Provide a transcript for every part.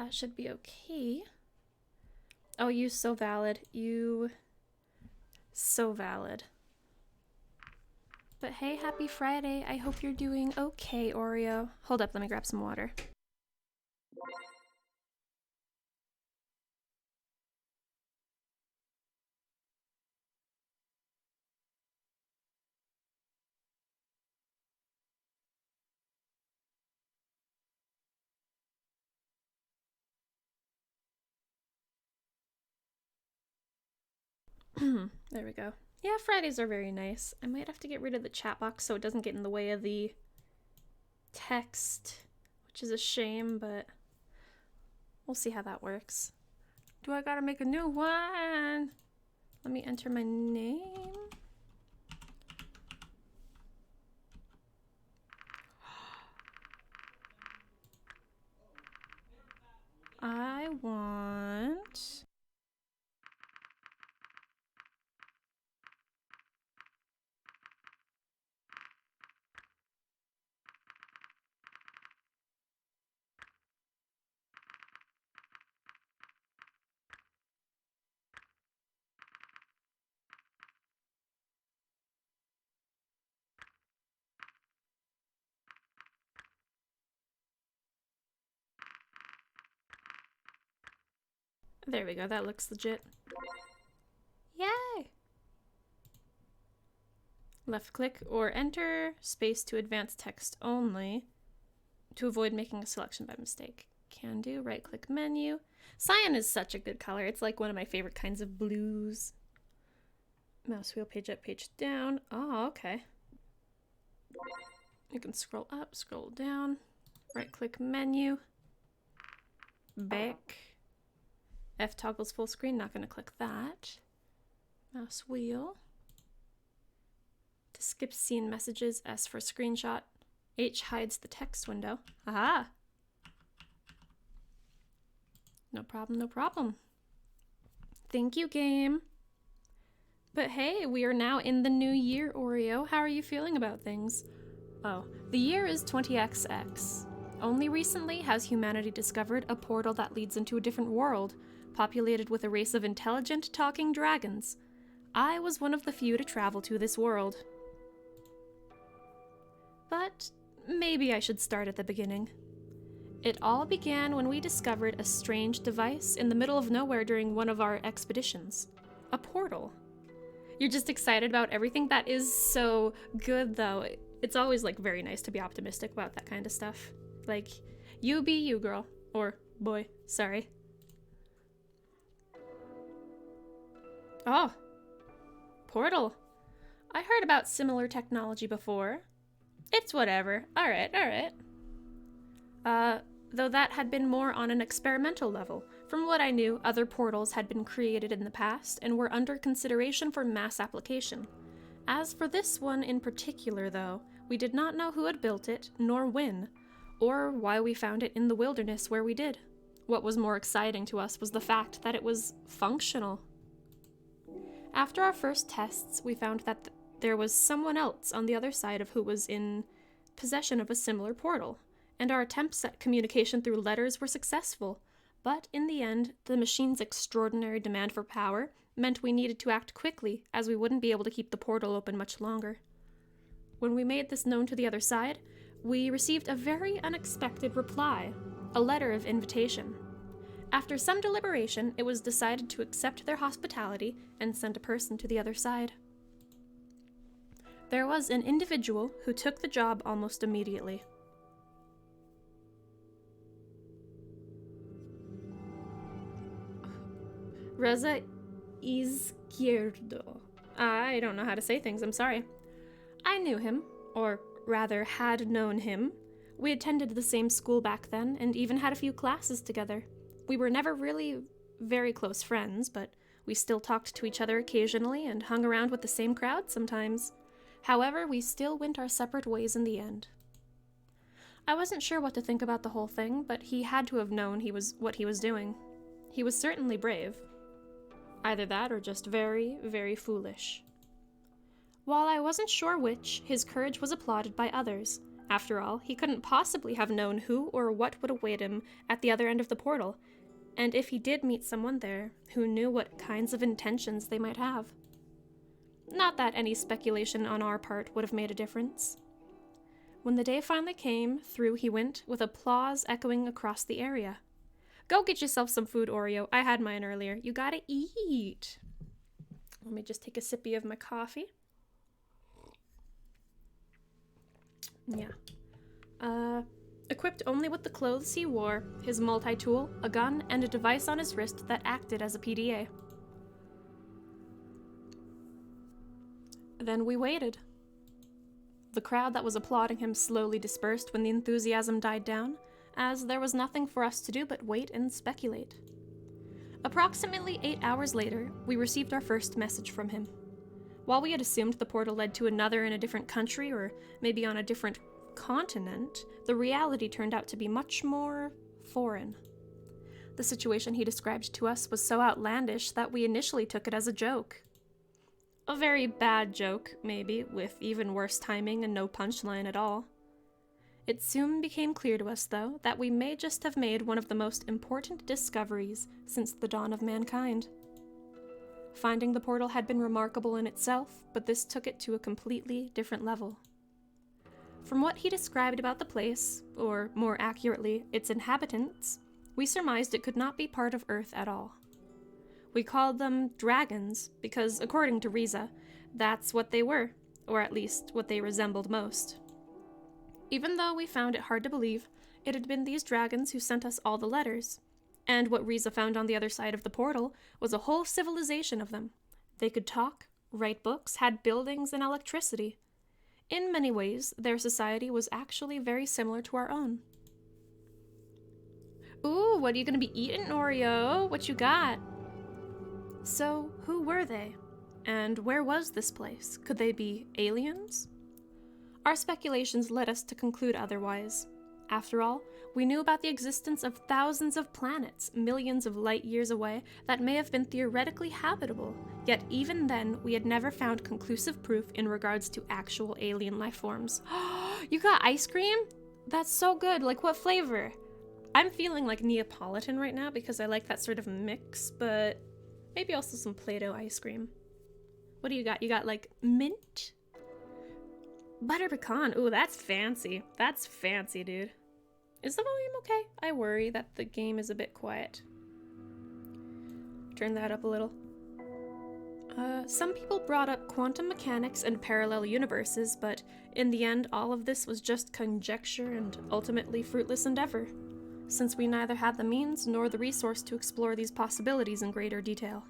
That should be okay. Oh, you so valid. You so valid. But hey, happy Friday. I hope you're doing okay, Oreo. Hold up, let me grab some water. There we go. Yeah, Fridays are very nice. I might have to get rid of the chat box so it doesn't get in the way of the text, which is a shame, but we'll see how that works. Do I gotta make a new one? Let me enter my name. I want... There we go, that looks legit. Yay! Left click or enter space to advance text only to avoid making a selection by mistake. Can do, right click menu. Cyan is such a good color. It's like one of my favorite kinds of blues. Mouse wheel, page up, page down. Oh, okay. You can scroll up, scroll down, right click menu, back. F toggles full screen, not gonna click that. Mouse wheel. To skip scene messages, S for screenshot. H hides the text window. Aha! No problem, no problem. Thank you, game. But hey, we are now in the new year, Oreo. How are you feeling about things? Oh, the year is 20XX. Only recently has humanity discovered a portal that leads into a different world, populated with a race of intelligent, talking dragons. I was one of the few to travel to this world. But maybe I should start at the beginning. It all began when we discovered a strange device in the middle of nowhere during one of our expeditions. A portal. You're just excited about everything? That is so good, though. It's always, like, very nice to be optimistic about that kind of stuff. Like, you be you, girl. Or boy, sorry. Oh. Portal. I heard about similar technology before. It's whatever. Alright, alright. Though that had been more on an experimental level. From what I knew, other portals had been created in the past and were under consideration for mass application. As for this one in particular, though, we did not know who had built it, nor when, or why we found it in the wilderness where we did. What was more exciting to us was the fact that it was functional. After our first tests, we found that there was someone else on the other side of who was in possession of a similar portal, and our attempts at communication through letters were successful. But in the end, the machine's extraordinary demand for power meant we needed to act quickly, as we wouldn't be able to keep the portal open much longer. When we made this known to the other side, we received a very unexpected reply, a letter of invitation. After some deliberation, it was decided to accept their hospitality and send a person to the other side. There was an individual who took the job almost immediately. Rosa Izquierdo. I don't know how to say things, I'm sorry. I knew him, or rather had known him. We attended the same school back then, and even had a few classes together. We were never really very close friends, but we still talked to each other occasionally and hung around with the same crowd sometimes. However, we still went our separate ways in the end. I wasn't sure what to think about the whole thing, but he had to have known what he was doing. He was certainly brave. Either that or just very, very foolish. While I wasn't sure which, his courage was applauded by others, After all, he couldn't possibly have known who or what would await him at the other end of the portal, and if he did meet someone there, who knew what kinds of intentions they might have. Not that any speculation on our part would have made a difference. When the day finally came, through he went, with applause echoing across the area. Go get yourself some food, Oreo. I had mine earlier. You gotta eat. Let me just take a sippy of my coffee. Yeah. Equipped only with the clothes he wore, his multi-tool, a gun, and a device on his wrist that acted as a PDA. Then we waited. The crowd that was applauding him slowly dispersed when the enthusiasm died down, as there was nothing for us to do but wait and speculate. Approximately 8 hours later, we received our first message from him. While we had assumed the portal led to another in a different country, or maybe on a different continent, the reality turned out to be much more foreign. The situation he described to us was so outlandish that we initially took it as a joke. A very bad joke, maybe, with even worse timing and no punchline at all. It soon became clear to us, though, that we may just have made one of the most important discoveries since the dawn of mankind. Finding the portal had been remarkable in itself, but this took it to a completely different level. From what he described about the place, or more accurately, its inhabitants, we surmised it could not be part of Earth at all. We called them dragons because, according to Riza, that's what they were, or at least what they resembled most. Even though we found it hard to believe, it had been these dragons who sent us all the letters, and what Riza found on the other side of the portal was a whole civilization of them. They could talk, write books, had buildings and electricity. In many ways, their society was actually very similar to our own. Ooh, what are you gonna be eating, Oreo? What you got? So, who were they? And where was this place? Could they be aliens? Our speculations led us to conclude otherwise. After all, we knew about the existence of thousands of planets, millions of light years away, that may have been theoretically habitable, yet even then we had never found conclusive proof in regards to actual alien life forms. You got ice cream? That's so good. Like, what flavor? I'm feeling like Neapolitan right now because I like that sort of mix, but maybe also some Play-Doh ice cream. What do you got? You got like mint? Butter pecan. Ooh, that's fancy. That's fancy, dude. Is the volume okay? I worry that the game is a bit quiet. Turn that up a little. Some people brought up quantum mechanics and parallel universes, but in the end, all of this was just conjecture and ultimately fruitless endeavor, since we neither had the means nor the resource to explore these possibilities in greater detail.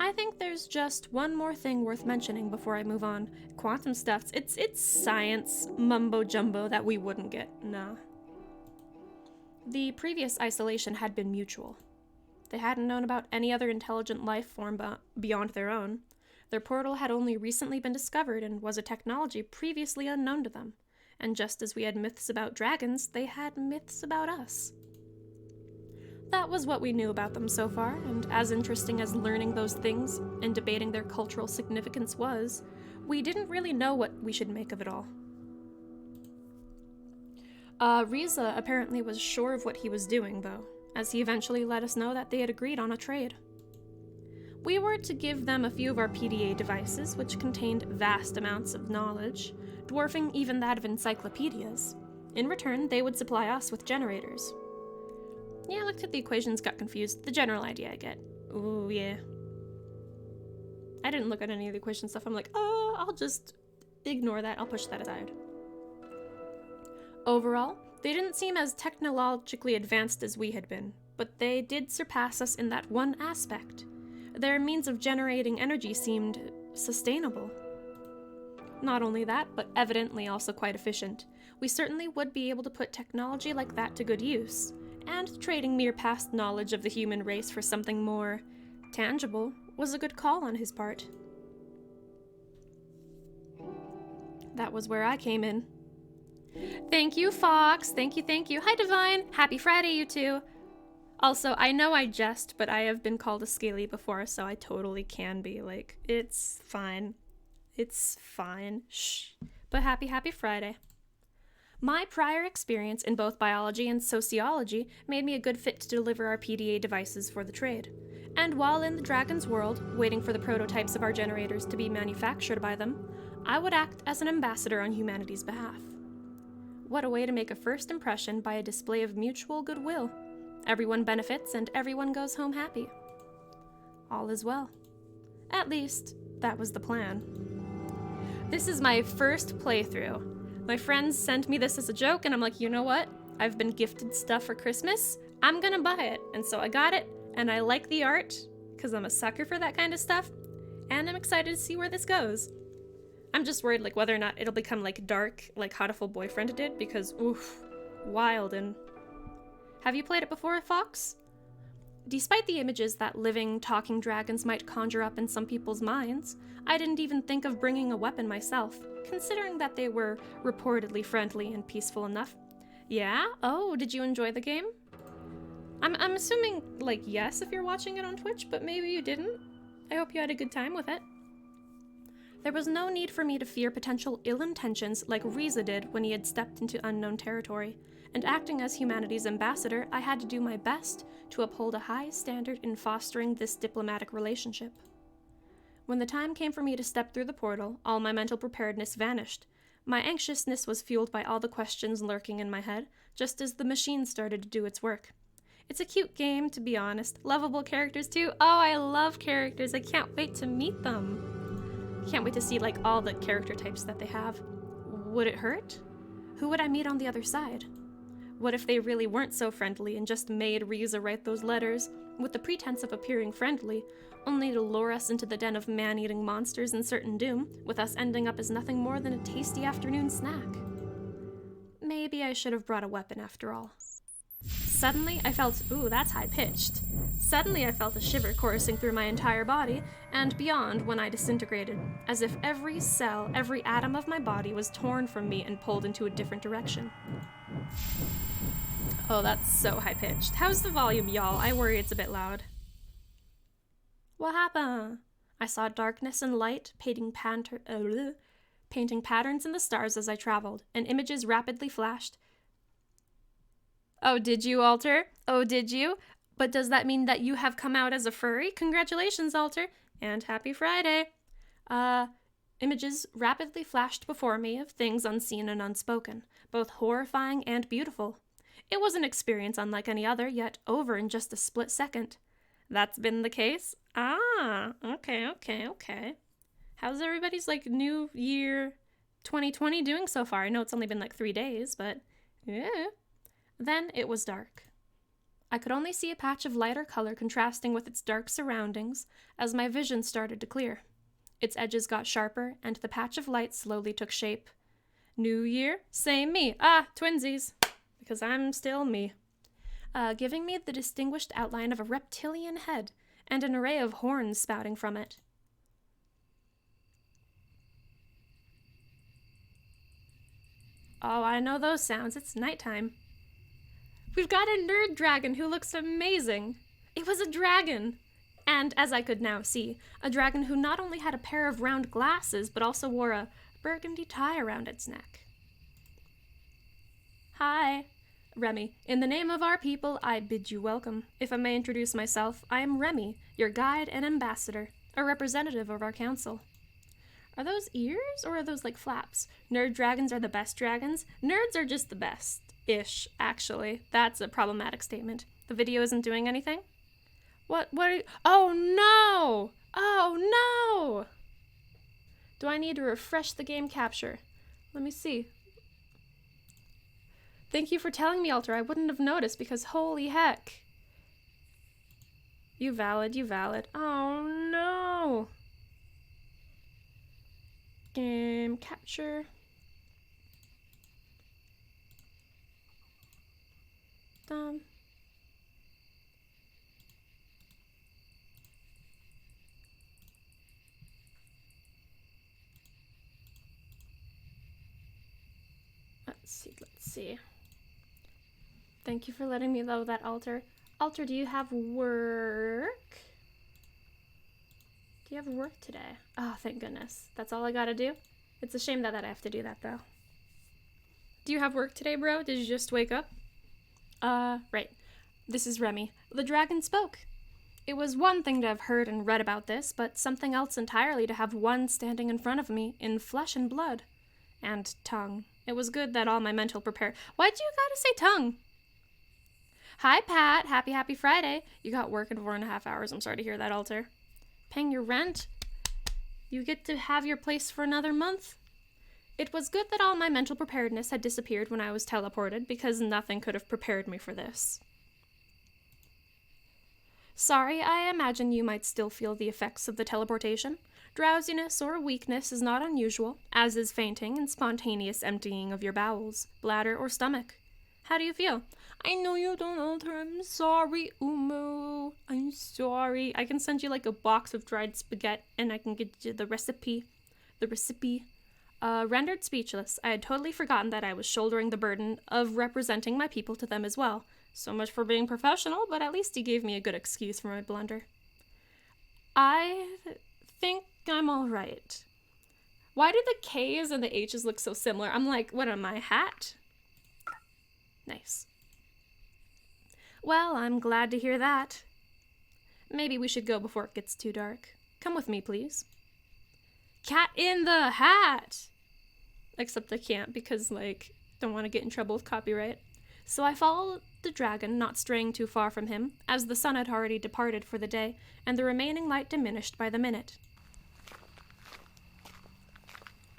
I think there's just one more thing worth mentioning before I move on. Quantum stuff, it's science mumbo-jumbo that we wouldn't get, nah. The previous isolation had been mutual. They hadn't known about any other intelligent life form beyond their own. Their portal had only recently been discovered and was a technology previously unknown to them. And just as we had myths about dragons, they had myths about us. That was what we knew about them so far, and as interesting as learning those things and debating their cultural significance was, we didn't really know what we should make of it all. Riza apparently was sure of what he was doing, though, as he eventually let us know that they had agreed on a trade. We were to give them a few of our PDA devices, which contained vast amounts of knowledge, dwarfing even that of encyclopedias. In return, they would supply us with generators. Yeah, I looked at the equations, got confused. The general idea I get. Ooh, yeah. I didn't look at any of the equation stuff. I'm like, oh, I'll just ignore that. I'll push that aside. Overall, they didn't seem as technologically advanced as we had been, but they did surpass us in that one aspect. Their means of generating energy seemed sustainable. Not only that, but evidently also quite efficient. We certainly would be able to put technology like that to good use. And trading mere past knowledge of the human race for something more tangible was a good call on his part. That was where I came in. Thank you, Fox. Thank you. Hi, Divine. Happy Friday, you two. Also, I know I jest, but I have been called a Scaly before, so I totally can be. Like, it's fine. It's fine. Shh. But happy Friday. My prior experience in both biology and sociology made me a good fit to deliver our PDA devices for the trade. And while in the Dragon's world, waiting for the prototypes of our generators to be manufactured by them, I would act as an ambassador on humanity's behalf. What a way to make a first impression by a display of mutual goodwill. Everyone benefits and everyone goes home happy. All is well. At least, that was the plan. This is my first playthrough. My friends sent me this as a joke, and I'm like, you know what? I've been gifted stuff for Christmas. I'm gonna buy it. And so I got it, and I like the art, because I'm a sucker for that kind of stuff, and I'm excited to see where this goes. I'm just worried like whether or not it'll become like dark, like How to Full Boyfriend did, because oof, wild. And have you played it before, Fox? Despite the images that living, talking dragons might conjure up in some people's minds, I didn't even think of bringing a weapon myself, considering that they were reportedly friendly and peaceful enough. Yeah? Oh, did you enjoy the game? I'm assuming, like, yes if you're watching it on Twitch, but maybe you didn't. I hope you had a good time with it. There was no need for me to fear potential ill intentions like Riza did when he had stepped into unknown territory, and acting as humanity's ambassador, I had to do my best to uphold a high standard in fostering this diplomatic relationship. When the time came for me to step through the portal, all my mental preparedness vanished. My anxiousness was fueled by all the questions lurking in my head, just as the machine started to do its work. It's a cute game, to be honest. Lovable characters, too. Oh, I love characters. I can't wait to meet them. Can't wait to see, like, all the character types that they have. Would it hurt? Who would I meet on the other side? What if they really weren't so friendly and just made Riza write those letters, with the pretense of appearing friendly, only to lure us into the den of man-eating monsters and certain doom, with us ending up as nothing more than a tasty afternoon snack? Maybe I should have brought a weapon after all. Suddenly, I felt, ooh, that's high-pitched. Suddenly, I felt a shiver coursing through my entire body, and beyond when I disintegrated, as if every cell, every atom of my body was torn from me and pulled into a different direction. Oh, that's so high-pitched. How's the volume, y'all? I worry it's a bit loud. What happened? I saw darkness and light, painting patterns in the stars as I traveled, and images rapidly flashed. Oh, did you, Alter? Oh, did you? But does that mean that you have come out as a furry? Congratulations, Alter, and happy Friday. Images rapidly flashed before me of things unseen and unspoken, both horrifying and beautiful. It was an experience unlike any other, yet over in just a split second. That's been the case? Ah, okay. How's everybody's, like, New Year 2020 doing so far? I know it's only been, like, 3 days, but yeah. Then it was dark. I could only see a patch of lighter color contrasting with its dark surroundings as my vision started to clear. Its edges got sharper, and the patch of light slowly took shape. New year, same me. Ah, twinsies. Because I'm still me. Giving me the distinguished outline of a reptilian head and an array of horns spouting from it. Oh, I know those sounds. It's nighttime. We've got a nerd dragon who looks amazing. It was a dragon. And, as I could now see, a dragon who not only had a pair of round glasses, but also wore a burgundy tie around its neck. Hi. Remy, in the name of our people, I bid you welcome. If I may introduce myself, I am Remy, your guide and ambassador, a representative of our council. Are those ears, or are those like flaps? Nerd dragons are the best dragons? Nerds are just the best-ish, actually. That's a problematic statement. The video isn't doing anything? What are you? Oh no! Oh no! Do I need to refresh the game capture? Let me see. Thank you for telling me, Alter. I wouldn't have noticed because holy heck. You valid. Oh no! Game capture. Done. Let's see. Thank you for letting me know that, Alter. Alter, do you have work? Do you have work today? Oh, thank goodness. That's all I gotta do? It's a shame that I have to do that, though. Do you have work today, bro? Did you just wake up? Right. This is Remy. The dragon spoke. It was one thing to have heard and read about this, but something else entirely to have one standing in front of me in flesh and blood. And tongue. It was good that all my mental prepare. Why'd you gotta say tongue? Hi, Pat. Happy Friday. You got work in 4.5 hours. I'm sorry to hear that, Alter. Paying your rent? You get to have your place for another month? It was good that all my mental preparedness had disappeared when I was teleported, because nothing could have prepared me for this. Sorry, I imagine you might still feel the effects of the teleportation. Drowsiness or weakness is not unusual, as is fainting and spontaneous emptying of your bowels, bladder, or stomach. How do you feel? I know you don't alter. I'm sorry, Umu. I'm sorry. I can send you like a box of dried spaghetti, and I can get you the recipe. Rendered speechless, I had totally forgotten that I was shouldering the burden of representing my people to them as well. So much for being professional, but at least he gave me a good excuse for my blunder. I think I'm all right. Why do the K's and the H's look so similar? I'm like, what am I, hat? Nice. Well, I'm glad to hear that. Maybe we should go before it gets too dark. Come with me, please. Cat in the Hat! Except I can't because, don't want to get in trouble with copyright. So I followed the dragon, not straying too far from him, as the sun had already departed for the day, and the remaining light diminished by the minute.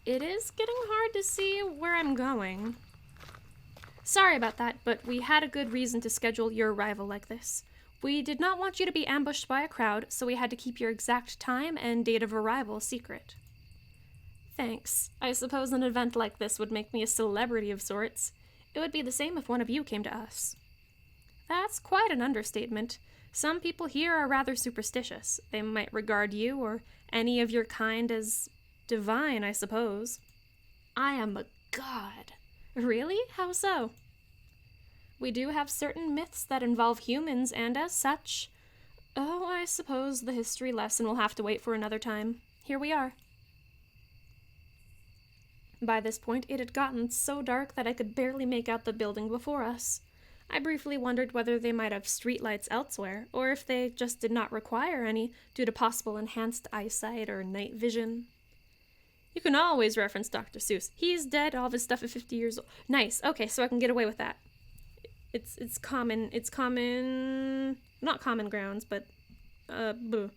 It is getting hard to see where I'm going. Sorry about that, but we had a good reason to schedule your arrival like this. We did not want you to be ambushed by a crowd, so we had to keep your exact time and date of arrival secret. Thanks. I suppose an event like this would make me a celebrity of sorts. It would be the same if one of you came to us. That's quite an understatement. Some people here are rather superstitious. They might regard you or any of your kind as divine, I suppose. I am a god. Really? How so? We do have certain myths that involve humans, and as such... Oh, I suppose the history lesson will have to wait for another time. Here we are. By this point, it had gotten so dark that I could barely make out the building before us. I briefly wondered whether they might have streetlights elsewhere, or if they just did not require any due to possible enhanced eyesight or night vision. You can always reference Dr. Seuss. He's dead, all of his stuff at 50 years old. Nice, okay, so I can get away with that. It's common, not common grounds, but, boo.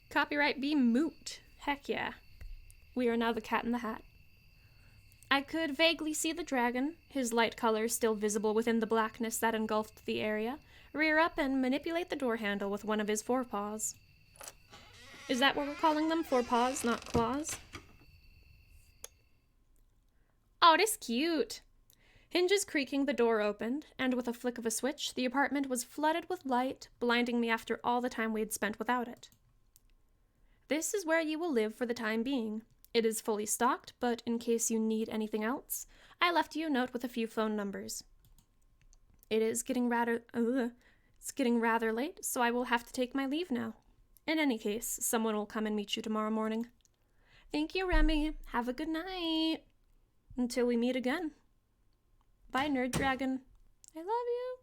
Copyright be moot. Heck yeah. We are now the Cat in the Hat. I could vaguely see the dragon, his light colors still visible within the blackness that engulfed the area, rear up and manipulate the door handle with one of his forepaws. Is that what we're calling them? Forepaws, not claws? Oh, this cute. Hinges creaking, the door opened, and with a flick of a switch, the apartment was flooded with light, blinding me after all the time we had spent without it. This is where you will live for the time being. It is fully stocked, but in case you need anything else, I left you a note with a few phone numbers. It's getting rather late, so I will have to take my leave now. In any case, someone will come and meet you tomorrow morning. Thank you, Remy. Have a good night. Until we meet again. Bye, Nerd Dragon. I love you.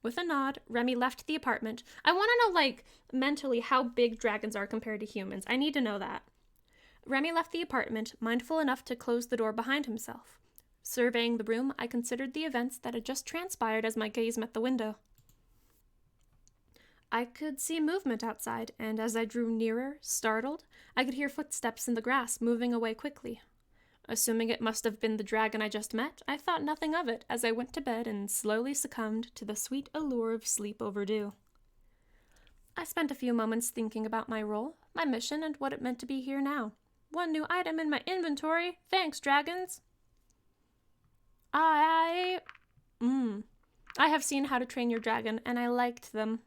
With a nod, Remy left the apartment. I want to know, mentally how big dragons are compared to humans. I need to know that. Remy left the apartment, mindful enough to close the door behind himself. Surveying the room, I considered the events that had just transpired as my gaze met the window. I could see movement outside, and as I drew nearer, startled, I could hear footsteps in the grass moving away quickly. Assuming it must have been the dragon I just met, I thought nothing of it as I went to bed and slowly succumbed to the sweet allure of sleep overdue. I spent a few moments thinking about my role, my mission, and what it meant to be here now. One new item in my inventory. Thanks, dragons. I have seen How to Train Your Dragon, and I liked them.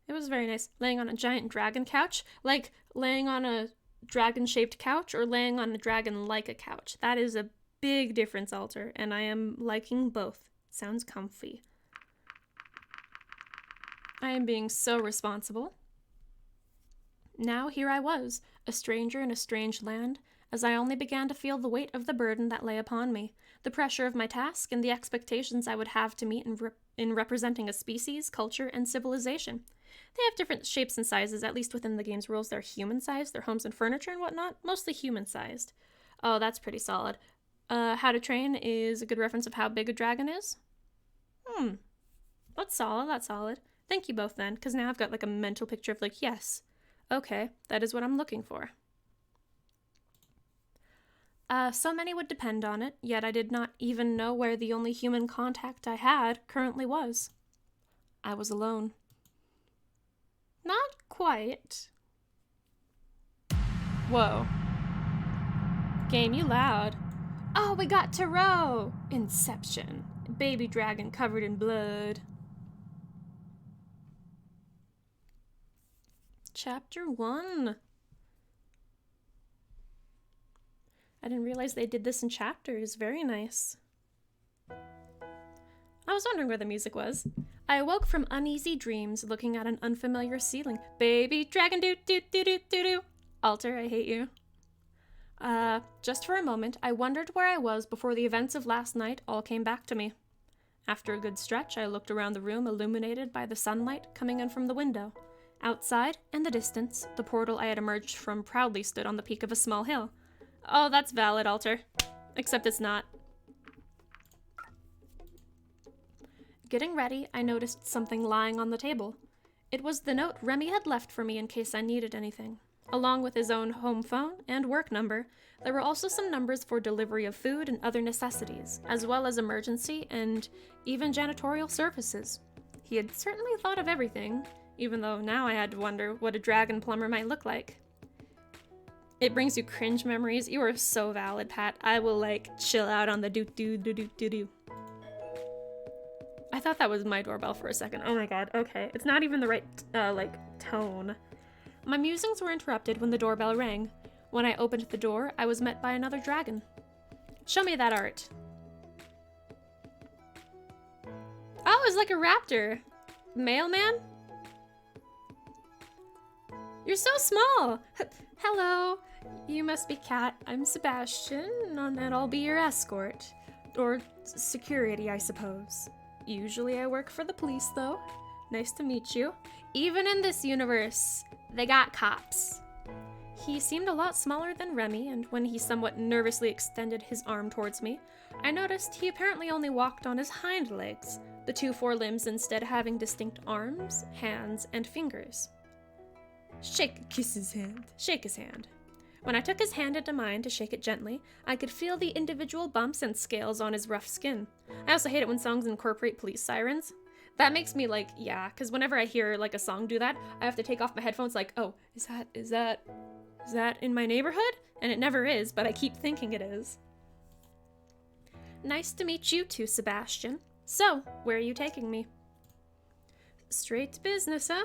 It was very nice. Laying on a giant dragon couch? Like, laying on a dragon-shaped couch, or laying on a dragon like a couch? That is a big difference, Alter, and I am liking both. Sounds comfy. I am being so responsible. Now here I was, a stranger in a strange land, as I only began to feel the weight of the burden that lay upon me, the pressure of my task, and the expectations I would have to meet in representing a species, culture, and civilization. They have different shapes and sizes, at least within the game's rules. They're human-sized, their homes and furniture and whatnot, mostly human-sized. Oh, that's pretty solid. How to Train is a good reference of how big a dragon is. That's solid. Thank you both then, because now I've got like a mental picture of like, yes, okay, that is what I'm looking for. So many would depend on it, yet I did not even know where the only human contact I had currently was. I was alone. Not quite. Whoa. Game, you loud. Oh, we got Tarot! Inception. Baby dragon covered in blood. Chapter 1. I didn't realize they did this in chapters. Very nice. I was wondering where the music was. I awoke from uneasy dreams, looking at an unfamiliar ceiling. Baby dragon doo doo doo doo doo doo. Alter, I hate you. Just for a moment, I wondered where I was before the events of last night all came back to me. After a good stretch, I looked around the room, illuminated by the sunlight coming in from the window. Outside, in the distance, the portal I had emerged from proudly stood on the peak of a small hill. Oh, that's valid, Alter. Except it's not. Getting ready, I noticed something lying on the table. It was the note Remy had left for me in case I needed anything. Along with his own home phone and work number, there were also some numbers for delivery of food and other necessities, as well as emergency and even janitorial services. He had certainly thought of everything, even though now I had to wonder what a dragon plumber might look like. It brings you cringe memories. You are so valid, Pat. I will, like, chill out on the do-do-do-do-do-do. I thought that was my doorbell for a second. Oh my god, okay. It's not even the right, tone. My musings were interrupted when the doorbell rang. When I opened the door, I was met by another dragon. Show me that art. Oh, it's like a raptor. Mailman? You're so small. Hello. You must be Kat. I'm Sebastian, and I'll be your escort. Or security, I suppose. Usually I work for the police, though. Nice to meet you. Even in this universe, they got cops. He seemed a lot smaller than Remy, and when he somewhat nervously extended his arm towards me, I noticed he apparently only walked on his hind legs, the two forelimbs instead having distinct arms, hands, and fingers. Kiss his hand. Shake his hand. When I took his hand into mine to shake it gently, I could feel the individual bumps and scales on his rough skin. I also hate it when songs incorporate police sirens. That makes me like, yeah, because whenever I hear like a song do that, I have to take off my headphones like, oh, is that in my neighborhood? And it never is, but I keep thinking it is. Nice to meet you too, Sebastian. So, where are you taking me? Straight to business, huh?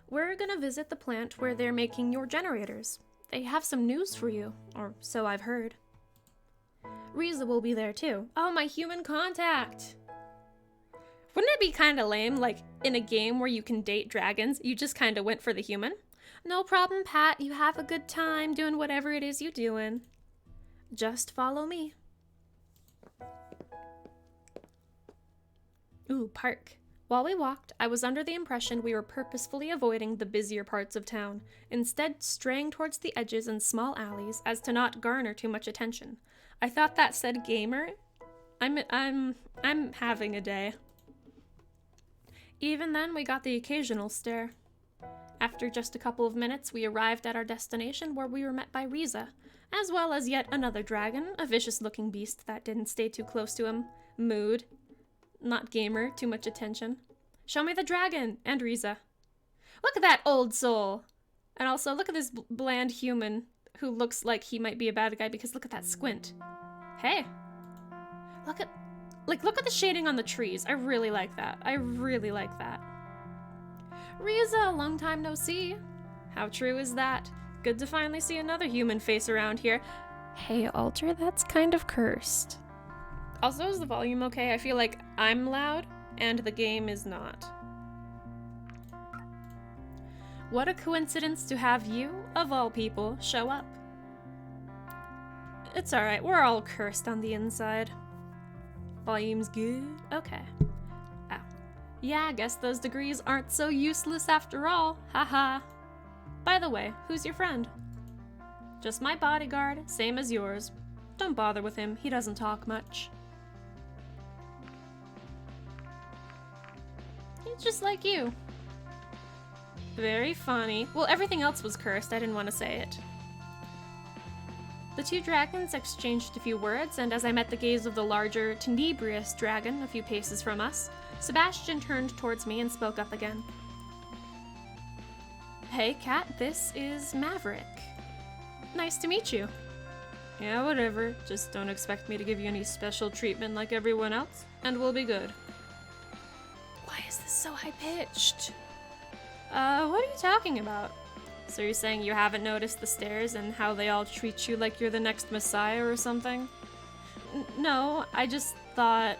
We're gonna visit the plant where they're making your generators. They have some news for you, or so I've heard. Riza will be there too. Oh, my human contact! Wouldn't it be kind of lame, like, in a game where you can date dragons, you just kind of went for the human? No problem, Pat. You have a good time doing whatever it is you're doing. Just follow me. Ooh, park. While we walked, I was under the impression we were purposefully avoiding the busier parts of town, instead straying towards the edges and small alleys as to not garner too much attention. I thought that said gamer. I'm having a day. Even then, we got the occasional stare. After just a couple of minutes, we arrived at our destination where we were met by Riza, as well as yet another dragon, a vicious-looking beast that didn't stay too close to him. Mood. Not gamer, too much attention. Show me the dragon, and Riza. Look at that old soul! And also, look at this bland human who looks like he might be a bad guy because look at that squint. Hey! Look at the shading on the trees. I really like that. I really like that. Riza, long time no see. How true is that? Good to finally see another human face around here. Hey, Alter, that's kind of cursed. Also, is the volume okay? I feel like I'm loud, and the game is not. What a coincidence to have you, of all people, show up. It's alright, we're all cursed on the inside. Volume's good? Okay. Ow. Yeah, I guess those degrees aren't so useless after all. Haha. By the way, who's your friend? Just my bodyguard, same as yours. Don't bother with him, he doesn't talk much. He's just like you. Very funny. Well, everything else was cursed, I didn't want to say it. The two dragons exchanged a few words, and as I met the gaze of the larger, tenebrous dragon a few paces from us, Sebastian turned towards me and spoke up again. Hey, Cat, this is Maverick. Nice to meet you. Yeah, whatever. Just don't expect me to give you any special treatment like everyone else, and we'll be good. Why is this so high-pitched? What are you talking about? So you're saying you haven't noticed the stairs and how they all treat you like you're the next messiah or something? No, I just thought...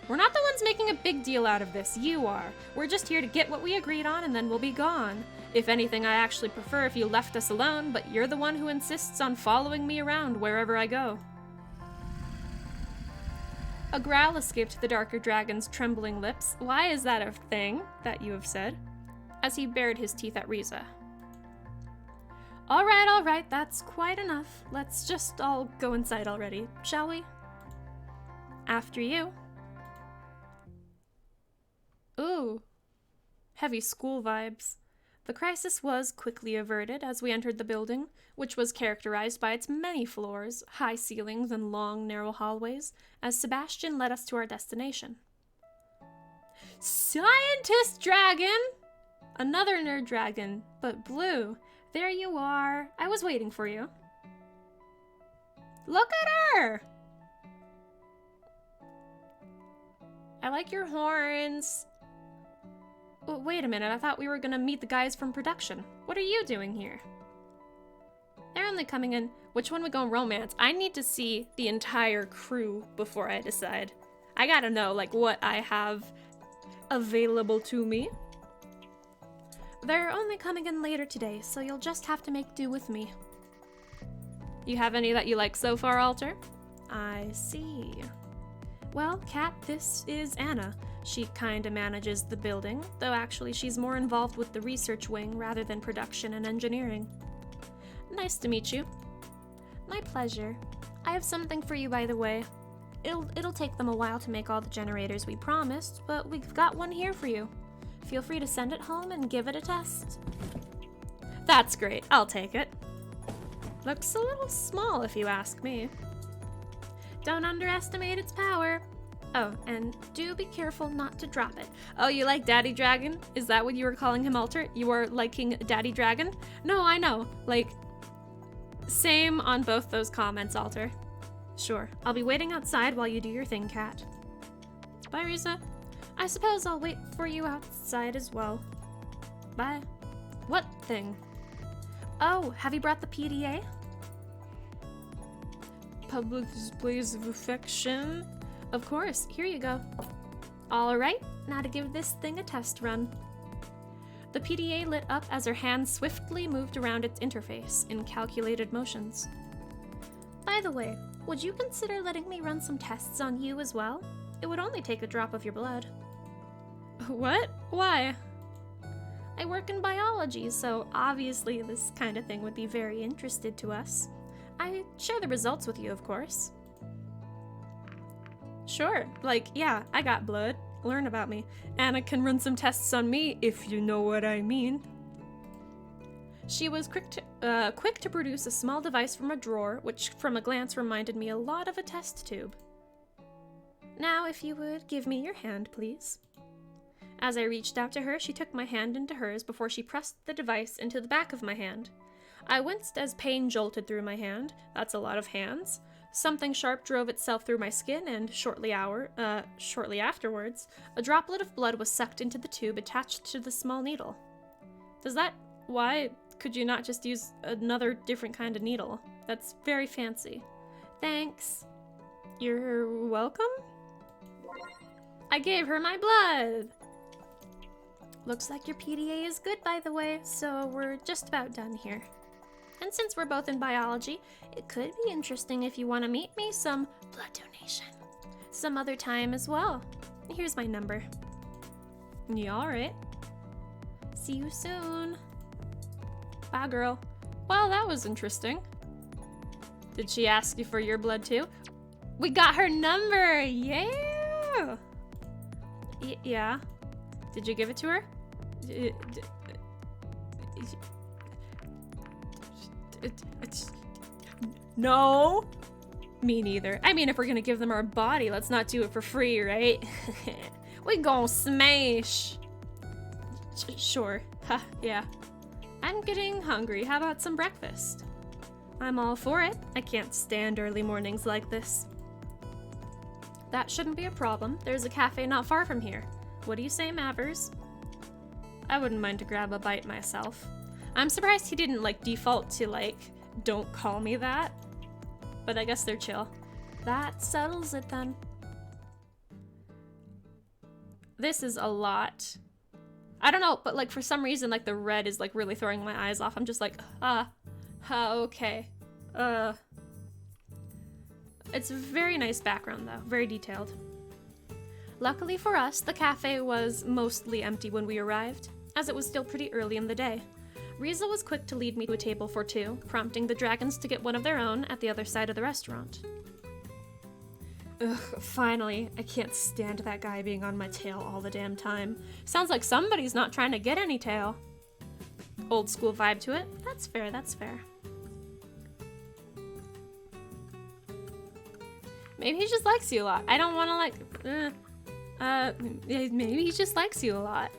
We're not the ones making a big deal out of this, you are. We're just here to get what we agreed on and then we'll be gone. If anything, I actually prefer if you left us alone, but you're the one who insists on following me around wherever I go. A growl escaped the darker dragon's trembling lips. Why is that a thing that you have said? As he bared his teeth at Riza. All right, that's quite enough. Let's just all go inside already, shall we? After you. Ooh, heavy school vibes. The crisis was quickly averted as we entered the building, which was characterized by its many floors, high ceilings, and long, narrow hallways, as Sebastian led us to our destination. Scientist dragon! Another nerd dragon, but blue. There you are. I was waiting for you. Look at her! I like your horns. Oh, wait a minute, I thought we were gonna meet the guys from production. What are you doing here? They're only coming in. Which one we go romance? I need to see the entire crew before I decide. I gotta know, like, what I have available to me. They're only coming in later today, so you'll just have to make do with me. You have any that you like so far, Alter? I see. Well, Kat, this is Anna. She kinda manages the building, though actually she's more involved with the research wing rather than production and engineering. Nice to meet you. My pleasure. I have something for you, by the way. It'll take them a while to make all the generators we promised, but we've got one here for you. Feel free to send it home and give it a test. That's great. I'll take it. Looks a little small if you ask me. Don't underestimate its power. Oh, and do be careful not to drop it. Oh, you like Daddy Dragon? Is that what you were calling him, Alter? You are liking Daddy Dragon? No, I know. Like, same on both those comments, Alter. Sure. I'll be waiting outside while you do your thing, Cat. Bye, Riza. I suppose I'll wait for you outside as well. Bye. What thing? Oh, have you brought the PDA? Public displays of affection. Of course, here you go. All right, now to give this thing a test run. The PDA lit up as her hand swiftly moved around its interface in calculated motions. By the way, would you consider letting me run some tests on you as well? It would only take a drop of your blood. What? Why? I work in biology, so obviously this kind of thing would be very interested to us. I share the results with you, of course. Sure, like, yeah, I got blood. Learn about me. Anna can run some tests on me, if you know what I mean. She was quick to produce a small device from a drawer, which from a glance reminded me a lot of a test tube. Now, if you would give me your hand, please. As I reached out to her, she took my hand into hers before she pressed the device into the back of my hand. I winced as pain jolted through my hand. That's a lot of hands. Something sharp drove itself through my skin, and shortly afterwards, a droplet of blood was sucked into the tube attached to the small needle. Why could you not just use another different kind of needle? That's very fancy. Thanks. You're welcome? I gave her my blood! Looks like your PDA is good, by the way, so we're just about done here. And since we're both in biology, it could be interesting if you want to meet me some blood donation some other time as well. Here's my number. Yeah, alright. See you soon. Bye, girl. Well, that was interesting. Did she ask you for your blood too? We got her number! Yeah! Yeah. Did you give it to her? No! Me neither. I mean, if we're gonna give them our body, let's not do it for free, right? We gon' smash! Sure. Ha, yeah. I'm getting hungry. How about some breakfast? I'm all for it. I can't stand early mornings like this. That shouldn't be a problem. There's a cafe not far from here. What do you say, Mavers? I wouldn't mind to grab a bite myself. I'm surprised he didn't, like, default to, like, don't call me that. But I guess they're chill. That settles it then. This is a lot. I don't know, but, like, for some reason, like, the red is, like, really throwing my eyes off. I'm just like, okay. It's a very nice background, though. Very detailed. Luckily for us, the cafe was mostly empty when we arrived, as it was still pretty early in the day. Riza was quick to lead me to a table for two, prompting the dragons to get one of their own at the other side of the restaurant. Ugh, finally. I can't stand that guy being on my tail all the damn time. Sounds like somebody's not trying to get any tail. Old school vibe to it? That's fair, that's fair. Maybe he just likes you a lot. I don't want to, like, maybe he just likes you a lot.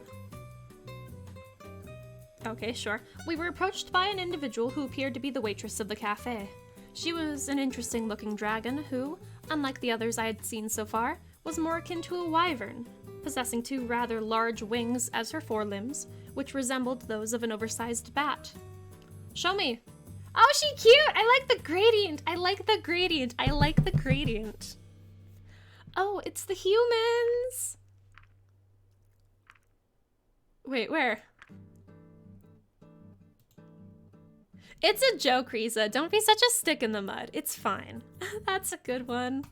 Okay, sure. We were approached by an individual who appeared to be the waitress of the cafe. She was an interesting-looking dragon who, unlike the others I had seen so far, was more akin to a wyvern, possessing two rather large wings as her forelimbs, which resembled those of an oversized bat. Show me! Oh, she cute! I like the gradient! I like the gradient! I like the gradient! Oh, it's the humans! Wait, where? It's a joke, Riza. Don't be such a stick in the mud. It's fine. That's a good one.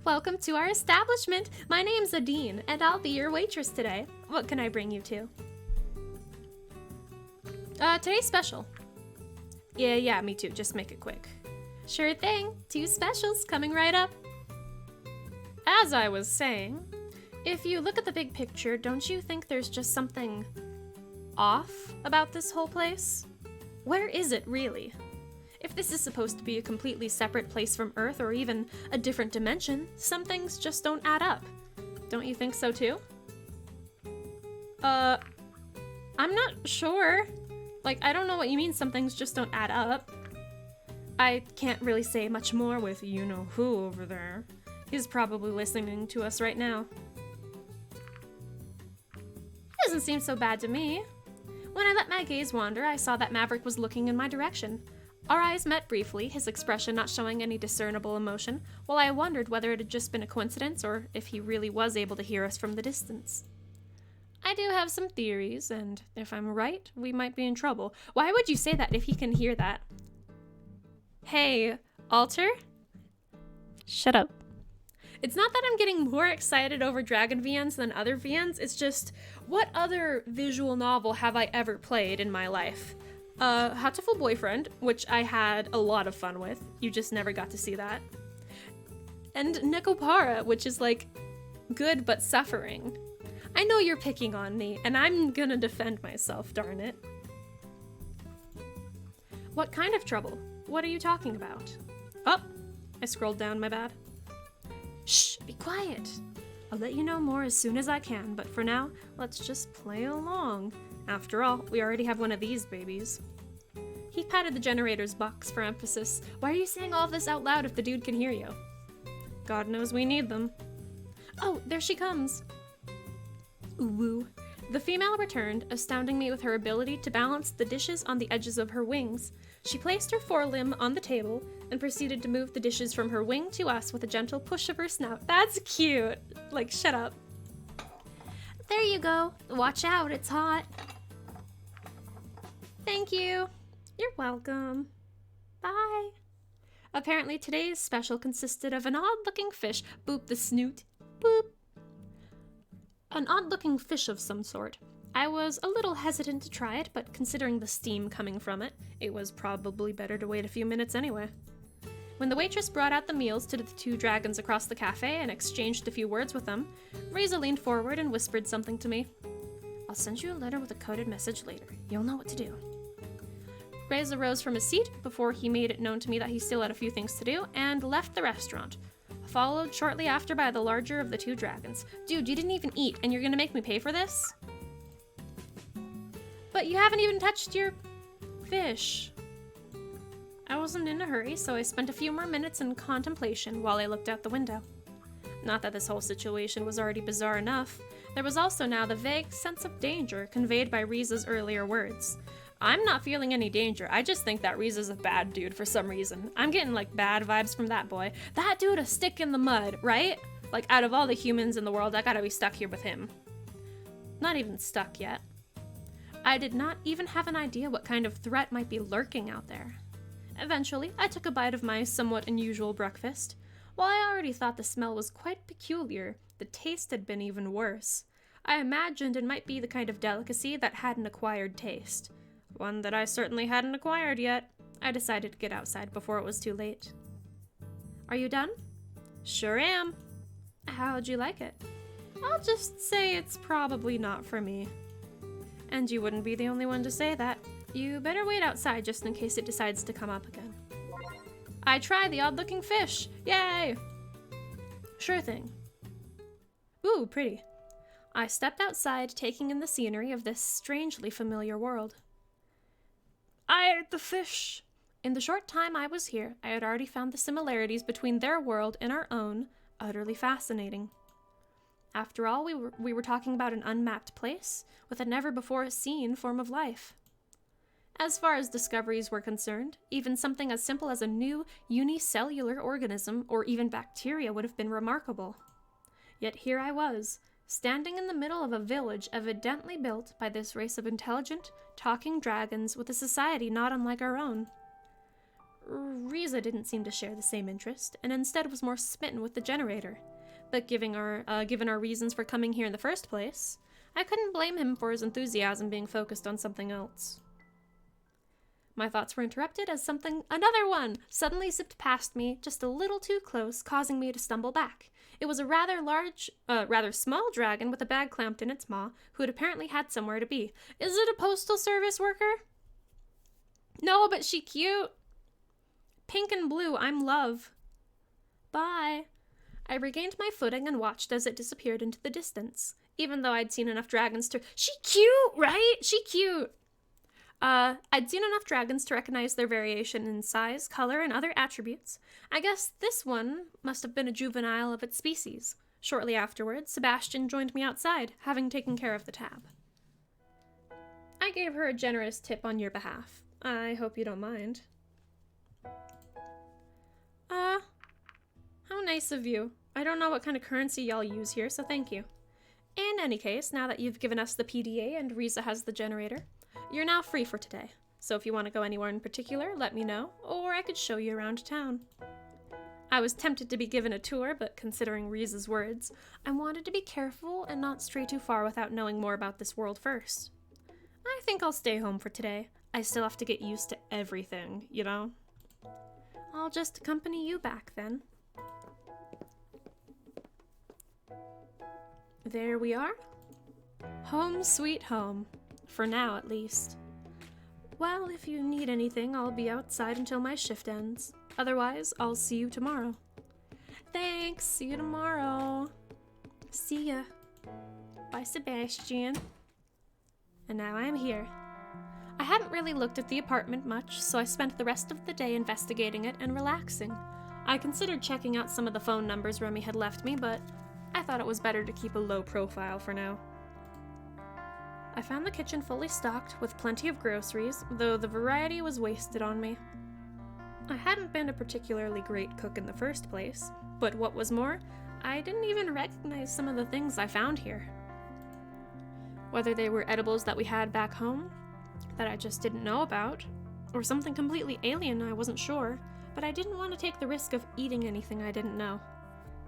Welcome to our establishment. My name's Adine, and I'll be your waitress today. What can I bring you to? Today's special. Yeah, me too. Just make it quick. Sure thing. 2 specials coming right up. As I was saying, if you look at the big picture, don't you think there's just something off about this whole place? Where is it, really? If this is supposed to be a completely separate place from Earth or even a different dimension, some things just don't add up. Don't you think so too? I'm not sure. Like, I don't know what you mean some things just don't add up. I can't really say much more with you-know-who over there. He's probably listening to us right now. Doesn't seem so bad to me. When I let my gaze wander, I saw that Maverick was looking in my direction. Our eyes met briefly, his expression not showing any discernible emotion, while I wondered whether it had just been a coincidence or if he really was able to hear us from the distance. I do have some theories, and if I'm right, we might be in trouble. Why would you say that if he can hear that? Hey, Alter? Shut up. It's not that I'm getting more excited over Dragon VNs than other VNs, it's just, what other visual novel have I ever played in my life? Hatoful Boyfriend, which I had a lot of fun with. You just never got to see that. And Nekopara, which is like, good but suffering. I know you're picking on me, and I'm gonna defend myself, darn it. What kind of trouble? What are you talking about? Oh, I scrolled down, my bad. Shh, be quiet. I'll let you know more as soon as I can, but for now, let's just play along. After all, we already have one of these babies. He patted the generator's box for emphasis. Why are you saying all of this out loud if the dude can hear you? God knows we need them. Oh, there she comes. Ooh. The female returned, astounding me with her ability to balance the dishes on the edges of her wings. She placed her forelimb on the table and proceeded to move the dishes from her wing to us with a gentle push of her snout. That's cute! Like, shut up. There you go. Watch out, it's hot. Thank you. You're welcome. Bye. Apparently today's special consisted of an odd-looking fish. Boop the snoot. Boop. An odd-looking fish of some sort. I was a little hesitant to try it, but considering the steam coming from it, it was probably better to wait a few minutes anyway. When the waitress brought out the meals to the two dragons across the cafe and exchanged a few words with them, Riza leaned forward and whispered something to me. I'll send you a letter with a coded message later. You'll know what to do. Riza rose from his seat before he made it known to me that he still had a few things to do and left the restaurant, followed shortly after by the larger of the two dragons. Dude, you didn't even eat and you're gonna make me pay for this? But you haven't even touched your fish. I wasn't in a hurry, so I spent a few more minutes in contemplation while I looked out the window. Not that this whole situation was already bizarre enough, there was also now the vague sense of danger conveyed by Riza's earlier words. I'm not feeling any danger, I just think that Riza's a bad dude for some reason. I'm getting like bad vibes from that boy. That dude a stick in the mud, right? Like out of all the humans in the world, I gotta be stuck here with him. Not even stuck yet. I did not even have an idea what kind of threat might be lurking out there. Eventually, I took a bite of my somewhat unusual breakfast. While I already thought the smell was quite peculiar, the taste had been even worse. I imagined it might be the kind of delicacy that had an acquired taste. One that I certainly hadn't acquired yet. I decided to get outside before it was too late. Are you done? Sure am. How'd you like it? I'll just say it's probably not for me. And you wouldn't be the only one to say that. You better wait outside just in case it decides to come up again. I tried the odd-looking fish! Yay! Sure thing. Ooh, pretty. I stepped outside, taking in the scenery of this strangely familiar world. I ate the fish! In the short time I was here, I had already found the similarities between their world and our own utterly fascinating. After all, we were talking about an unmapped place with a never-before-seen form of life. As far as discoveries were concerned, even something as simple as a new unicellular organism or even bacteria would have been remarkable. Yet here I was, standing in the middle of a village evidently built by this race of intelligent, talking dragons with a society not unlike our own. Riza didn't seem to share the same interest, and instead was more smitten with the generator. But given our reasons for coming here in the first place, I couldn't blame him for his enthusiasm being focused on something else. My thoughts were interrupted as another one, suddenly zipped past me, just a little too close, causing me to stumble back. It was a rather small dragon with a bag clamped in its maw, who had apparently had somewhere to be. Is it a postal service worker? No, but she cute. Pink and blue, I'm love. Bye. I regained my footing and watched as it disappeared into the distance, even though I'd seen enough dragons to— She cute, right? She cute. I'd seen enough dragons to recognize their variation in size, color, and other attributes. I guess this one must have been a juvenile of its species. Shortly afterwards, Sebastian joined me outside, having taken care of the tab. I gave her a generous tip on your behalf. I hope you don't mind. How nice of you. I don't know what kind of currency y'all use here, so thank you. In any case, now that you've given us the PDA and Riza has the generator, you're now free for today. So if you want to go anywhere in particular, let me know, or I could show you around town. I was tempted to be given a tour, but considering Riza's words, I wanted to be careful and not stray too far without knowing more about this world first. I think I'll stay home for today. I still have to get used to everything, you know? I'll just accompany you back then. There we are. Home sweet home. For now, at least. Well, if you need anything, I'll be outside until my shift ends. Otherwise, I'll see you tomorrow. Thanks, see you tomorrow. See ya. Bye, Sebastian. And now I'm here. I hadn't really looked at the apartment much, so I spent the rest of the day investigating it and relaxing. I considered checking out some of the phone numbers Remy had left me, but I thought it was better to keep a low profile for now. I found the kitchen fully stocked with plenty of groceries, though the variety was wasted on me. I hadn't been a particularly great cook in the first place, but what was more, I didn't even recognize some of the things I found here. Whether they were edibles that we had back home, that I just didn't know about, Or something completely alien, I wasn't sure, but I didn't want to take the risk of eating anything I didn't know.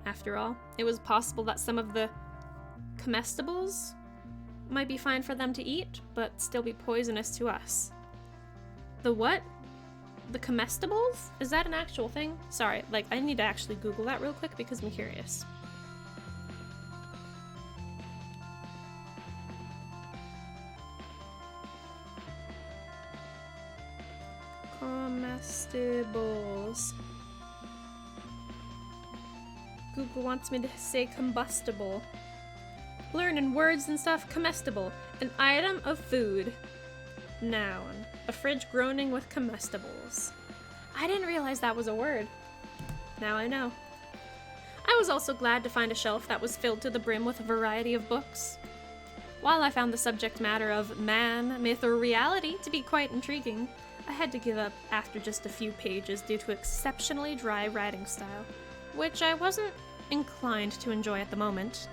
After all, it was possible that some of the comestibles might be fine for them to eat, but still be poisonous to us. The what? The comestibles? Is that an actual thing? Sorry, I need to actually Google that real quick because I'm curious. Comestibles. Google wants me to say combustible. Learning words and stuff. Comestible. An item of food. Noun. A fridge groaning with comestibles. I didn't realize that was a word. Now I know. I was also glad to find a shelf that was filled to the brim with a variety of books. While I found the subject matter of man, myth, or reality to be quite intriguing, I had to give up after just a few pages due to exceptionally dry writing style, which I wasn't inclined to enjoy at the moment.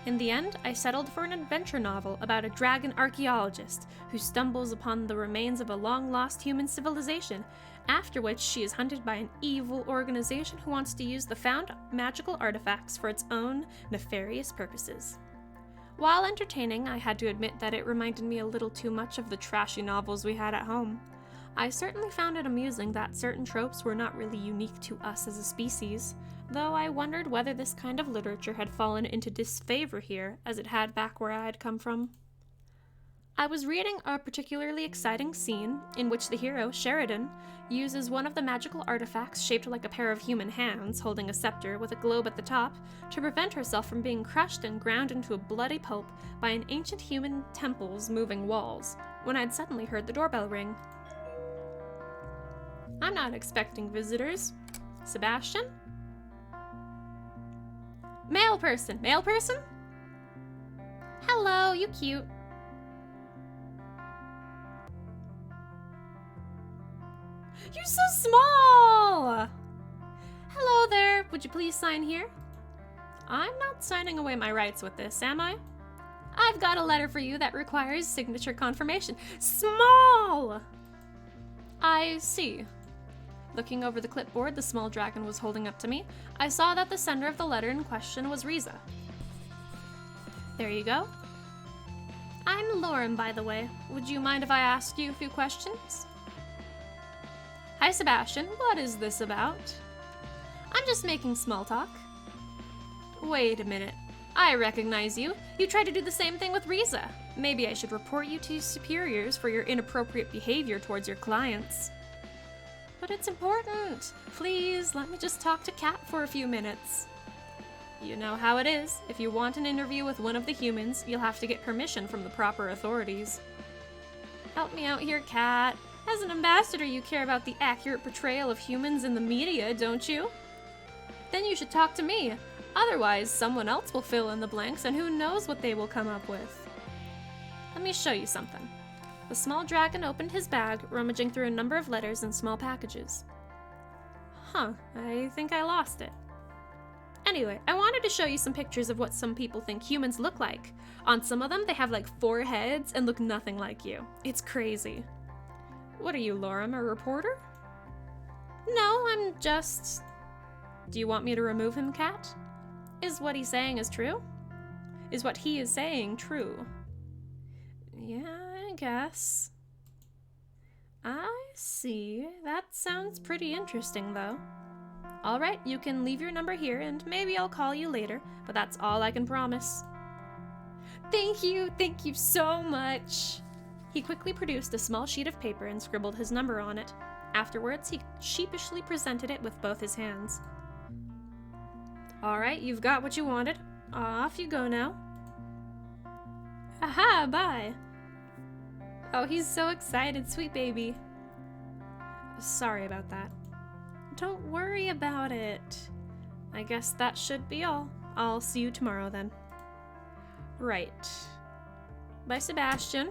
In the end, I settled for an adventure novel about a dragon archaeologist who stumbles upon the remains of a long-lost human civilization, after which she is hunted by an evil organization who wants to use the found magical artifacts for its own nefarious purposes. While entertaining, I had to admit that it reminded me a little too much of the trashy novels we had at home. I certainly found it amusing that certain tropes were not really unique to us as a species, though I wondered whether this kind of literature had fallen into disfavor here, as it had back where I had come from. I was reading a particularly exciting scene in which the hero, Sheridan, uses one of the magical artifacts shaped like a pair of human hands, holding a scepter with a globe at the top, to prevent herself from being crushed and ground into a bloody pulp by an ancient human temple's moving walls, when I'd suddenly heard the doorbell ring. I'm not expecting visitors. Sebastian? Mail person! Mail person? Hello, you cute. You're so small! Hello there, would you please sign here? I'm not signing away my rights with this, am I? I've got a letter for you that requires signature confirmation. Small! I see. Looking over the clipboard the small dragon was holding up to me, I saw that the sender of the letter in question was Riza. There you go. I'm Lauren, by the way. Would you mind if I asked you a few questions? Hi, Sebastian. What is this about? I'm just making small talk. Wait a minute. I recognize you. You tried to do the same thing with Riza. Maybe I should report you to superiors for your inappropriate behavior towards your clients. But it's important. Please, let me just talk to Kat for a few minutes. You know how it is. If you want an interview with one of the humans, you'll have to get permission from the proper authorities. Help me out here, Kat. As an ambassador, you care about the accurate portrayal of humans in the media, don't you? Then you should talk to me. Otherwise, someone else will fill in the blanks, and who knows what they will come up with. Let me show you something. The small dragon opened his bag, rummaging through a number of letters and small packages. Huh, I think I lost it. Anyway, I wanted to show you some pictures of what some people think humans look like. On some of them, they have 4 heads and look nothing like you. It's crazy. What are you, Lorem, a reporter? No, I'm just... Do you want me to remove him, Kat? Is what he's saying is true? Is what he is saying true? Yeah, I guess. I see. That sounds pretty interesting, though. Alright, you can leave your number here, and maybe I'll call you later, but that's all I can promise. Thank you so much! He quickly produced a small sheet of paper and scribbled his number on it. Afterwards, he sheepishly presented it with both his hands. Alright, you've got what you wanted. Off you go now. Aha, bye! Oh, he's so excited, sweet baby. Sorry about that. Don't worry about it. I guess that should be all. I'll see you tomorrow then. Right. Bye, Sebastian.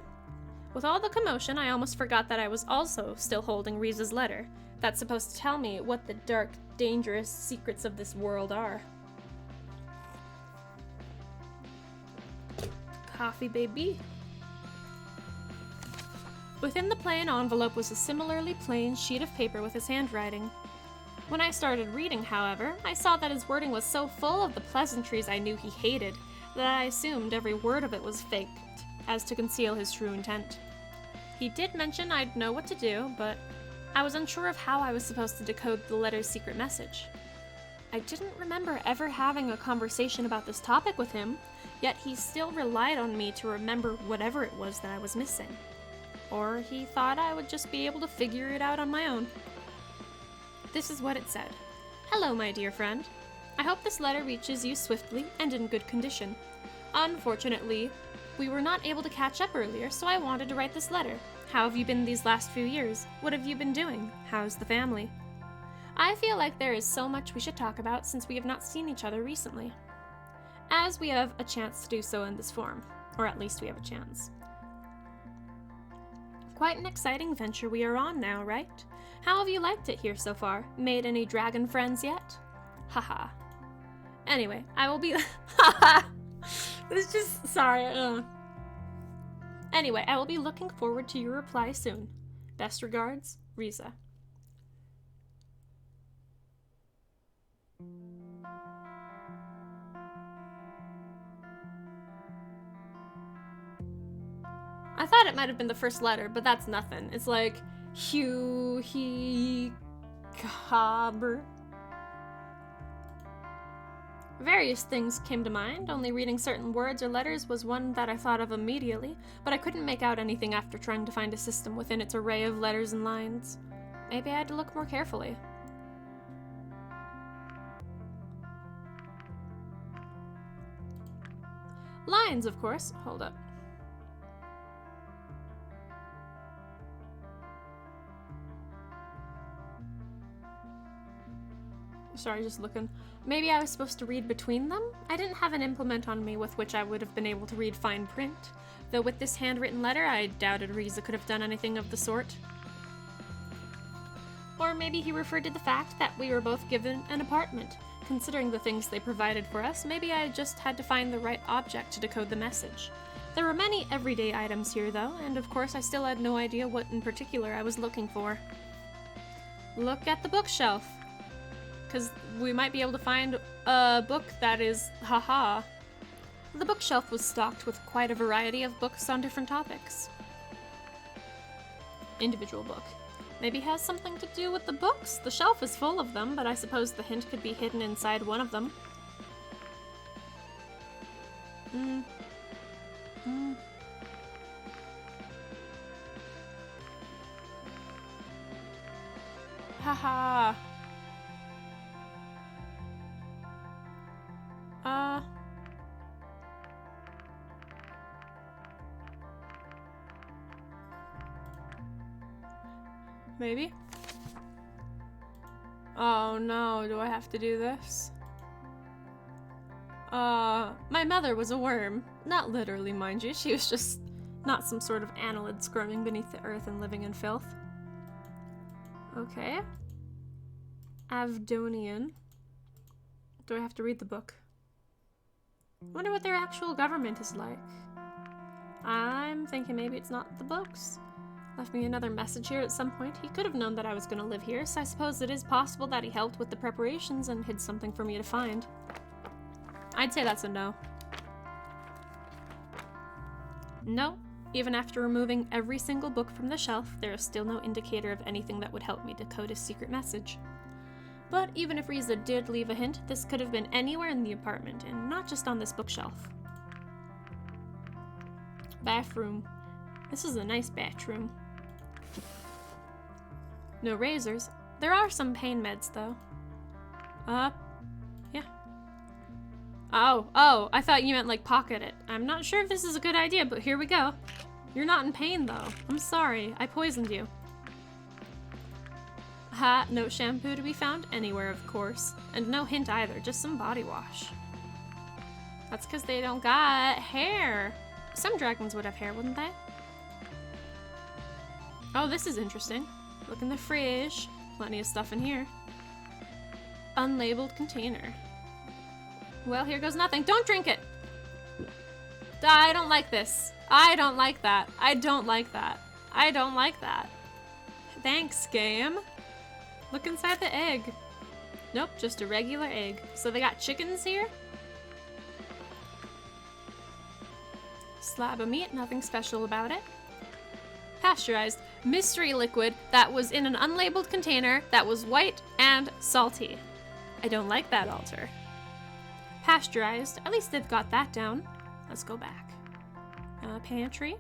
With all the commotion, I almost forgot that I was also still holding Riza's letter. That's supposed to tell me what the dark, dangerous secrets of this world are. Coffee, baby. Within the plain envelope was a similarly plain sheet of paper with his handwriting. When I started reading, however, I saw that his wording was so full of the pleasantries I knew he hated that I assumed every word of it was faked, as to conceal his true intent. He did mention I'd know what to do, but I was unsure of how I was supposed to decode the letter's secret message. I didn't remember ever having a conversation about this topic with him, yet he still relied on me to remember whatever it was that I was missing. Or he thought I would just be able to figure it out on my own. This is what it said. "Hello, my dear friend. I hope this letter reaches you swiftly and in good condition. Unfortunately, we were not able to catch up earlier, so I wanted to write this letter. How have you been these last few years? What have you been doing? How's the family? I feel like there is so much we should talk about since we have not seen each other recently. As we have a chance to do so in this form, or at least we have a chance. Quite an exciting venture we are on now, right? How have you liked it here so far? Made any dragon friends yet? Haha. Anyway, I will be... Haha! It's just... Sorry. Anyway, I will be looking forward to your reply soon. Best regards, Riza." I thought it might have been the first letter, but that's nothing. It's like, Hugh, he, Cabr. Various things came to mind. Only reading certain words or letters was one that I thought of immediately, but I couldn't make out anything after trying to find a system within its array of letters and lines. Maybe I had to look more carefully. Lines, of course. Hold up. Sorry, just looking. Maybe I was supposed to read between them? I didn't have an implement on me with which I would have been able to read fine print, though with this handwritten letter I doubted Riza could have done anything of the sort. Or maybe he referred to the fact that we were both given an apartment. Considering the things they provided for us, maybe I just had to find the right object to decode the message. There were many everyday items here, though, and of course I still had no idea what in particular I was looking for. Look at the bookshelf. Because we might be able to find a book that is haha. The bookshelf was stocked with quite a variety of books on different topics. Individual book. Maybe has something to do with the books. The shelf is full of them, but I suppose the hint could be hidden inside one of them. Haha. Maybe? Oh no, do I have to do this? My mother was a worm. Not literally, mind you. She was just not some sort of annelid squirming beneath the earth and living in filth. Okay. Avdonian. Do I have to read the book? I wonder what their actual government is like. I'm thinking maybe it's not the books. Left me another message here at some point. He could have known that I was going to live here, so I suppose it is possible that he helped with the preparations and hid something for me to find. I'd say that's a no. No. Even after removing every single book from the shelf, there is still no indicator of anything that would help me decode his secret message. But even if Riza did leave a hint, this could have been anywhere in the apartment, and not just on this bookshelf. Bathroom. This is a nice bathroom. No razors. There are some pain meds, though. Yeah. Oh, I thought you meant, like, pocket it. I'm not sure if this is a good idea, but here we go. You're not in pain, though. I'm sorry. I poisoned you. Ha, no shampoo to be found anywhere, of course. And no hint either, just some body wash. That's because they don't got hair. Some dragons would have hair, wouldn't they? Oh, this is interesting. Look in the fridge. Plenty of stuff in here. Unlabeled container. Well, here goes nothing. Don't drink it! I don't like this. I don't like that. I don't like that. I don't like that. Thanks, game. Look inside the egg. Nope, just a regular egg. So they got chickens here? Slab of meat, nothing special about it. Pasteurized mystery liquid that was in an unlabeled container that was white and salty. I don't like that, Alter. Pasteurized, at least they've got that down. Let's go back. Pantry.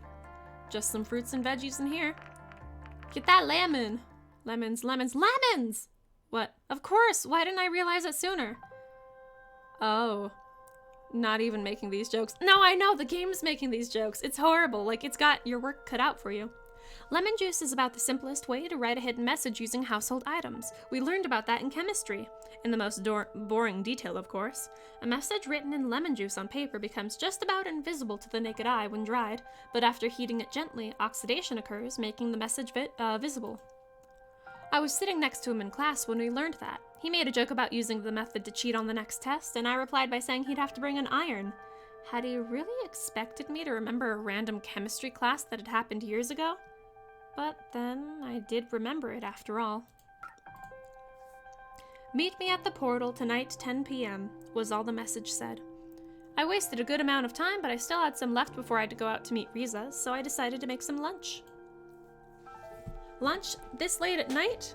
Just some fruits and veggies in here. Get that lemon. Lemons, lemons, lemons! What? Of course! Why didn't I realize it sooner? Oh. Not even making these jokes. No, I know, the game's making these jokes. It's horrible. Like, it's got your work cut out for you. Lemon juice is about the simplest way to write a hidden message using household items. We learned about that in chemistry. In the most boring detail, of course. A message written in lemon juice on paper becomes just about invisible to the naked eye when dried, but after heating it gently, oxidation occurs, making the message visible. I was sitting next to him in class when we learned that. He made a joke about using the method to cheat on the next test, and I replied by saying he'd have to bring an iron. Had he really expected me to remember a random chemistry class that had happened years ago? But then I did remember it after all. Meet me at the portal tonight, 10 p.m., was all the message said. I wasted a good amount of time, but I still had some left before I had to go out to meet Riza, so I decided to make some lunch. Lunch this late at night?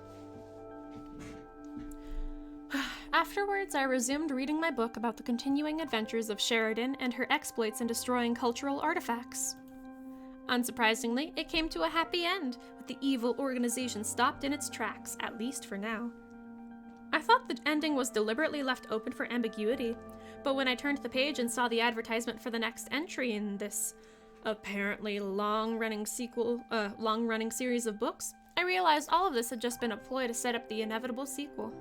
Afterwards, I resumed reading my book about the continuing adventures of Sheridan and her exploits in destroying cultural artifacts. Unsurprisingly, it came to a happy end, with the evil organization stopped in its tracks, at least for now. I thought the ending was deliberately left open for ambiguity, but when I turned the page and saw the advertisement for the next entry in this apparently long-running series of books, I realized all of this had just been a ploy to set up the inevitable sequel.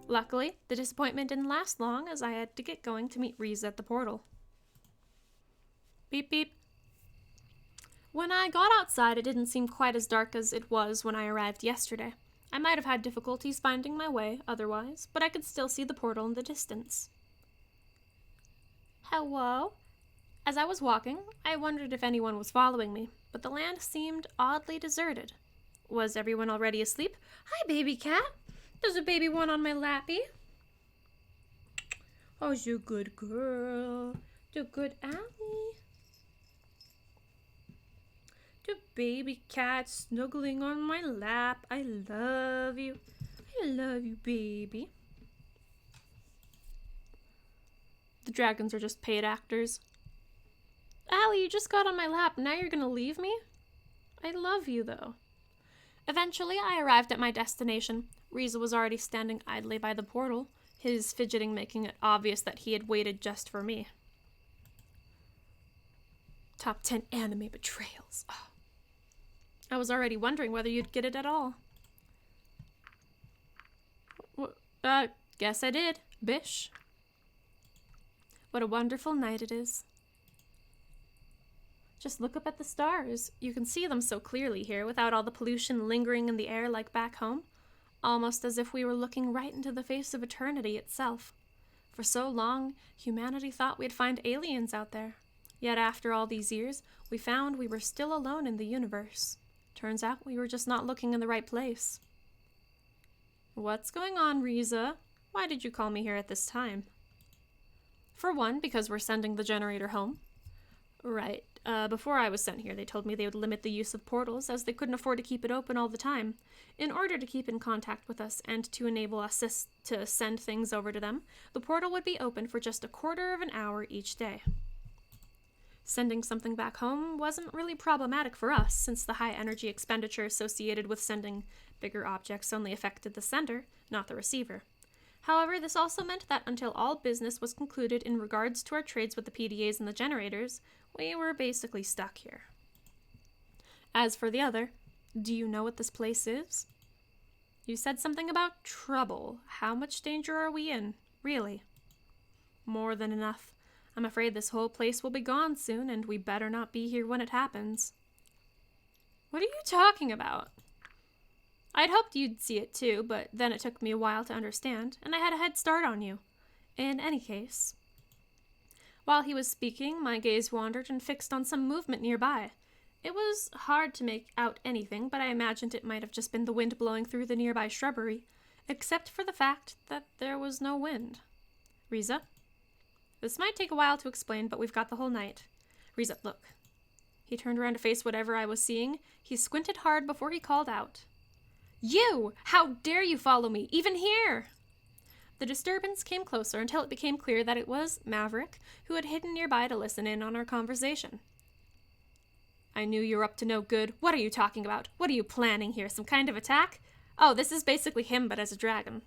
Luckily, the disappointment didn't last long, as I had to get going to meet Riza at the portal. Beep beep. When I got outside, it didn't seem quite as dark as it was when I arrived yesterday. I might have had difficulties finding my way otherwise, but I could still see the portal in the distance. Hello? As I was walking, I wondered if anyone was following me, but the land seemed oddly deserted. Was everyone already asleep? Hi, baby cat. There's a baby one on my lappy. Oh, you good girl. The good Allie. The baby cat snuggling on my lap. I love you. I love you, baby. The dragons are just paid actors. Allie, you just got on my lap. Now you're gonna leave me? I love you, though. Eventually, I arrived at my destination. Riza was already standing idly by the portal, his fidgeting making it obvious that he had waited just for me. Top 10 anime betrayals. Oh. I was already wondering whether you'd get it at all. Guess I did. Bish. What a wonderful night it is. Just look up at the stars. You can see them so clearly here without all the pollution lingering in the air like back home. Almost as if we were looking right into the face of eternity itself. For so long, humanity thought we'd find aliens out there. Yet after all these years, we found we were still alone in the universe. Turns out we were just not looking in the right place. What's going on, Riza? Why did you call me here at this time? For one, because we're sending the generator home. Right. Before I was sent here, they told me they would limit the use of portals, as they couldn't afford to keep it open all the time. In order to keep in contact with us and to enable us to send things over to them, the portal would be open for just a quarter of an hour each day. Sending something back home wasn't really problematic for us, since the high energy expenditure associated with sending bigger objects only affected the sender, not the receiver. However, this also meant that until all business was concluded in regards to our trades with the PDAs and the generators, we were basically stuck here. As for the other, do you know what this place is? You said something about trouble. How much danger are we in, really? More than enough. I'm afraid this whole place will be gone soon, and we better not be here when it happens. What are you talking about? I'd hoped you'd see it too, but then it took me a while to understand, and I had a head start on you. In any case. While he was speaking, my gaze wandered and fixed on some movement nearby. It was hard to make out anything, but I imagined it might have just been the wind blowing through the nearby shrubbery, except for the fact that there was no wind. Riza? This might take a while to explain, but we've got the whole night. Riza, look. He turned around to face whatever I was seeing. He squinted hard before he called out. You! How dare you follow me, even here? The disturbance came closer until it became clear that it was Maverick, who had hidden nearby to listen in on our conversation. I knew you were up to no good. What are you talking about? What are you planning here? Some kind of attack? Oh, this is basically him, but as a dragon.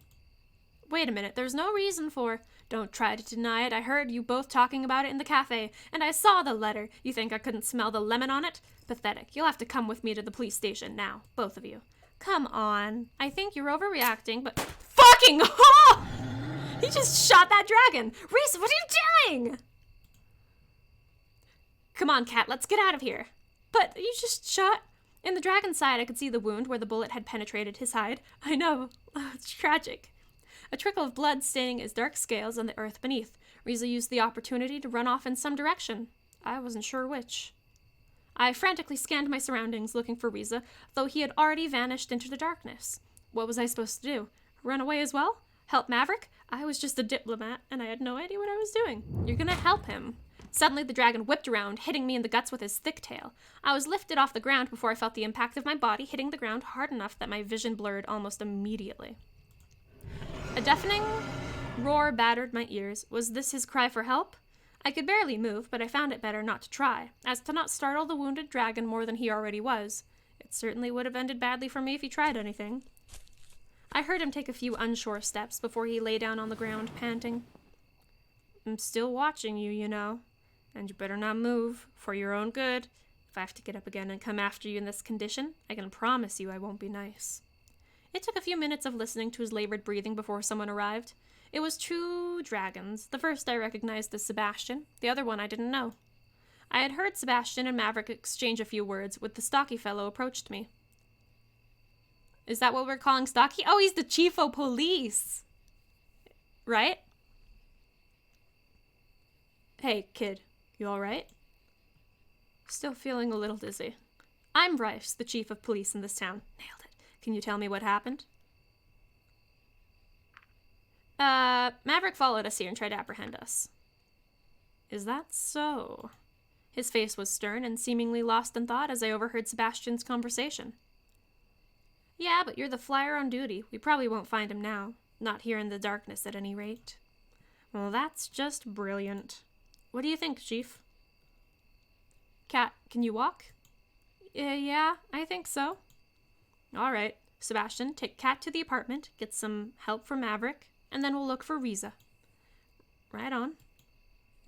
Wait a minute, there's no reason for... Don't try to deny it. I heard you both talking about it in the cafe, and I saw the letter. You think I couldn't smell the lemon on it? Pathetic. You'll have to come with me to the police station now, both of you. Come on. I think you're overreacting, but... Fucking oh! He just shot that dragon! Reese, what are you doing? Come on, Cat, let's get out of here. But you just shot... In the dragon's side, I could see the wound where the bullet had penetrated his hide. I know. Oh, it's tragic. A trickle of blood staining his dark scales on the earth beneath. Riza used the opportunity to run off in some direction. I wasn't sure which. I frantically scanned my surroundings, looking for Riza, though he had already vanished into the darkness. What was I supposed to do? Run away as well? Help Maverick? I was just a diplomat, and I had no idea what I was doing. You're gonna help him. Suddenly, the dragon whipped around, hitting me in the guts with his thick tail. I was lifted off the ground before I felt the impact of my body hitting the ground hard enough that my vision blurred almost immediately. A deafening roar battered my ears. Was this his cry for help? I could barely move, but I found it better not to try, as to not startle the wounded dragon more than he already was. It certainly would have ended badly for me if he tried anything. I heard him take a few unsure steps before he lay down on the ground, panting. I'm still watching you, you know, and you better not move, for your own good. If I have to get up again and come after you in this condition, I can promise you I won't be nice. It took a few minutes of listening to his labored breathing before someone arrived. It was 2 dragons. The first I recognized as Sebastian, the other one I didn't know. I had heard Sebastian and Maverick exchange a few words when the stocky fellow approached me. Is that what we're calling stocky? Oh, he's the chief of police! Right? Hey, kid, you alright? Still feeling a little dizzy. I'm Bryce, the chief of police in this town. Nailed it. Can you tell me what happened? Maverick followed us here and tried to apprehend us. Is that so? His face was stern and seemingly lost in thought as I overheard Sebastian's conversation. Yeah, but you're the flyer on duty. We probably won't find him now. Not here in the darkness, at any rate. Well, that's just brilliant. What do you think, Chief? Cat, can you walk? Yeah, I think so. All right, Sebastian, take Cat to the apartment, get some help from Maverick, and then we'll look for Riza. Right on.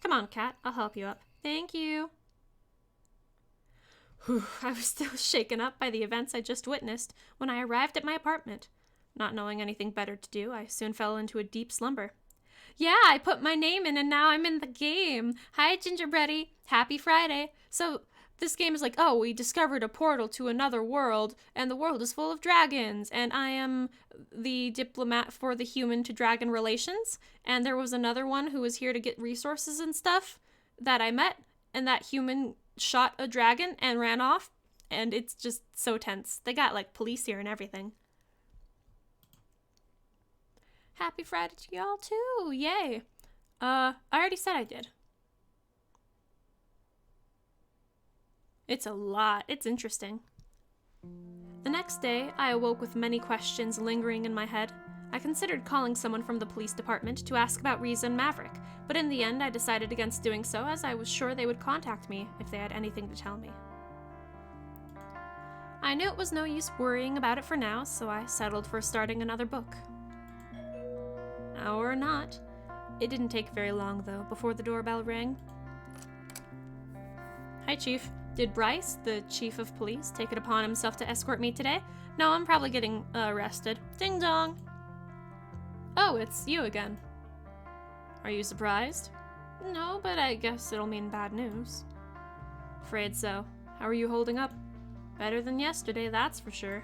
Come on, Cat, I'll help you up. Thank you. Whew, I was still shaken up by the events I just witnessed when I arrived at my apartment. Not knowing anything better to do, I soon fell into a deep slumber. Yeah, I put my name in and now I'm in the game. Hi, Gingerbready. Happy Friday. So... this game is like, oh, we discovered a portal to another world, and the world is full of dragons, and I am the diplomat for the human-to-dragon relations, and there was another one who was here to get resources and stuff that I met, and that human shot a dragon and ran off, and it's just so tense. They got, like, police here and everything. Happy Friday to y'all, too! Yay! I already said I did. It's a lot. It's interesting. The next day, I awoke with many questions lingering in my head. I considered calling someone from the police department to ask about Riza and Maverick, but in the end I decided against doing so as I was sure they would contact me if they had anything to tell me. I knew it was no use worrying about it for now, so I settled for starting another book. Or not. It didn't take very long, though, before the doorbell rang. Hi, Chief. Did Bryce, the chief of police, take it upon himself to escort me today? No, I'm probably getting arrested. Ding dong. Oh, it's you again. Are you surprised? No, but I guess it'll mean bad news. Afraid so. How are you holding up? Better than yesterday, that's for sure.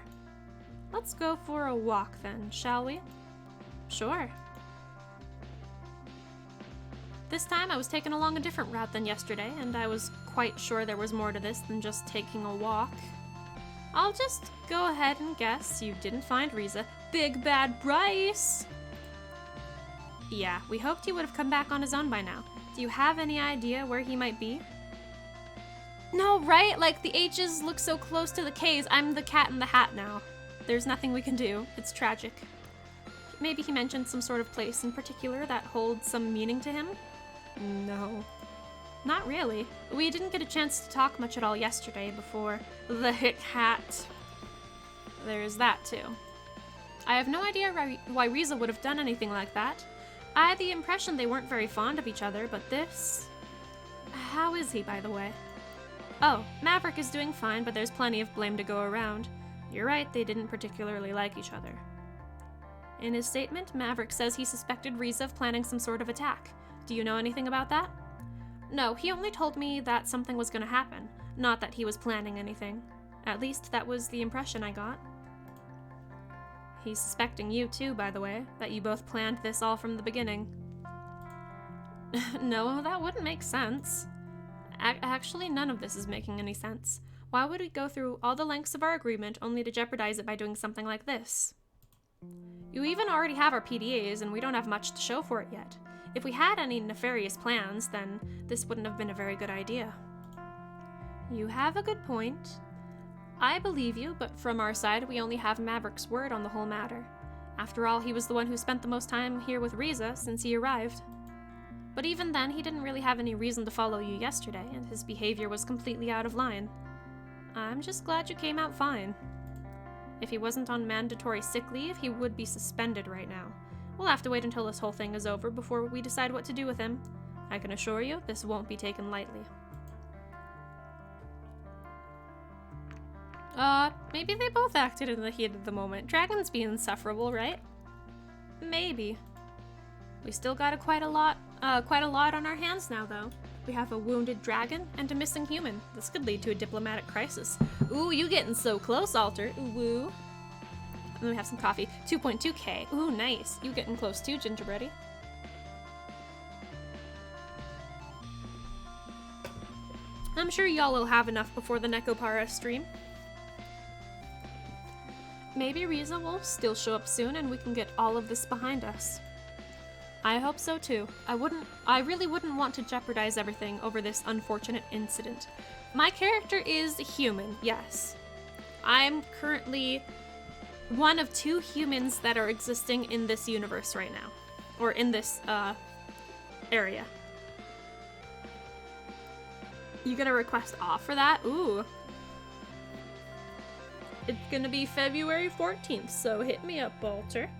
Let's go for a walk then, shall we? Sure. This time I was taken along a different route than yesterday, and I was quite sure there was more to this than just taking a walk. I'll just go ahead and guess you didn't find Riza. Big Bad Bryce! Yeah, we hoped he would have come back on his own by now. Do you have any idea where he might be? No, right? Like, the H's look so close to the K's. I'm the cat in the hat now. There's nothing we can do. It's tragic. Maybe he mentioned some sort of place in particular that holds some meaning to him? No. Not really. We didn't get a chance to talk much at all yesterday before the hick hat. There's that, too. I have no idea why Riza would have done anything like that. I had the impression they weren't very fond of each other, but this... How is he, by the way? Oh, Maverick is doing fine, but there's plenty of blame to go around. You're right, they didn't particularly like each other. In his statement, Maverick says he suspected Riza of planning some sort of attack. Do you know anything about that? No, he only told me that something was going to happen, not that he was planning anything. At least that was the impression I got. He's suspecting you too, by the way, that you both planned this all from the beginning. No, that wouldn't make sense. Actually, none of this is making any sense. Why would we go through all the lengths of our agreement only to jeopardize it by doing something like this? You even already have our PDAs, and we don't have much to show for it yet. If we had any nefarious plans, then this wouldn't have been a very good idea. You have a good point. I believe you, but from our side, we only have Maverick's word on the whole matter. After all, he was the one who spent the most time here with Riza since he arrived. But even then, he didn't really have any reason to follow you yesterday, and his behavior was completely out of line. I'm just glad you came out fine. If he wasn't on mandatory sick leave, he would be suspended right now. We'll have to wait until this whole thing is over before we decide what to do with him. I can assure you, this won't be taken lightly. Maybe they both acted in the heat of the moment. Dragons be insufferable, right? Maybe. We still got quite a lot on our hands now, though. We have a wounded dragon and a missing human. This could lead to a diplomatic crisis. Ooh, you getting so close, Alter. Ooh, woo. And then we have some coffee. 2.2k. Ooh, nice. You getting close too, Gingerbready. I'm sure y'all will have enough before the Nekopara stream. Maybe Riza will still show up soon and we can get all of this behind us. I hope so too. I really wouldn't want to jeopardize everything over this unfortunate incident. My character is human, yes. I'm currently one of 2 humans that are existing in this universe right now. Or in this, area. You get a request off for that? Ooh. It's gonna be February 14th, so hit me up, Walter.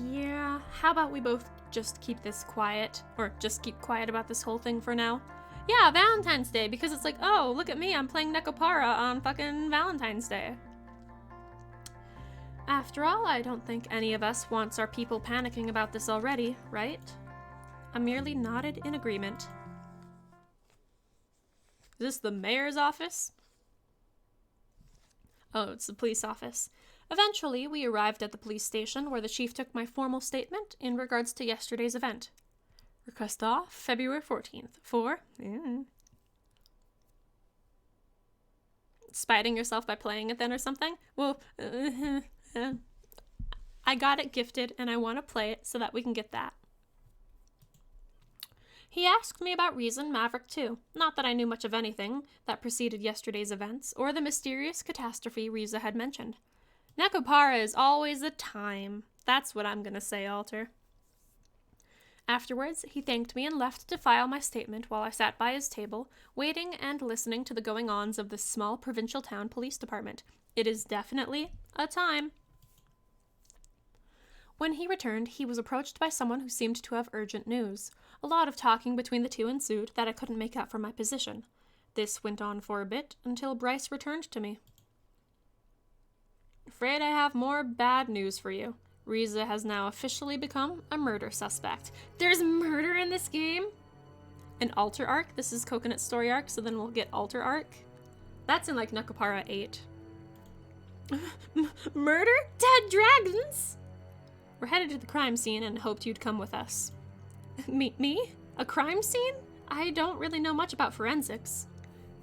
Yeah, how about we both just keep this quiet? Or just keep quiet about this whole thing for now? Yeah, Valentine's Day, because it's like, oh, look at me, I'm playing Nekopara on fucking Valentine's Day. After all, I don't think any of us wants our people panicking about this already, right? I merely nodded in agreement. Is this the mayor's office? Oh, it's the police office. Eventually, we arrived at the police station where the chief took my formal statement in regards to yesterday's event. Request off, February 14th. For? Spiting yourself by playing it then or something? Well, I got it gifted and I want to play it so that we can get that. He asked me about Riza and Maverick too. Not that I knew much of anything that preceded yesterday's events or the mysterious catastrophe Riza had mentioned. Nekopara is always a time. That's what I'm gonna say, Alter. Afterwards, he thanked me and left to file my statement while I sat by his table, waiting and listening to the going-ons of this small provincial town police department. It is definitely a time. When he returned, he was approached by someone who seemed to have urgent news. A lot of talking between the two ensued that I couldn't make out from my position. This went on for a bit until Bryce returned to me. Afraid I have more bad news for you. Riza has now officially become a murder suspect. There's murder in this game? An altar arc? This is Coconut Story arc, so then we'll get altar arc. That's in like Nekopara 8. Murder? Dead dragons? We're headed to the crime scene and hoped you'd come with us. Me? A crime scene? I don't really know much about forensics.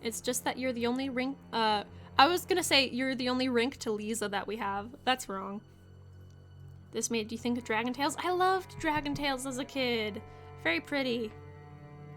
It's just that you're the only I was gonna say you're the only rink to Lisa that we have. That's wrong. This made you think of Dragon Tales? I loved Dragon Tales as a kid. Very pretty.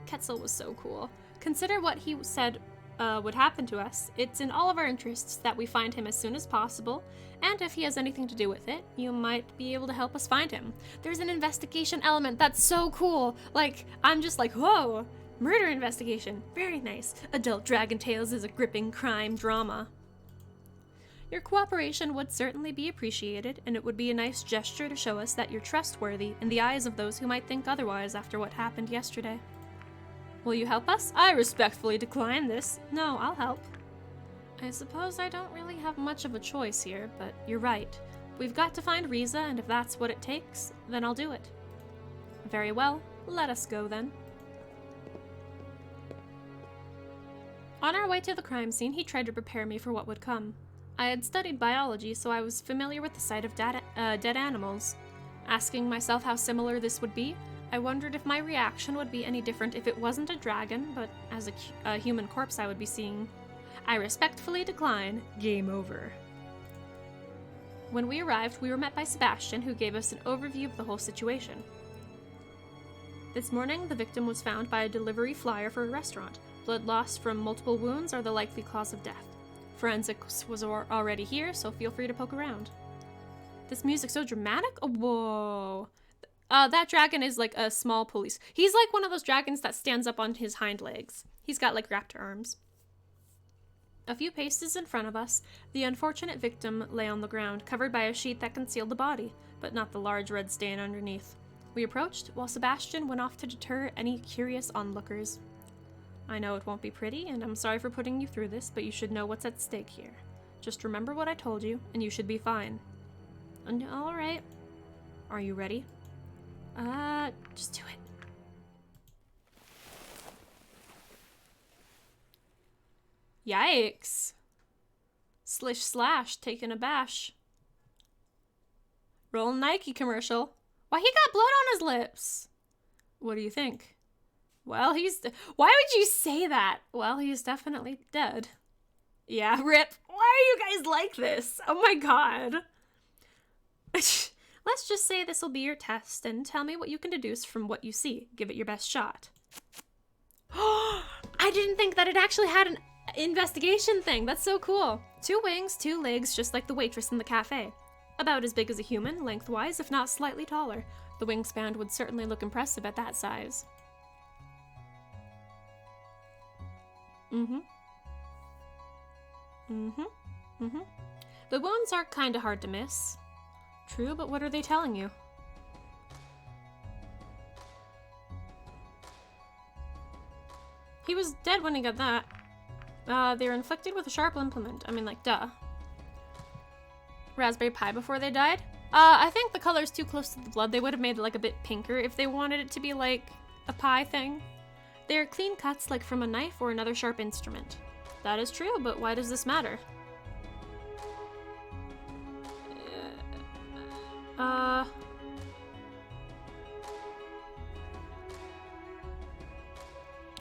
Quetzal was so cool. Consider what he said would happen to us. It's in all of our interests that we find him as soon as possible, and if he has anything to do with it, you might be able to help us find him. There's an investigation element that's so cool. Like, I'm just like, whoa, murder investigation. Very nice. Adult Dragon Tales is a gripping crime drama. Your cooperation would certainly be appreciated, and it would be a nice gesture to show us that you're trustworthy in the eyes of those who might think otherwise after what happened yesterday. Will you help us? I respectfully decline this. No, I'll help. I suppose I don't really have much of a choice here, but you're right. We've got to find Riza, and if that's what it takes, then I'll do it. Very well, let us go then. On our way to the crime scene, he tried to prepare me for what would come. I had studied biology, so I was familiar with the sight of dead animals. Asking myself how similar this would be, I wondered if my reaction would be any different if it wasn't a dragon, but as a human corpse I would be seeing. I respectfully decline. Game over. When we arrived, we were met by Sebastian, who gave us an overview of the whole situation. This morning, the victim was found by a delivery flyer for a restaurant. Blood loss from multiple wounds are the likely cause of death. Forensics was already here, so feel free to poke around. This music's so dramatic? Oh, whoa. That dragon is like a small police. He's like one of those dragons that stands up on his hind legs. He's got like raptor arms. A few paces in front of us, the unfortunate victim lay on the ground, covered by a sheet that concealed the body, but not the large red stain underneath. We approached, while Sebastian went off to deter any curious onlookers. I know it won't be pretty, and I'm sorry for putting you through this, but you should know what's at stake here. Just remember what I told you, and you should be fine. All right. Are you ready? Just do it. Yikes. Slish slash, taking a bash. Roll Nike commercial. Why, he got blood on his lips. What do you think? Well, why would you say that? Well, he's definitely dead. Yeah, rip. Why are you guys like this? Oh my god. Let's just say this will be your test, and tell me what you can deduce from what you see. Give it your best shot. I didn't think that it actually had an investigation thing. That's so cool. 2 wings, 2 legs, just like the waitress in the cafe. About as big as a human, lengthwise, if not slightly taller. The wingspan would certainly look impressive at that size. The wounds are kinda hard to miss. True, but what are they telling you? He was dead when he got that. They were inflicted with a sharp implement. I mean, like, duh. Raspberry pie before they died? I think the color's too close to the blood. They would have made it like a bit pinker if they wanted it to be like a pie thing. They are clean cuts like from a knife or another sharp instrument. That is true, but why does this matter?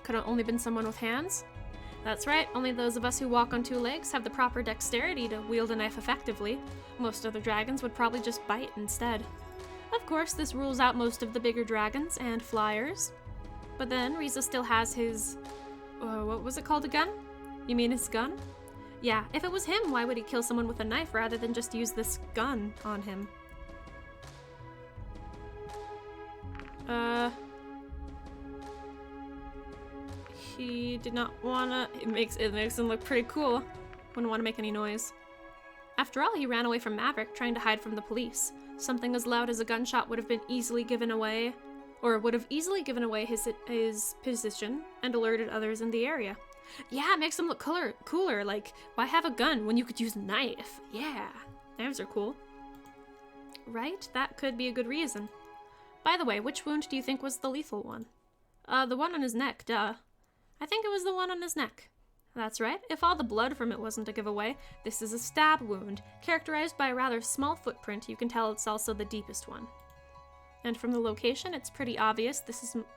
Could have only been someone with hands? That's right, only those of us who walk on 2 legs have the proper dexterity to wield a knife effectively. Most other dragons would probably just bite instead. Of course, this rules out most of the bigger dragons and flyers. But then, Riza still has his... what was it called again? You mean his gun? Yeah, if it was him, why would he kill someone with a knife rather than just use this gun on him? He did not wanna... It makes him look pretty cool. Wouldn't want to make any noise. After all, he ran away from Maverick, trying to hide from the police. Something as loud as a gunshot would have been easily given away, or would have easily given away his position and alerted others in the area. Yeah, it makes him look cooler. Like, why have a gun when you could use a knife? Yeah, knives are cool. Right? That could be a good reason. By the way, which wound do you think was the lethal one? The one on his neck, duh. I think it was the one on his neck. That's right, if all the blood from it wasn't a giveaway, this is a stab wound. Characterized by a rather small footprint, you can tell it's also the deepest one. And from the location, it's pretty obvious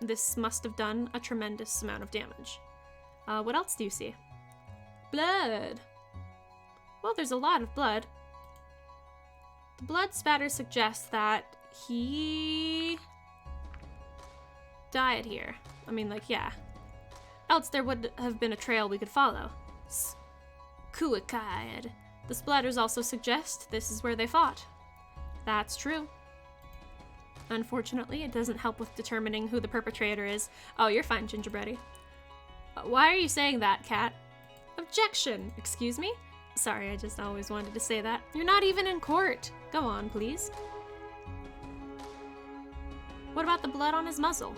this must have done a tremendous amount of damage. What else do you see? Blood. Well, there's a lot of blood. The blood spatter suggests that he died here. I mean, like, yeah. Else there would have been a trail we could follow. Kuikide. The splatters also suggest this is where they fought. That's true. Unfortunately, it doesn't help with determining who the perpetrator is. Oh, you're fine, Gingerbready. Why are you saying that, Cat? Objection! Excuse me? Sorry, I just always wanted to say that. You're not even in court. Go on, please. What about the blood on his muzzle?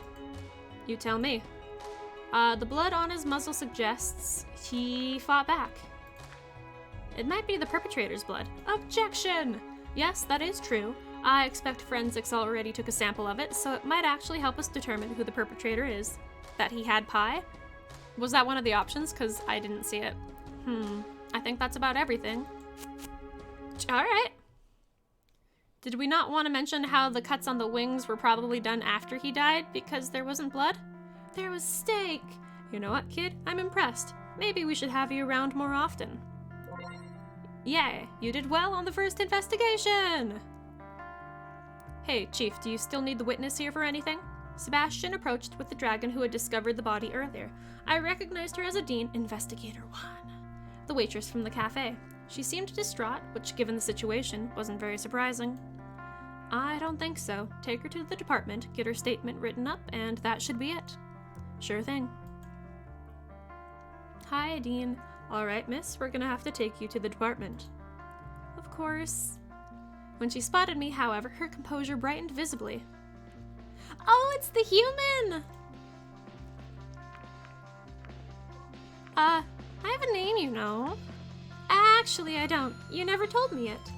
You tell me. The blood on his muzzle suggests he fought back. It might be the perpetrator's blood. Objection! Yes, that is true. I expect forensics already took a sample of it, so it might actually help us determine who the perpetrator is. That he had pie? Was that one of the options? Because I didn't see it. I think that's about everything. Alright. Did we not want to mention how the cuts on the wings were probably done after he died because there wasn't blood? There was steak! You know what, kid? I'm impressed. Maybe we should have you around more often. Yay, you did well on the first investigation! Hey, Chief, do you still need the witness here for anything? Sebastian approached with the dragon who had discovered the body earlier. I recognized her as Adine, Investigator 1, the waitress from the cafe. She seemed distraught, which, given the situation, wasn't very surprising. I don't think so. Take her to the department, get her statement written up, and that should be it. Sure thing. Hi, Adine. All right, miss, we're gonna have to take you to the department. Of course. When she spotted me, however, her composure brightened visibly. Oh, it's the human! I have a name, you know. Actually, I don't. You never told me it.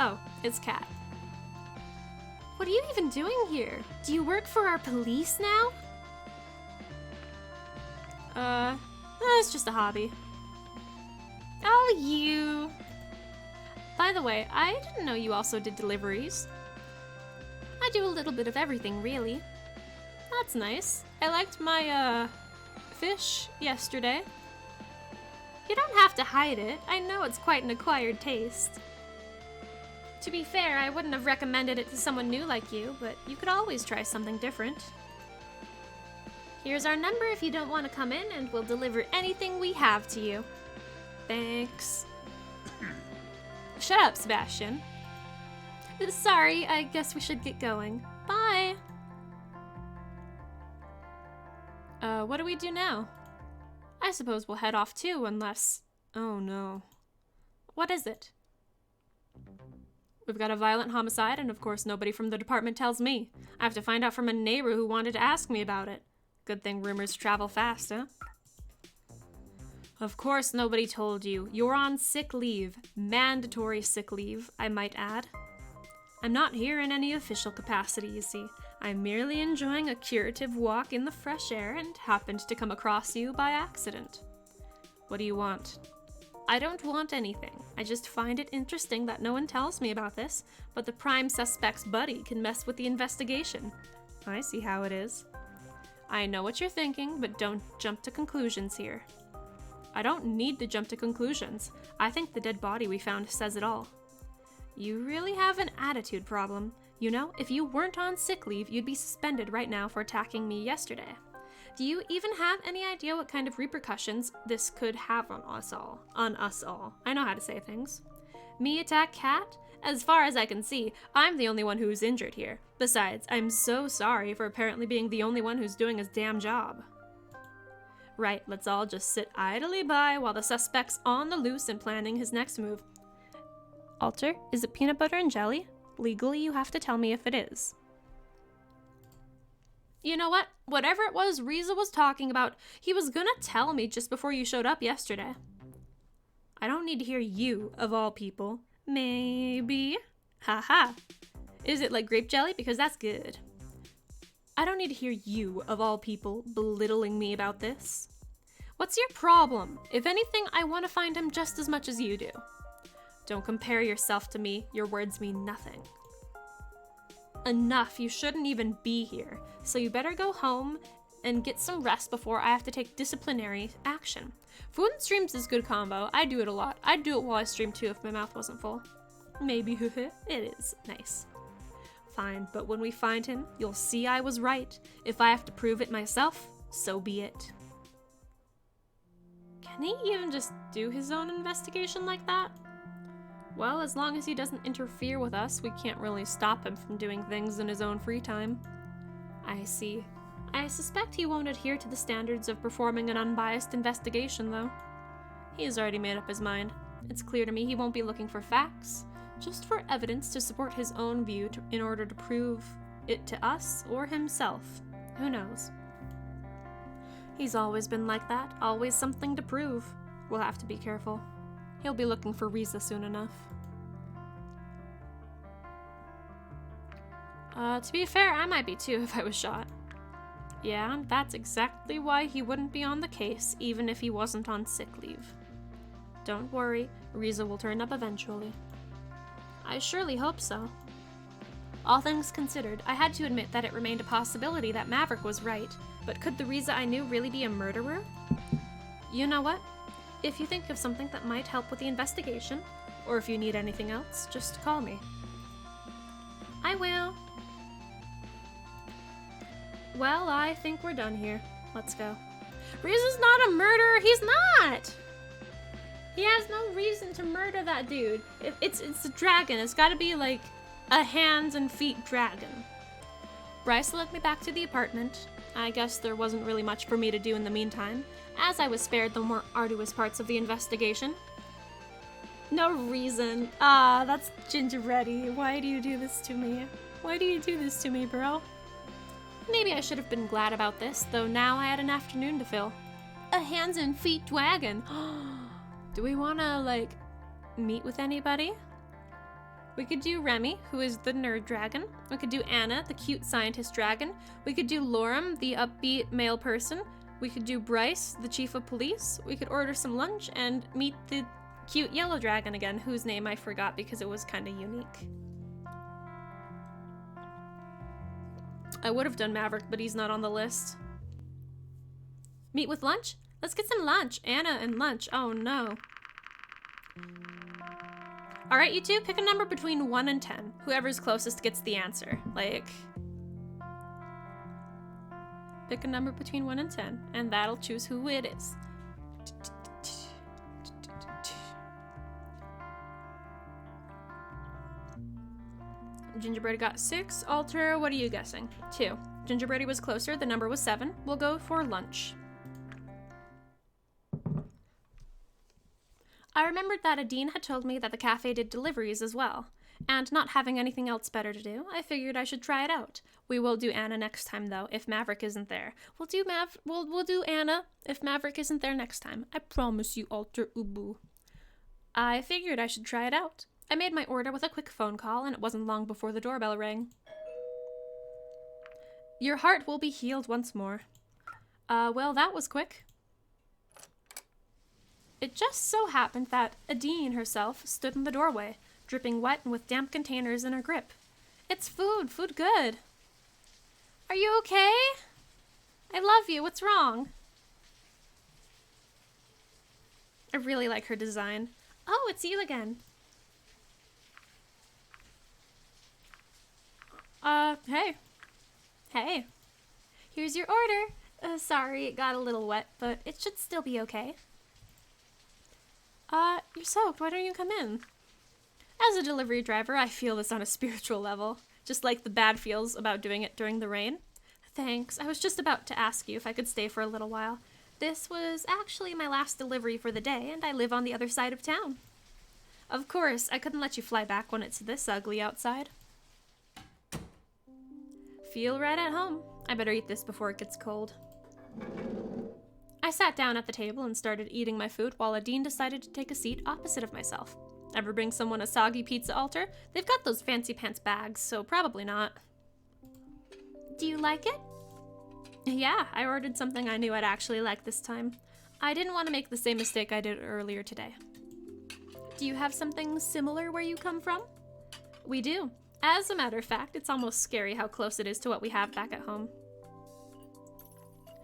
Oh, it's Cat. What are you even doing here? Do you work for our police now? It's just a hobby. Oh, you. By the way, I didn't know you also did deliveries. I do a little bit of everything, really. That's nice. I liked my, fish yesterday. You don't have to hide it. I know it's quite an acquired taste. To be fair, I wouldn't have recommended it to someone new like you, but you could always try something different. Here's our number if you don't want to come in, and we'll deliver anything we have to you. Thanks. Shut up, Sebastian. Sorry, I guess we should get going. Bye! What do we do now? I suppose we'll head off too, unless... Oh no. What is it? We've got a violent homicide, and of course nobody from the department tells me. I have to find out from a neighbor who wanted to ask me about it. Good thing rumors travel fast, huh? Of course nobody told you. You're on sick leave. Mandatory sick leave, I might add. I'm not here in any official capacity, you see. I'm merely enjoying a curative walk in the fresh air and happened to come across you by accident. What do you want? I don't want anything. I just find it interesting that no one tells me about this, but the prime suspect's buddy can mess with the investigation. I see how it is. I know what you're thinking, but don't jump to conclusions here. I don't need to jump to conclusions. I think the dead body we found says it all. You really have an attitude problem. You know, if you weren't on sick leave, you'd be suspended right now for attacking me yesterday. Do you even have any idea what kind of repercussions this could have on us all? I know how to say things. Me attack Cat? As far as I can see, I'm the only one who's injured here. Besides, I'm so sorry for apparently being the only one who's doing his damn job. Right, let's all just sit idly by while the suspect's on the loose and planning his next move. Alter, is it peanut butter and jelly? Legally, you have to tell me if it is. You know what? Whatever it was Riza was talking about, he was gonna tell me just before you showed up yesterday. I don't need to hear you, of all people. Maybe. Haha. Is it like grape jelly? Because that's good. I don't need to hear you, of all people, belittling me about this. What's your problem? If anything, I want to find him just as much as you do. Don't compare yourself to me. Your words mean nothing. Enough, you shouldn't even be here. So you better go home and get some rest before I have to take disciplinary action. Food and streams is good combo. I do it a lot. I'd do it while I stream too if my mouth wasn't full. Maybe, it is. Nice. Fine, but when we find him, you'll see I was right. If I have to prove it myself, so be it. Can he even just do his own investigation like that? Well, as long as he doesn't interfere with us, we can't really stop him from doing things in his own free time. I see. I suspect he won't adhere to the standards of performing an unbiased investigation, though. He has already made up his mind. It's clear to me he won't be looking for facts, just for evidence to support his own view in order to prove it to us or himself. Who knows? He's always been like that, always something to prove. We'll have to be careful. He'll be looking for Riza soon enough. To be fair, I might be too if I was shot. Yeah, that's exactly why he wouldn't be on the case, even if he wasn't on sick leave. Don't worry, Riza will turn up eventually. I surely hope so. All things considered, I had to admit that it remained a possibility that Maverick was right, but could the Riza I knew really be a murderer? You know what? If you think of something that might help with the investigation, or if you need anything else, just call me. I will. Well, I think we're done here. Let's go. Riza's not a murderer! He's not! He has no reason to murder that dude. It's a dragon. It's gotta be like a hands and feet dragon. Bryce led me back to the apartment. I guess there wasn't really much for me to do in the meantime, as I was spared the more arduous parts of the investigation. No reason. That's Gingerbready. Why do you do this to me? Why do you do this to me, bro? Maybe I should have been glad about this, though now I had an afternoon to fill. A hands and feet dragon. Do we want to, like, meet with anybody? We could do Remy, who is the nerd dragon. We could do Anna, the cute scientist dragon. We could do Lorem, the upbeat male person. We could do Bryce, the chief of police. We could order some lunch and meet the cute yellow dragon again, whose name I forgot because it was kind of unique. I would have done Maverick, but he's not on the list. Meet with lunch? Let's get some lunch. Anna and lunch. Oh no. Alright, you two, pick a number between 1 and 10. Whoever's closest gets the answer. Like, pick a number between 1 and 10, and that'll choose who it is. Gingerbread got 6. Alter, what are you guessing? 2. Gingerbread was closer, the number was 7. We'll go for lunch. I remembered that Adine had told me that the cafe did deliveries as well, and not having anything else better to do, I figured I should try it out. We will do Anna next time though, if Maverick isn't there. We'll do Anna if Maverick isn't there next time. I promise you, Alter Ubu. I figured I should try it out. I made my order with a quick phone call, and it wasn't long before the doorbell rang. Your heart will be healed once more. Well, that was quick. It just so happened that Adine herself stood in the doorway, dripping wet and with damp containers in her grip. It's food good. Are you okay? I love you, what's wrong? I really like her design. Oh, it's you again. Hey. Here's your order. Sorry, it got a little wet, but it should still be okay. You're soaked. Why don't you come in? As a delivery driver, I feel this on a spiritual level, just like the bad feels about doing it during the rain. Thanks. I was just about to ask you if I could stay for a little while. This was actually my last delivery for the day, and I live on the other side of town. Of course, I couldn't let you fly back when it's this ugly outside. Feel right at home. I better eat this before it gets cold. I sat down at the table and started eating my food while Adine decided to take a seat opposite of myself. Ever bring someone a soggy pizza, Alter? They've got those fancy pants bags, so probably not. Do you like it? Yeah, I ordered something I knew I'd actually like this time. I didn't want to make the same mistake I did earlier today. Do you have something similar where you come from? We do. As a matter of fact, it's almost scary how close it is to what we have back at home.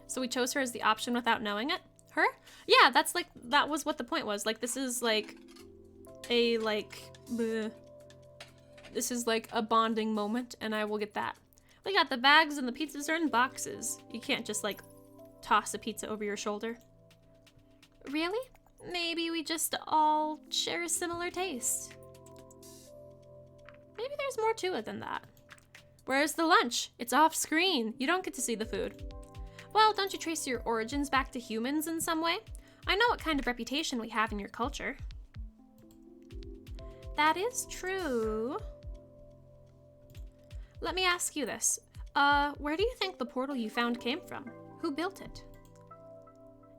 So we chose her as the option without knowing it? Her? Yeah, that's like, that was what the point was. Like, this is like a, like, bleh. This is like a bonding moment, and I will get that. We got the bags and the pizzas are in boxes. You can't just, like, toss a pizza over your shoulder. Really? Maybe we just all share a similar taste. Maybe there's more to it than that. Where's the lunch? It's off screen. You don't get to see the food. Well, don't you trace your origins back to humans in some way? I know what kind of reputation we have in your culture. That is true. Let me ask you this. Where do you think the portal you found came from? Who built it?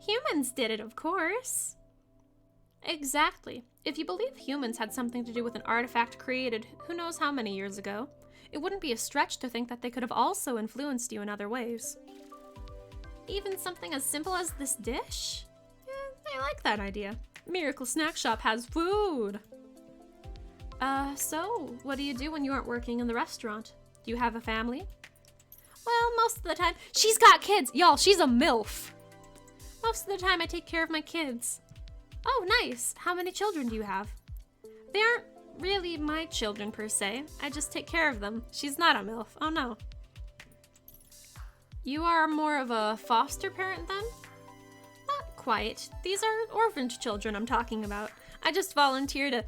Humans did it, of course. Exactly. If you believe humans had something to do with an artifact created who knows how many years ago, it wouldn't be a stretch to think that they could have also influenced you in other ways. Even something as simple as this dish? I like that idea. Miracle Snack Shop has food. So, what do you do when you aren't working in the restaurant? Do you have a family? Well, most of the time, she's got kids! Y'all, she's a MILF! Most of the time I take care of my kids. Oh, nice! How many children do you have? They aren't really my children per se. I just take care of them. She's not a MILF. Oh no. You are more of a foster parent then? Not quite. These are orphaned children I'm talking about. I just volunteered a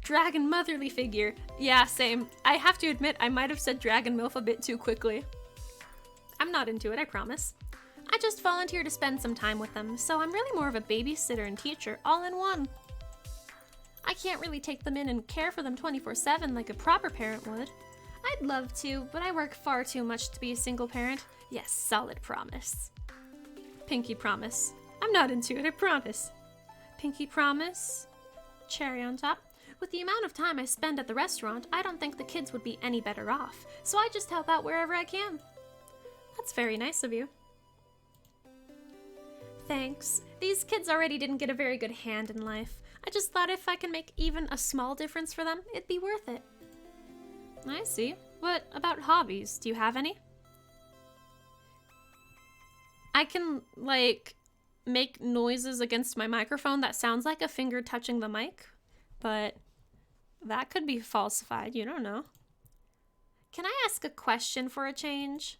dragon motherly figure. Yeah, same. I have to admit I might have said dragon MILF a bit too quickly. I'm not into it, I promise. I just volunteer to spend some time with them, so I'm really more of a babysitter and teacher all in one. I can't really take them in and care for them 24/7 like a proper parent would. I'd love to, but I work far too much to be a single parent. Yes, solid promise. Pinky promise. I'm not into it, I promise. Pinky promise. Cherry on top. With the amount of time I spend at the restaurant, I don't think the kids would be any better off, so I just help out wherever I can. That's very nice of you. Thanks. These kids already didn't get a very good hand in life. I just thought if I can make even a small difference for them, it'd be worth it. I see. What about hobbies? Do you have any? I can, like, make noises against my microphone that sounds like a finger touching the mic, but that could be falsified. You don't know. Can I ask a question for a change?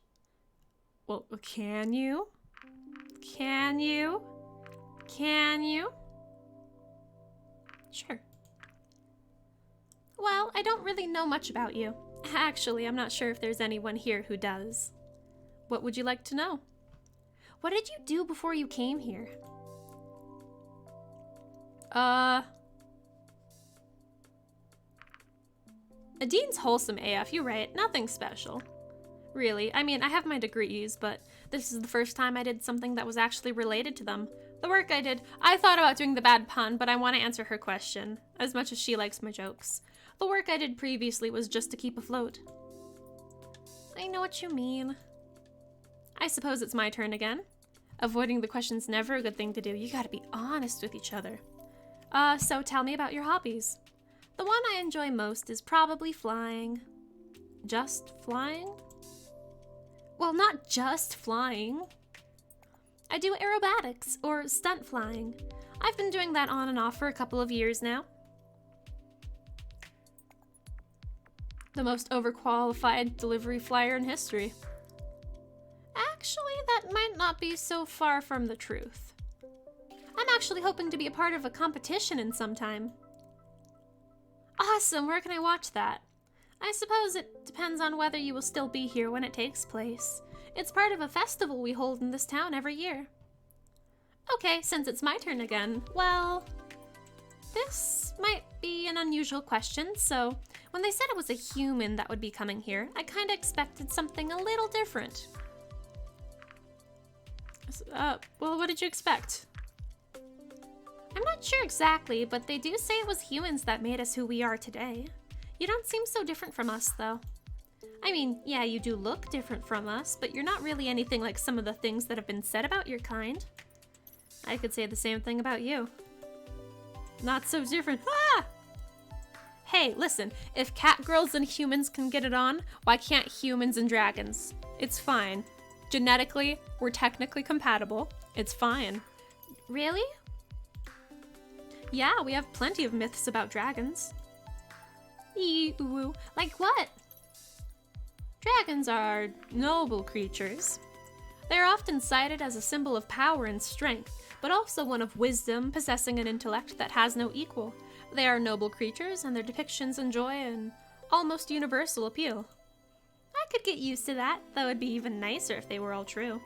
Well, can you? Can you? Can you? Sure. Well, I don't really know much about you. Actually, I'm not sure if there's anyone here who does. What would you like to know? What did you do before you came here? Adine's wholesome AF, you're right. Nothing special. Really, I mean, I have my degrees, but this is the first time I did something that was actually related to them. The work I did, I thought about doing the bad pun, but I want to answer her question, as much as she likes my jokes. The work I did previously was just to keep afloat. I know what you mean. I suppose it's my turn again. Avoiding the question's never a good thing to do. You gotta be honest with each other. So tell me about your hobbies. The one I enjoy most is probably flying. Just flying? Well, not just flying. I do aerobatics, or stunt flying. I've been doing that on and off for a couple of years now. The most overqualified delivery flyer in history. Actually, that might not be so far from the truth. I'm actually hoping to be a part of a competition in some time. Awesome, where can I watch that? I suppose it depends on whether you will still be here when it takes place. It's part of a festival we hold in this town every year. Okay, since it's my turn again, well, this might be an unusual question, so when they said it was a human that would be coming here, I kinda expected something a little different. Well, what did you expect? I'm not sure exactly, but they do say it was humans that made us who we are today. You don't seem so different from us, though. I mean, yeah, you do look different from us, but you're not really anything like some of the things that have been said about your kind. I could say the same thing about you. Not so different. Ah! Hey, listen, if cat girls and humans can get it on, why can't humans and dragons? It's fine. Genetically, we're technically compatible. It's fine. Really? Yeah, we have plenty of myths about dragons. Eee-oo-oo. Like what? Dragons are noble creatures. They are often cited as a symbol of power and strength, but also one of wisdom, possessing an intellect that has no equal. They are noble creatures, and their depictions enjoy an almost universal appeal. I could get used to that, though it'd be even nicer if they were all true.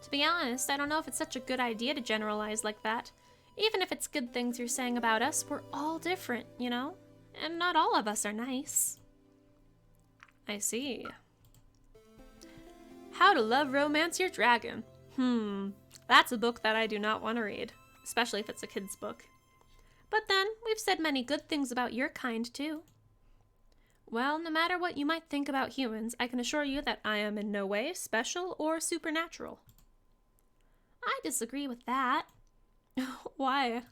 To be honest, I don't know if it's such a good idea to generalize like that. Even if it's good things you're saying about us, we're all different, you know? And not all of us are nice. I see. How to Love Romance Your Dragon. That's a book that I do not want to read, especially if it's a kid's book. But then, we've said many good things about your kind, too. Well, no matter what you might think about humans, I can assure you that I am in no way special or supernatural. I disagree with that. Why?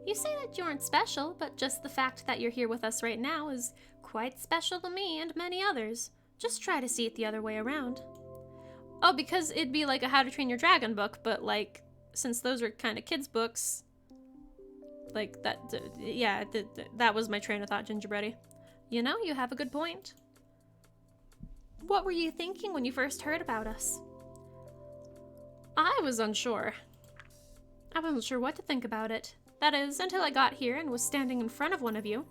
You say that you aren't special, but just the fact that you're here with us right now is quite special to me and many others. Just try to see it the other way around. Oh, because it'd be like a How to Train Your Dragon book, but like, since those are kind of kids' books, like that, yeah, that was my train of thought, Gingerbready. You know, you have a good point. What were you thinking when you first heard about us? I was unsure. I wasn't sure what to think about it. That is, until I got here and was standing in front of one of you.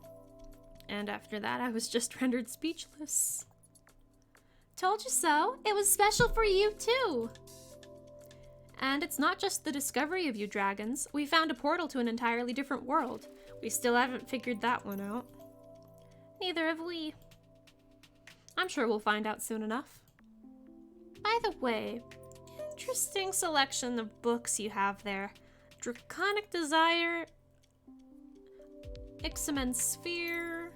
And after that, I was just rendered speechless. Told you so. It was special for you, too. And it's not just the discovery of you dragons. We found a portal to an entirely different world. We still haven't figured that one out. Neither have we. I'm sure we'll find out soon enough. By the way, interesting selection of books you have there. Draconic Desire, Ixamen Sphere.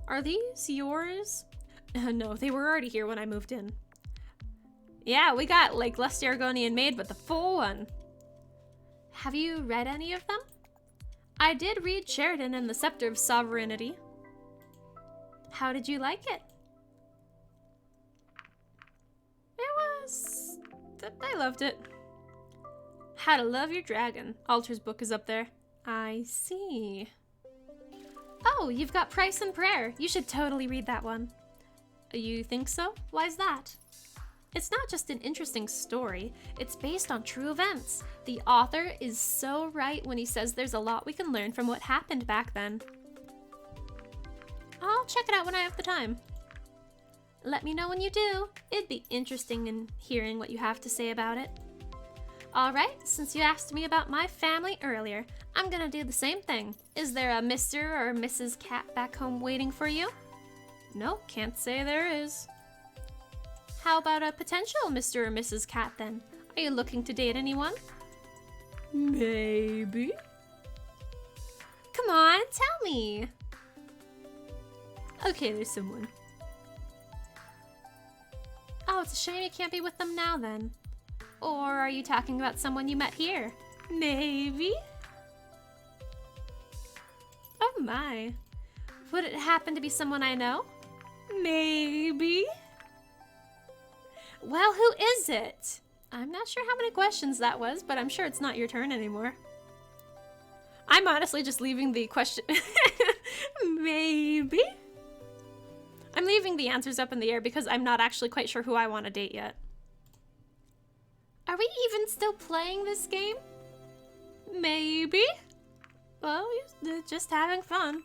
Are these yours? No, they were already here when I moved in. Yeah, we got like Lust Aragonian Maid, but the full one. Have you read any of them? I did read Sheridan and the Scepter of Sovereignty. How did you like it? I loved it. How to Love Your Dragon. Alter's book is up there. I see. Oh, you've got Price and Prayer. You should totally read that one. You think so? Why's that? It's not just an interesting story, it's based on true events. The author is so right when he says there's a lot we can learn from what happened back then. I'll check it out when I have the time. Let me know when you do. It'd be interesting in hearing what you have to say about it. Alright, since you asked me about my family earlier, I'm gonna do the same thing. Is there a Mr. or Mrs. Cat back home waiting for you? No, can't say there is. How about a potential Mr. or Mrs. Cat then? Are you looking to date anyone? Maybe. Come on, tell me. Okay, there's someone. Oh, it's a shame you can't be with them now then. Or are you talking about someone you met here? Maybe. Oh my. Would it happen to be someone I know? Maybe. Well, who is it? I'm not sure how many questions that was, but I'm sure it's not your turn anymore. I'm honestly just leaving the question. Maybe. I'm leaving the answers up in the air because I'm not actually quite sure who I want to date yet. Are we even still playing this game? Maybe. Well, just having fun.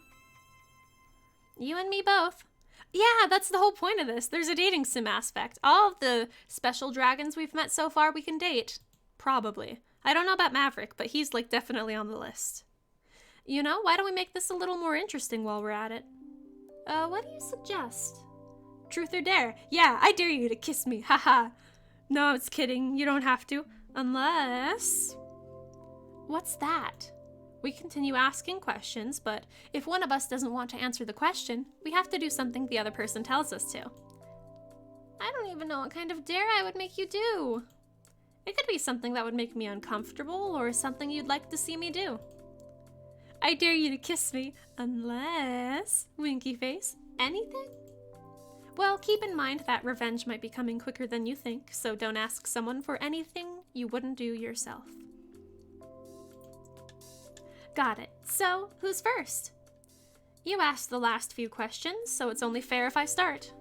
You and me both. Yeah, that's the whole point of this. There's a dating sim aspect. All of the special dragons we've met so far we can date. Probably. I don't know about Maverick, but he's like definitely on the list. You know, why don't we make this a little more interesting while we're at it? What do you suggest? Truth or dare? Yeah, I dare you to kiss me. Haha. No, I was kidding. You don't have to. Unless... What's that? We continue asking questions, but if one of us doesn't want to answer the question, we have to do something the other person tells us to. I don't even know what kind of dare I would make you do. It could be something that would make me uncomfortable or something you'd like to see me do. I dare you to kiss me, unless... Winky face. Anything? Well, keep in mind that revenge might be coming quicker than you think, so don't ask someone for anything you wouldn't do yourself. Got it. So, who's first? You asked the last few questions, so it's only fair if I start.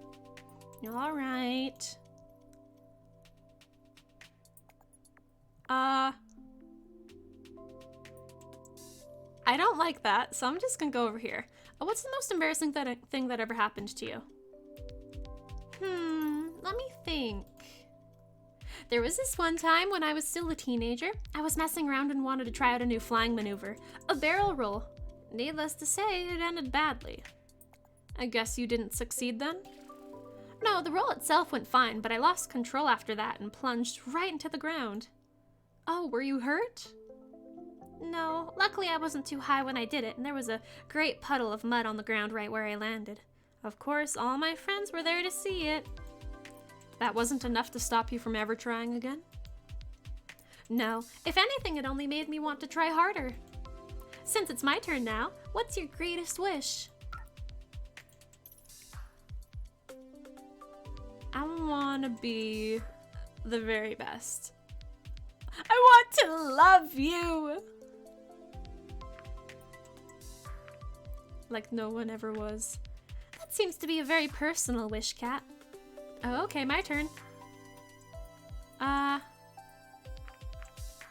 All right. I don't like that, so I'm just gonna go over here. What's the most embarrassing thing that ever happened to you? Let me think. There was this one time when I was still a teenager. I was messing around and wanted to try out a new flying maneuver, a barrel roll. Needless to say, it ended badly. I guess you didn't succeed then? No, the roll itself went fine, but I lost control after that and plunged right into the ground. Oh, were you hurt? No, luckily I wasn't too high when I did it, and there was a great puddle of mud on the ground right where I landed. Of course, all my friends were there to see it. That wasn't enough to stop you from ever trying again? No, if anything, it only made me want to try harder. Since it's my turn now, what's your greatest wish? I want to be the very best. I want to love you! Like no one ever was. That seems to be a very personal wish, Cat. Oh, okay, my turn.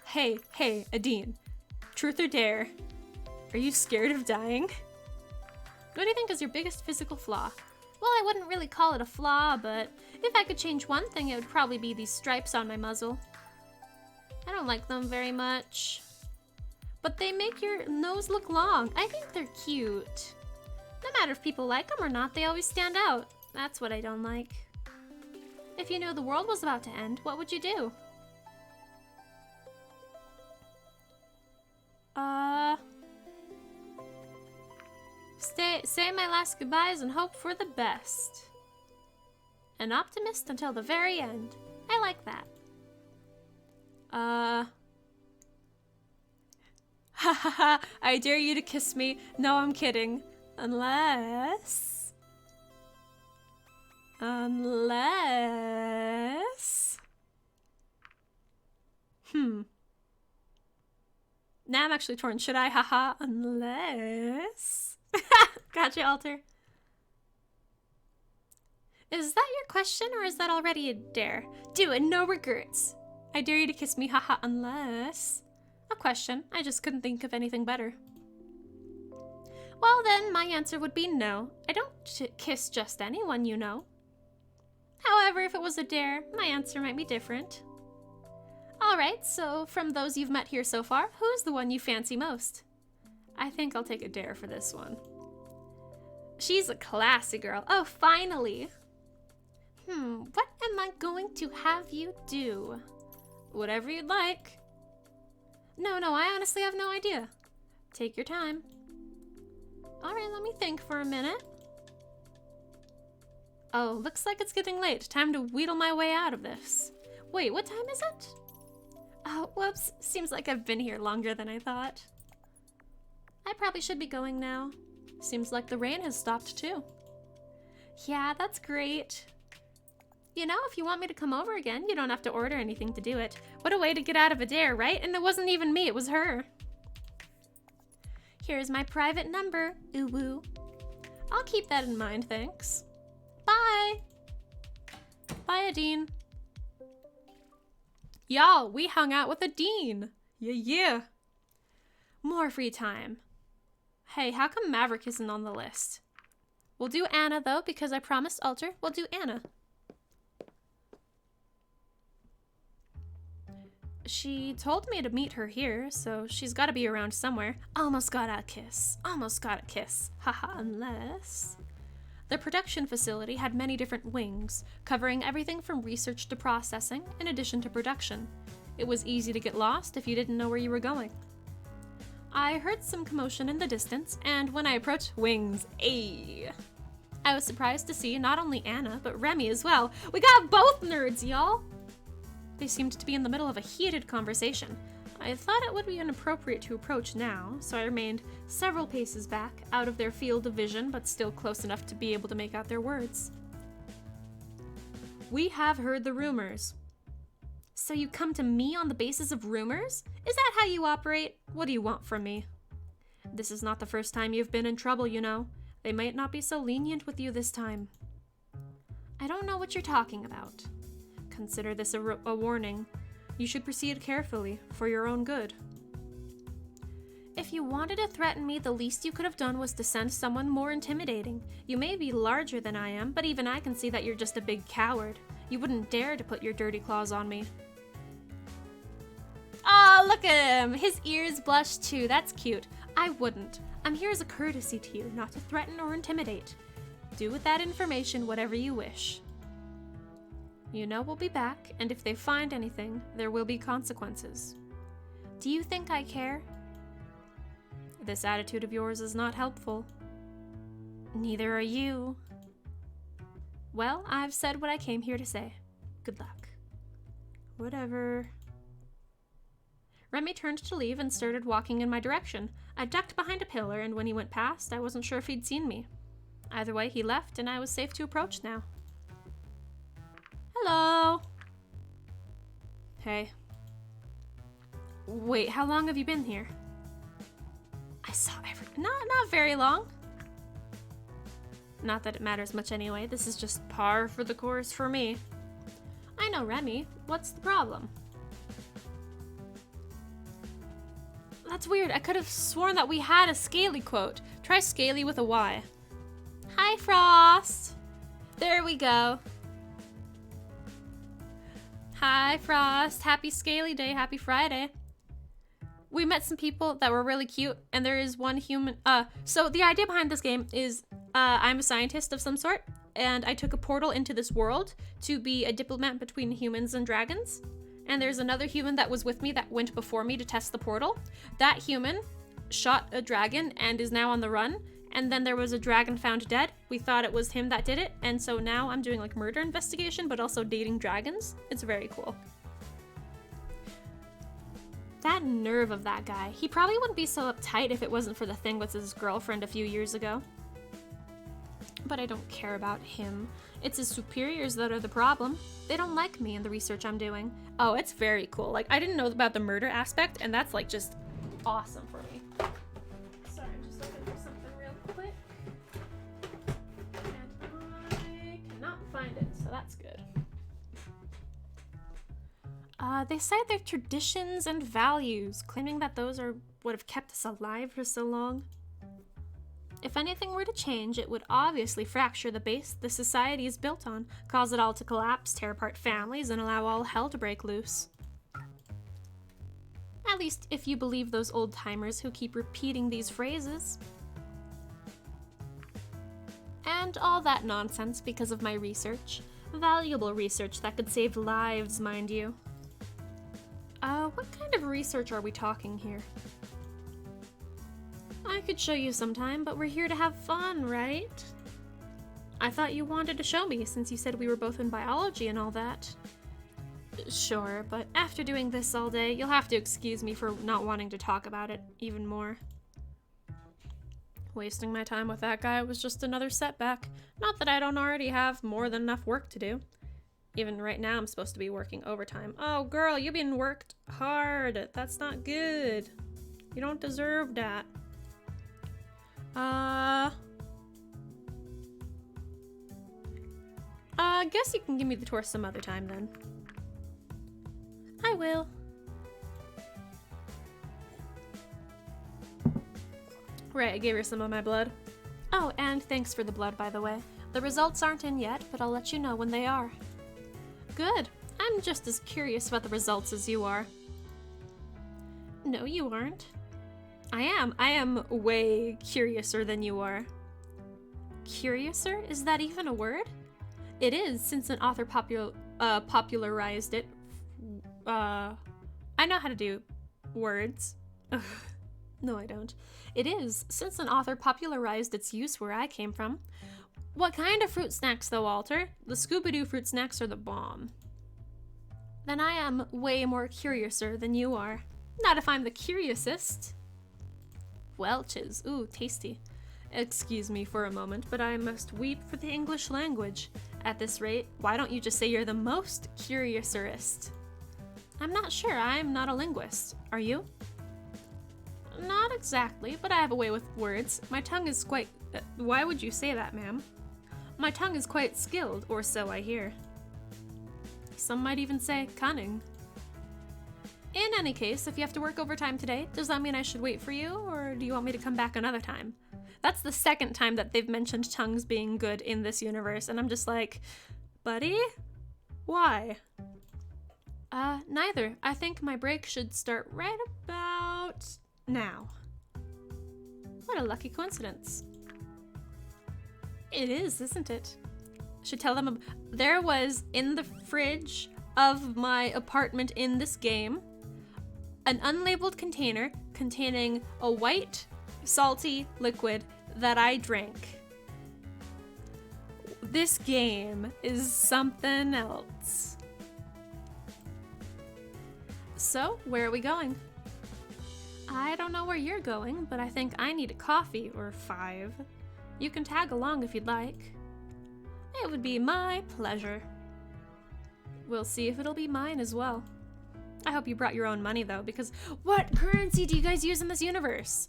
Hey, Adine. Truth or dare? Are you scared of dying? What do you think is your biggest physical flaw? Well, I wouldn't really call it a flaw, but if I could change one thing, it would probably be these stripes on my muzzle. I don't like them very much. But they make your nose look long. I think they're cute. No matter if people like them or not, they always stand out. That's what I don't like. If you knew the world was about to end, what would you do? Say my last goodbyes and hope for the best. An optimist until the very end. I like that. Ha ha ha, I dare you to kiss me. No, I'm kidding. Unless... Now I'm actually torn. Should I? Haha. Unless... Gotcha, Alter. Is that your question, or is that already a dare? Do it, no regrets. I dare you to kiss me, haha, unless... A question. I just couldn't think of anything better. Well then, my answer would be no. I don't kiss just anyone, you know. However, if it was a dare, my answer might be different. Alright, so from those you've met here so far, who's the one you fancy most? I think I'll take a dare for this one. She's a classy girl. Oh, finally! What am I going to have you do? Whatever you'd like. No, I honestly have no idea. Take your time. Alright, let me think for a minute. Oh, looks like it's getting late. Time to wheedle my way out of this. Wait, what time is it? Oh, whoops. Seems like I've been here longer than I thought. I probably should be going now. Seems like the rain has stopped too. Yeah, that's great. You know, if you want me to come over again, you don't have to order anything to do it. What a way to get out of a dare, right? And it wasn't even me, it was her. Here's my private number, ooh woo. I'll keep that in mind, thanks. Bye! Bye, Adine. Y'all, we hung out with Adine. Yeah. More free time. Hey, how come Maverick isn't on the list? We'll do Anna, though, because I promised Alter. We'll do Anna. She told me to meet her here, so she's got to be around somewhere. Almost got a kiss. Haha, unless... The production facility had many different wings, covering everything from research to processing, in addition to production. It was easy to get lost if you didn't know where you were going. I heard some commotion in the distance, and when I approached Wings, I was surprised to see not only Anna, but Remy as well. We got both nerds, y'all! They seemed to be in the middle of a heated conversation. I thought it would be inappropriate to approach now, so I remained several paces back, out of their field of vision, but still close enough to be able to make out their words. We have heard the rumors. So you come to me on the basis of rumors? Is that how you operate? What do you want from me? This is not the first time you've been in trouble, you know. They might not be so lenient with you this time. I don't know what you're talking about. Consider this a warning. You should proceed carefully, for your own good. If you wanted to threaten me, the least you could have done was to send someone more intimidating. You may be larger than I am, but even I can see that you're just a big coward. You wouldn't dare to put your dirty claws on me. Ah, look at him! His ears blush too, that's cute. I wouldn't. I'm here as a courtesy to you, not to threaten or intimidate. Do with that information whatever you wish. You know we'll be back, and if they find anything, there will be consequences. Do you think I care? This attitude of yours is not helpful. Neither are you. Well, I've said what I came here to say. Good luck. Whatever. Remy turned to leave and started walking in my direction. I ducked behind a pillar, and when he went past, I wasn't sure if he'd seen me. Either way, he left, and I was safe to approach now. Hello. Hey. Wait, how long have you been here? I saw everything. Not very long. Not that it matters much anyway. This is just par for the course for me. I know, Remy. What's the problem? That's weird. I could have sworn that we had a Scaly quote. Try Scaly with a Y. Hi, Frost. There we go. Hi, Frost. Happy Scaly Day. Happy Friday. We met some people that were really cute, and there is one human. So the idea behind this game is I'm a scientist of some sort, and I took a portal into this world to be a diplomat between humans and dragons. And there's another human that was with me that went before me to test the portal. That human shot a dragon and is now on the run. And then there was a dragon found dead. We thought it was him that did it. And so now I'm doing like murder investigation, but also dating dragons. It's very cool. That nerve of that guy. He probably wouldn't be so uptight if it wasn't for the thing with his girlfriend a few years ago. But I don't care about him. It's his superiors that are the problem. They don't like me and the research I'm doing. Oh, it's very cool. Like, I didn't know about the murder aspect, and that's like just awesome for me. Sorry, I'm just looking for something real quick. And I cannot find it, so that's good. They cite their traditions and values, claiming that those are what have kept us alive for so long. If anything were to change, it would obviously fracture the base the society is built on, cause it all to collapse, tear apart families, and allow all hell to break loose. At least if you believe those old-timers who keep repeating these phrases. And all that nonsense because of my research. Valuable research that could save lives, mind you. What kind of research are we talking here? I could show you sometime, but we're here to have fun, right? I thought you wanted to show me since you said we were both in biology and all that. Sure, but after doing this all day, you'll have to excuse me for not wanting to talk about it even more. Wasting my time with that guy was just another setback. Not that I don't already have more than enough work to do. Even right now, I'm supposed to be working overtime. Oh, girl, you've been worked hard. That's not good. You don't deserve that. I guess you can give me the tour some other time then. I will. Right, I gave her some of my blood. Oh, and thanks for the blood, by the way. The results aren't in yet, but I'll let you know when they are. Good. I'm just as curious about the results as you are. No, you aren't. I am. I am way curiouser than you are. Curiouser? Is that even a word? It is, since an author popularized it. I know how to do words. No, I don't. It is, since an author popularized its use where I came from. What kind of fruit snacks, though, Walter? The Scooby-Doo fruit snacks are the bomb. Then I am way more curiouser than you are. Not if I'm the curiousest. Welches. Ooh, tasty. Excuse me for a moment, but I must weep for the English language. At this rate, why don't you just say you're the most curiouserist? I'm not sure. I'm not a linguist. Are you? Not exactly, but I have a way with words. My tongue is quite... why would you say that, ma'am? My tongue is quite skilled, or so I hear. Some might even say cunning. In any case, if you have to work overtime today, does that mean I should wait for you, or do you want me to come back another time? That's the second time that they've mentioned tongues being good in this universe, and I'm just like, buddy? Why? Neither. I think my break should start right about now. What a lucky coincidence. It is, isn't it? Should tell them there was in the fridge of my apartment in this game an unlabeled container containing a white, salty liquid that I drank. This game is something else. So, where are we going? I don't know where you're going, but I think I need a coffee or 5. You can tag along if you'd like. It would be my pleasure. We'll see if it'll be mine as well. I hope you brought your own money though, because what currency do you guys use in this universe?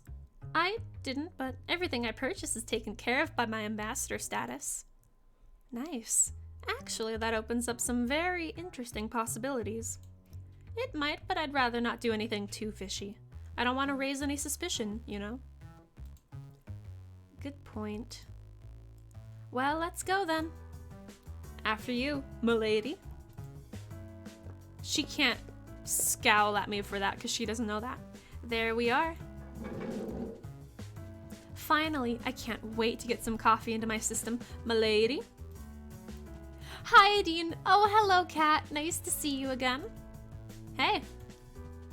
I didn't, but everything I purchase is taken care of by my ambassador status. Nice. Actually, that opens up some very interesting possibilities. It might, but I'd rather not do anything too fishy. I don't want to raise any suspicion, you know? Good point. Well, let's go then. After you, m'lady. She can't scowl at me for that because she doesn't know that. There we are. Finally, I can't wait to get some coffee into my system, m'lady. Hi, Dean. Oh, hello, Kat. Nice to see you again. Hey,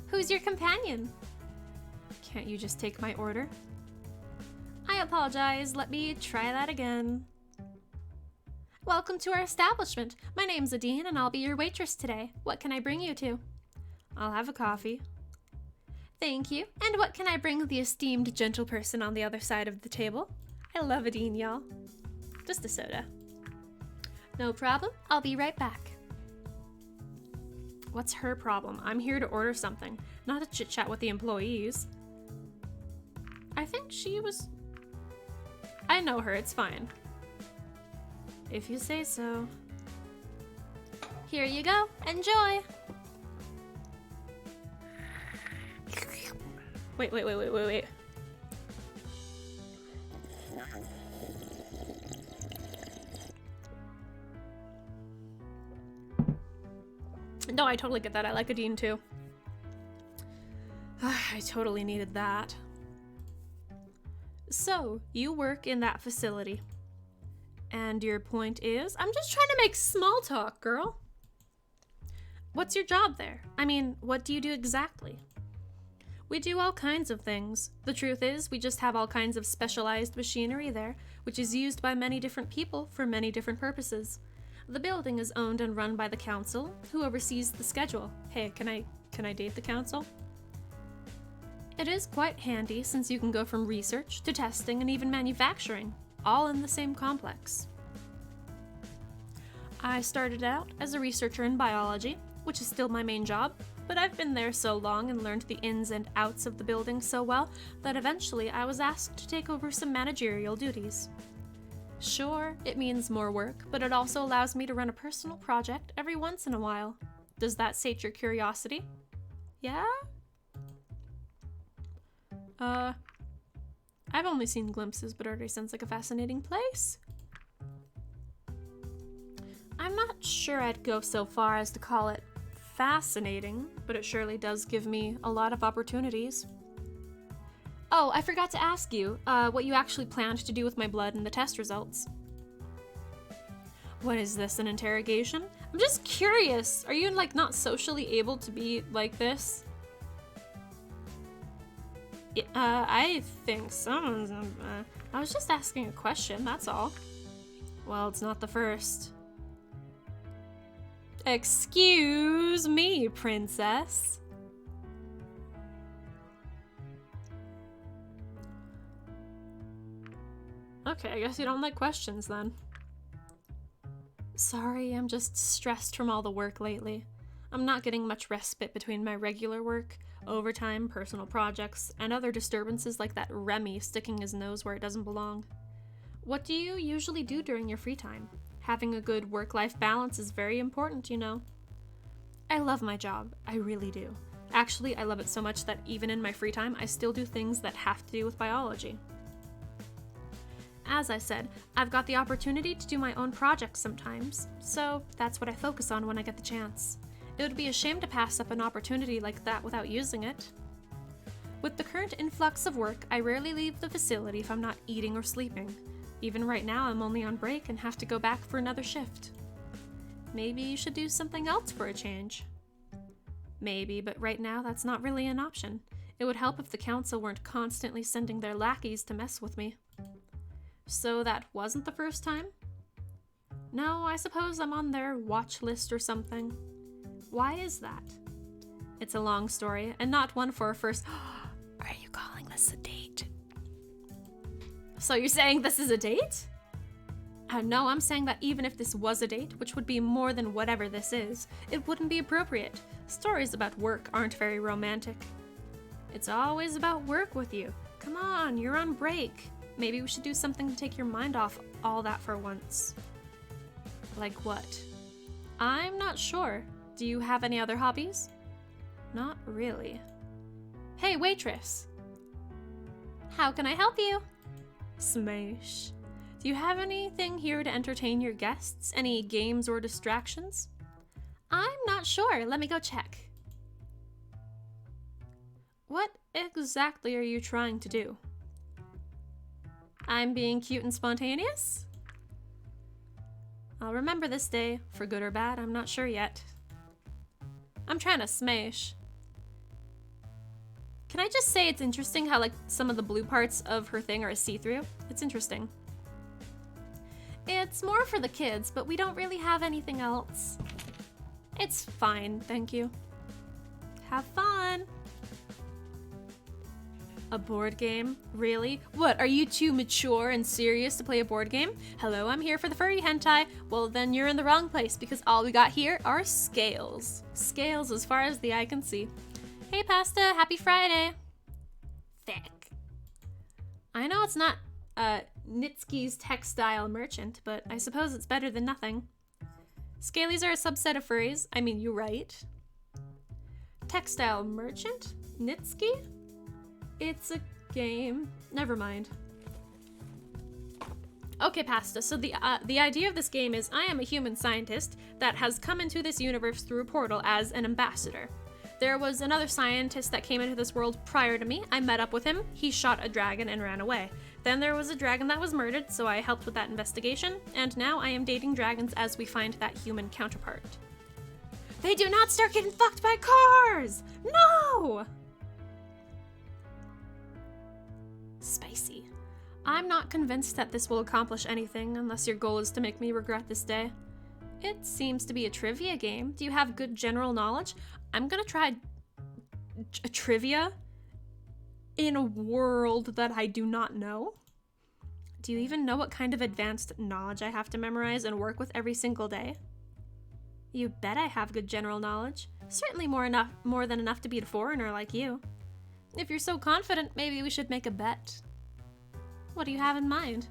who's your companion? Can't you just take my order? I apologize. Let me try that again. Welcome to our establishment. My name's Adine and I'll be your waitress today. What can I bring you to? I'll have a coffee. Thank you. And what can I bring the esteemed gentle person on the other side of the table? I love Adine, y'all. Just a soda. No problem. I'll be right back. What's her problem? I'm here to order something, not to chit-chat with the employees. I think she was... I know her, it's fine. If you say so. Here you go. Enjoy! Wait. No, I totally get that. I like Adine too. I totally needed that. So, you work in that facility. And your point is? I'm just trying to make small talk, girl. What's your job there? I mean, what do you do exactly? We do all kinds of things. The truth is, we just have all kinds of specialized machinery there, which is used by many different people for many different purposes. The building is owned and run by the council, who oversees the schedule. Hey, can I date the council? It is quite handy since you can go from research to testing and even manufacturing, all in the same complex. I started out as a researcher in biology, which is still my main job, but I've been there so long and learned the ins and outs of the building so well that eventually I was asked to take over some managerial duties. Sure, it means more work, but it also allows me to run a personal project every once in a while. Does that sate your curiosity? Yeah? I've only seen glimpses, but it already sounds like a fascinating place. I'm not sure I'd go so far as to call it fascinating, but it surely does give me a lot of opportunities. Oh, I forgot to ask you, what you actually planned to do with my blood and the test results. What is this, an interrogation? I'm just curious. Are you, like, not socially able to be like this? I think someone's... I was just asking a question, that's all. Well, it's not the first. Excuse me, princess. Okay, I guess you don't like questions then. Sorry, I'm just stressed from all the work lately. I'm not getting much respite between my regular work, overtime, personal projects, and other disturbances like that Remy sticking his nose where it doesn't belong. What do you usually do during your free time? Having a good work-life balance is very important, you know. I love my job, I really do. Actually, I love it so much that even in my free time, I still do things that have to do with biology. As I said, I've got the opportunity to do my own projects sometimes, so that's what I focus on when I get the chance. It would be a shame to pass up an opportunity like that without using it. With the current influx of work, I rarely leave the facility if I'm not eating or sleeping. Even right now, I'm only on break and have to go back for another shift. Maybe you should do something else for a change. Maybe, but right now that's not really an option. It would help if the council weren't constantly sending their lackeys to mess with me. So that wasn't the first time? No, I suppose I'm on their watch list or something. Why is that? It's a long story, and not one for a first. Are you calling this a date? So you're saying this is a date? No, I'm saying that even if this was a date, which would be more than whatever this is, it wouldn't be appropriate. Stories about work aren't very romantic. It's always about work with you. Come on, you're on break. Maybe we should do something to take your mind off all that for once. Like what? I'm not sure. Do you have any other hobbies? Not really. Hey, waitress! How can I help you? Smash. Do you have anything here to entertain your guests? Any games or distractions? I'm not sure. Let me go check. What exactly are you trying to do? I'm being cute and spontaneous? I'll remember this day, for good or bad, I'm not sure yet. I'm trying to smash. Can I just say it's interesting how like some of the blue parts of her thing are see-through? It's interesting. It's more for the kids, but we don't really have anything else. It's fine, thank you. Have fun! A board game? Really? What, are you too mature and serious to play a board game? Hello, I'm here for the furry hentai. Well, then you're in the wrong place because all we got here are scales. Scales as far as the eye can see. Hey, Pasta, happy Friday. Thick. I know it's not, Nitsky's textile merchant, but I suppose it's better than nothing. Scalies are a subset of furries. I mean, you're right. Textile merchant? Nitsky? It's a game. Never mind. Okay, Pasta, so the idea of this game is I am a human scientist that has come into this universe through a portal as an ambassador. There was another scientist that came into this world prior to me. I met up with him. He shot a dragon and ran away. Then there was a dragon that was murdered, so I helped with that investigation, and now I am dating dragons as we find that human counterpart. They do not start getting fucked by cars! No! Spicy. I'm not convinced that this will accomplish anything unless your goal is to make me regret this day. It seems to be a trivia game. Do you have good general knowledge? I'm gonna try a trivia in a world that I do not know. Do you even know what kind of advanced knowledge I have to memorize and work with every single day? You bet I have good general knowledge. Certainly more than enough to beat a foreigner like you. If you're so confident, maybe we should make a bet. What do you have in mind?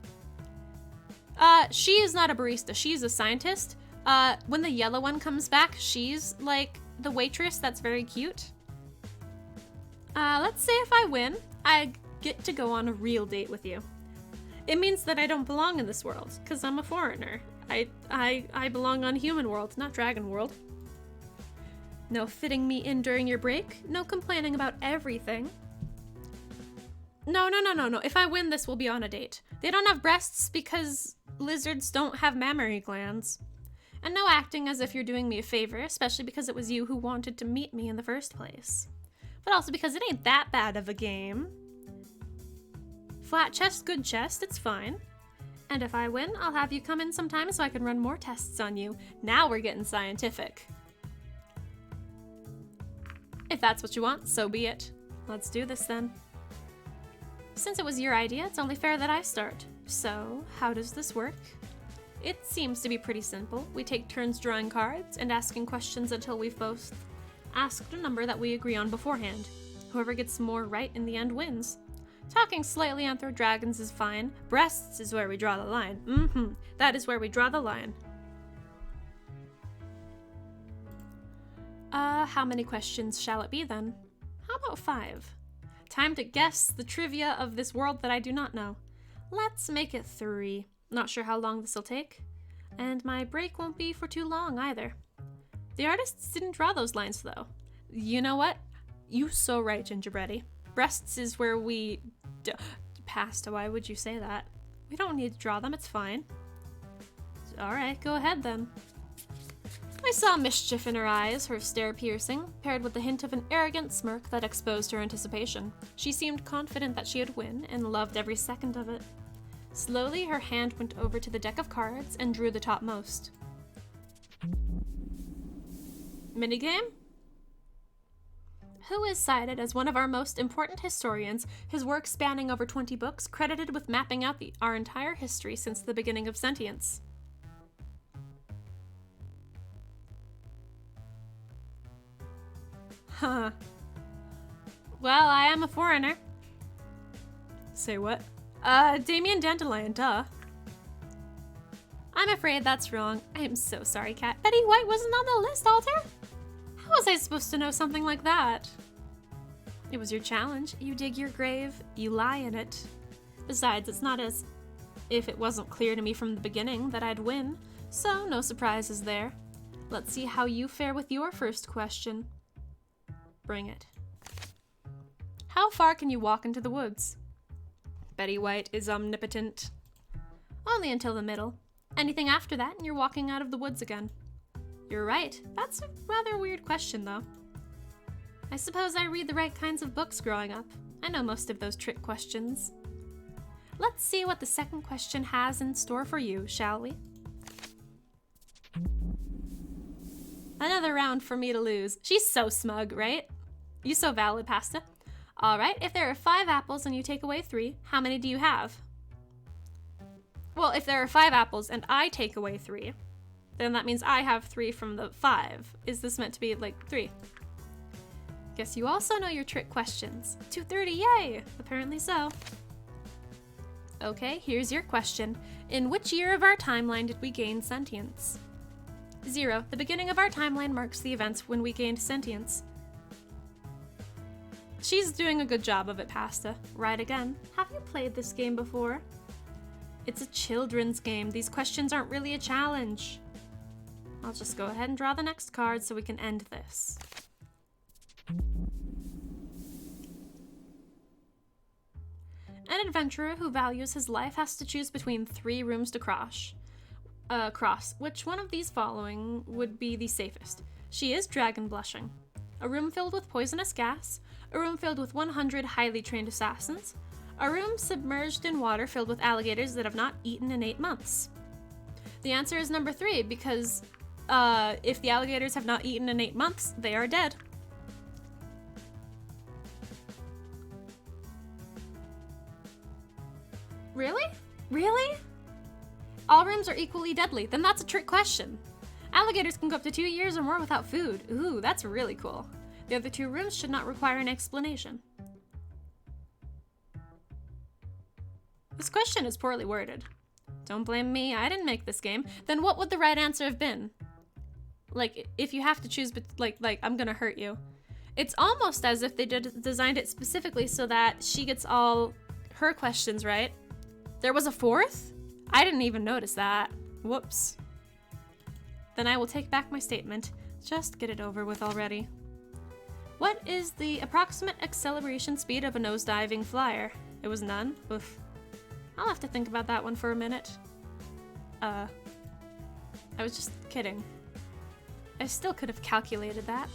She is not a barista, she's a scientist. When the yellow one comes back, she's like the waitress that's very cute. Let's say if I win, I get to go on a real date with you. It means that I don't belong in this world, because I'm a foreigner. I belong on human world, not dragon world. No fitting me in during your break, no complaining about everything. No. If I win, this will be on a date. They don't have breasts because lizards don't have mammary glands. And no acting as if you're doing me a favor, especially because it was you who wanted to meet me in the first place. But also because it ain't that bad of a game. Flat chest, good chest, it's fine. And if I win, I'll have you come in sometime so I can run more tests on you. Now we're getting scientific. If that's what you want, so be it. Let's do this then. Since it was your idea, it's only fair that I start. So, how does this work? It seems to be pretty simple. We take turns drawing cards and asking questions until we've both asked a number that we agree on beforehand. Whoever gets more right in the end wins. Talking slightly Anthro dragons is fine. Breasts is where we draw the line. That is where we draw the line. How many questions shall it be then? How about 5? Time to guess the trivia of this world that I do not know. Let's make it 3. Not sure how long this will take. And my break won't be for too long either. The artists didn't draw those lines though. You know what? You so right, Gingerbready. Breasts is where we... Pasta, why would you say that? We don't need to draw them, it's fine. Alright, go ahead then. I saw mischief in her eyes, her stare piercing, paired with the hint of an arrogant smirk that exposed her anticipation. She seemed confident that she'd win, and loved every second of it. Slowly, her hand went over to the deck of cards and drew the topmost. Minigame? Who is cited as one of our most important historians, his work spanning over 20 books, credited with mapping out our entire history since the beginning of sentience? Huh. Well, I am a foreigner. Say what? Damien Dandelion, duh. I'm afraid that's wrong. I am so sorry, Cat. Betty White wasn't on the list, Alter? How was I supposed to know something like that? It was your challenge. You dig your grave, you lie in it. Besides, it's not as if it wasn't clear to me from the beginning that I'd win, so no surprises there. Let's see how you fare with your first question. Bring it. How far can you walk into the woods? Betty White is omnipotent. Only until the middle. Anything after that and you're walking out of the woods again. You're right. That's a rather weird question, though. I suppose I read the right kinds of books growing up. I know most of those trick questions. Let's see what the second question has in store for you, shall we? Another round for me to lose. She's so smug, right? You so valid, Pasta. All right, if there are 5 apples and you take away 3, how many do you have? Well, if there are 5 apples and I take away 3, then that means I have 3 from the 5. Is this meant to be like 3? Guess you also know your trick questions. 230, yay! Apparently so. Okay, here's your question. In which year of our timeline did we gain sentience? 0. The beginning of our timeline marks the events when we gained sentience. She's doing a good job of it, Pasta. Right again. Have you played this game before? It's a children's game. These questions aren't really a challenge. I'll just go ahead and draw the next card so we can end this. An adventurer who values his life has to choose between 3 rooms to cross. Which one of these following would be the safest? She is dragon blushing. A room filled with poisonous gas, a room filled with 100 highly trained assassins, a room submerged in water filled with alligators that have not eaten in 8 months. The answer is number 3 because if the alligators have not eaten in 8 months, they are dead. Really? Really? All rooms are equally deadly. Then that's a trick question. Alligators can go up to 2 years or more without food. Ooh, that's really cool. The other 2 rooms should not require an explanation. This question is poorly worded. Don't blame me, I didn't make this game. Then what would the right answer have been? Like, if you have to choose, like I'm gonna hurt you. It's almost as if they designed it specifically so that she gets all her questions right. There was a 4th? I didn't even notice that. Whoops. Then I will take back my statement. Just get it over with already. What is the approximate acceleration speed of a nosediving flyer? It was none? Oof. I'll have to think about that one for a minute. I was just kidding. I still could have calculated that.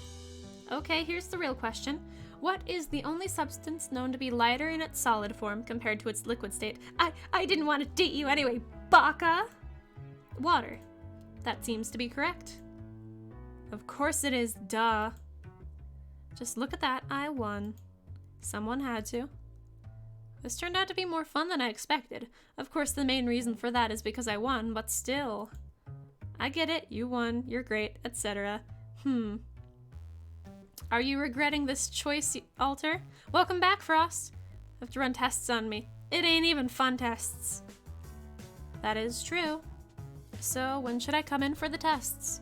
Okay, here's the real question. What is the only substance known to be lighter in its solid form compared to its liquid state? I didn't want to date you anyway, baka! Water. That seems to be correct. Of course it is, duh. Just look at that, I won. Someone had to. This turned out to be more fun than I expected. Of course, the main reason for that is because I won, but still. I get it, you won, you're great, etc. Are you regretting this choice, Alter? Welcome back, Frost. Have to run tests on me. It ain't even fun tests. That is true. So, when should I come in for the tests?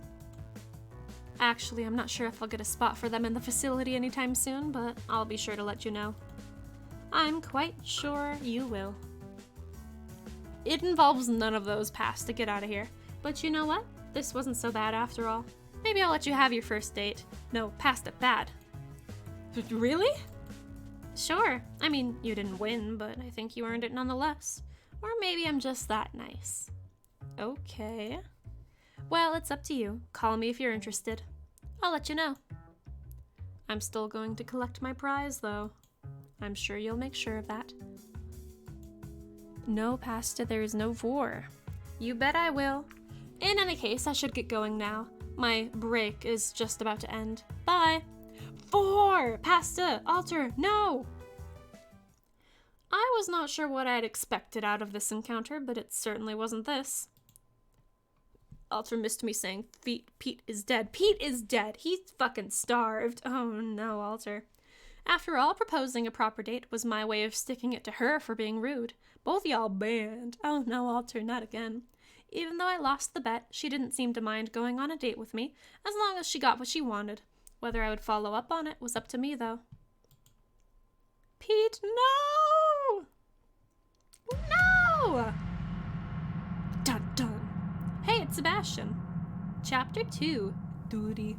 Actually, I'm not sure if I'll get a spot for them in the facility anytime soon, but I'll be sure to let you know. I'm quite sure you will. It involves none of those paths to get out of here. But you know what? This wasn't so bad after all. Maybe I'll let you have your first date. No, past it bad. Really? Sure. I mean, you didn't win, but I think you earned it nonetheless. Or maybe I'm just that nice. Okay. Well, it's up to you. Call me if you're interested. I'll let you know. I'm still going to collect my prize, though. I'm sure you'll make sure of that. No, Pasta, there is no vor. You bet I will. In any case, I should get going now. My break is just about to end. Bye. Vor! Pasta! Alter! No! I was not sure what I had expected out of this encounter, but it certainly wasn't this. Alter missed me saying, Pete is dead. Pete is dead. He's fucking starved. Oh no, Alter. After all, proposing a proper date was my way of sticking it to her for being rude. Both y'all banned. Oh no, Alter, not again. Even though I lost the bet, she didn't seem to mind going on a date with me, as long as she got what she wanted. Whether I would follow up on it was up to me, though. Pete, no! No! Dun dun. Hey, it's Sebastian. Chapter 2, Duty.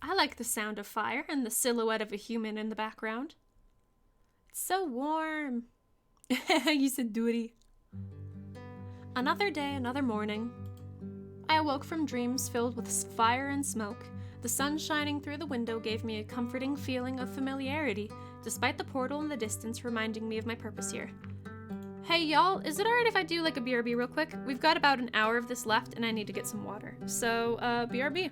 I like the sound of fire and the silhouette of a human in the background. It's so warm. You said duty. Another day, another morning. I awoke from dreams filled with fire and smoke. The sun shining through the window gave me a comforting feeling of familiarity, despite the portal in the distance reminding me of my purpose here. Hey y'all, is it alright if I do like a BRB real quick? We've got about an hour of this left and I need to get some water. So, BRB.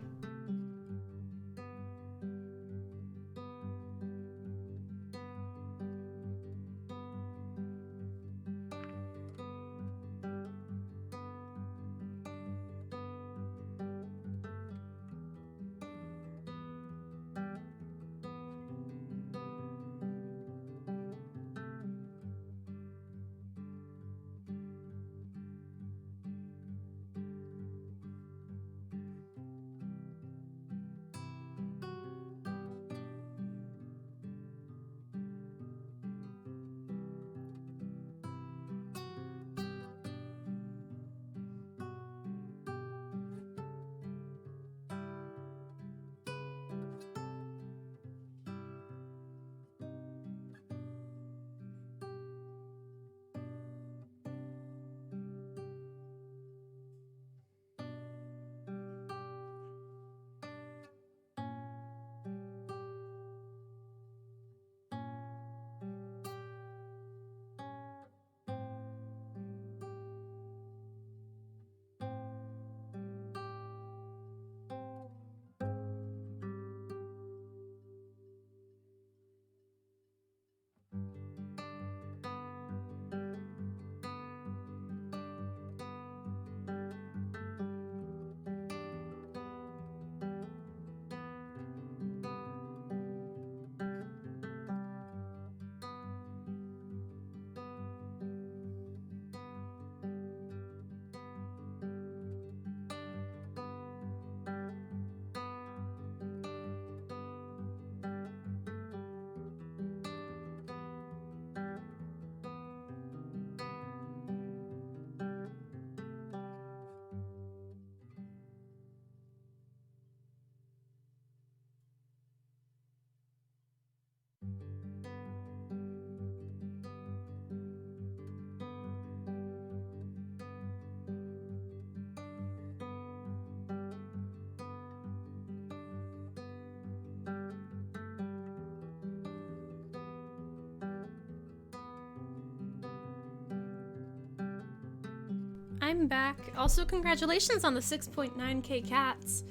I'm back. Also, congratulations on the 6.9k cats.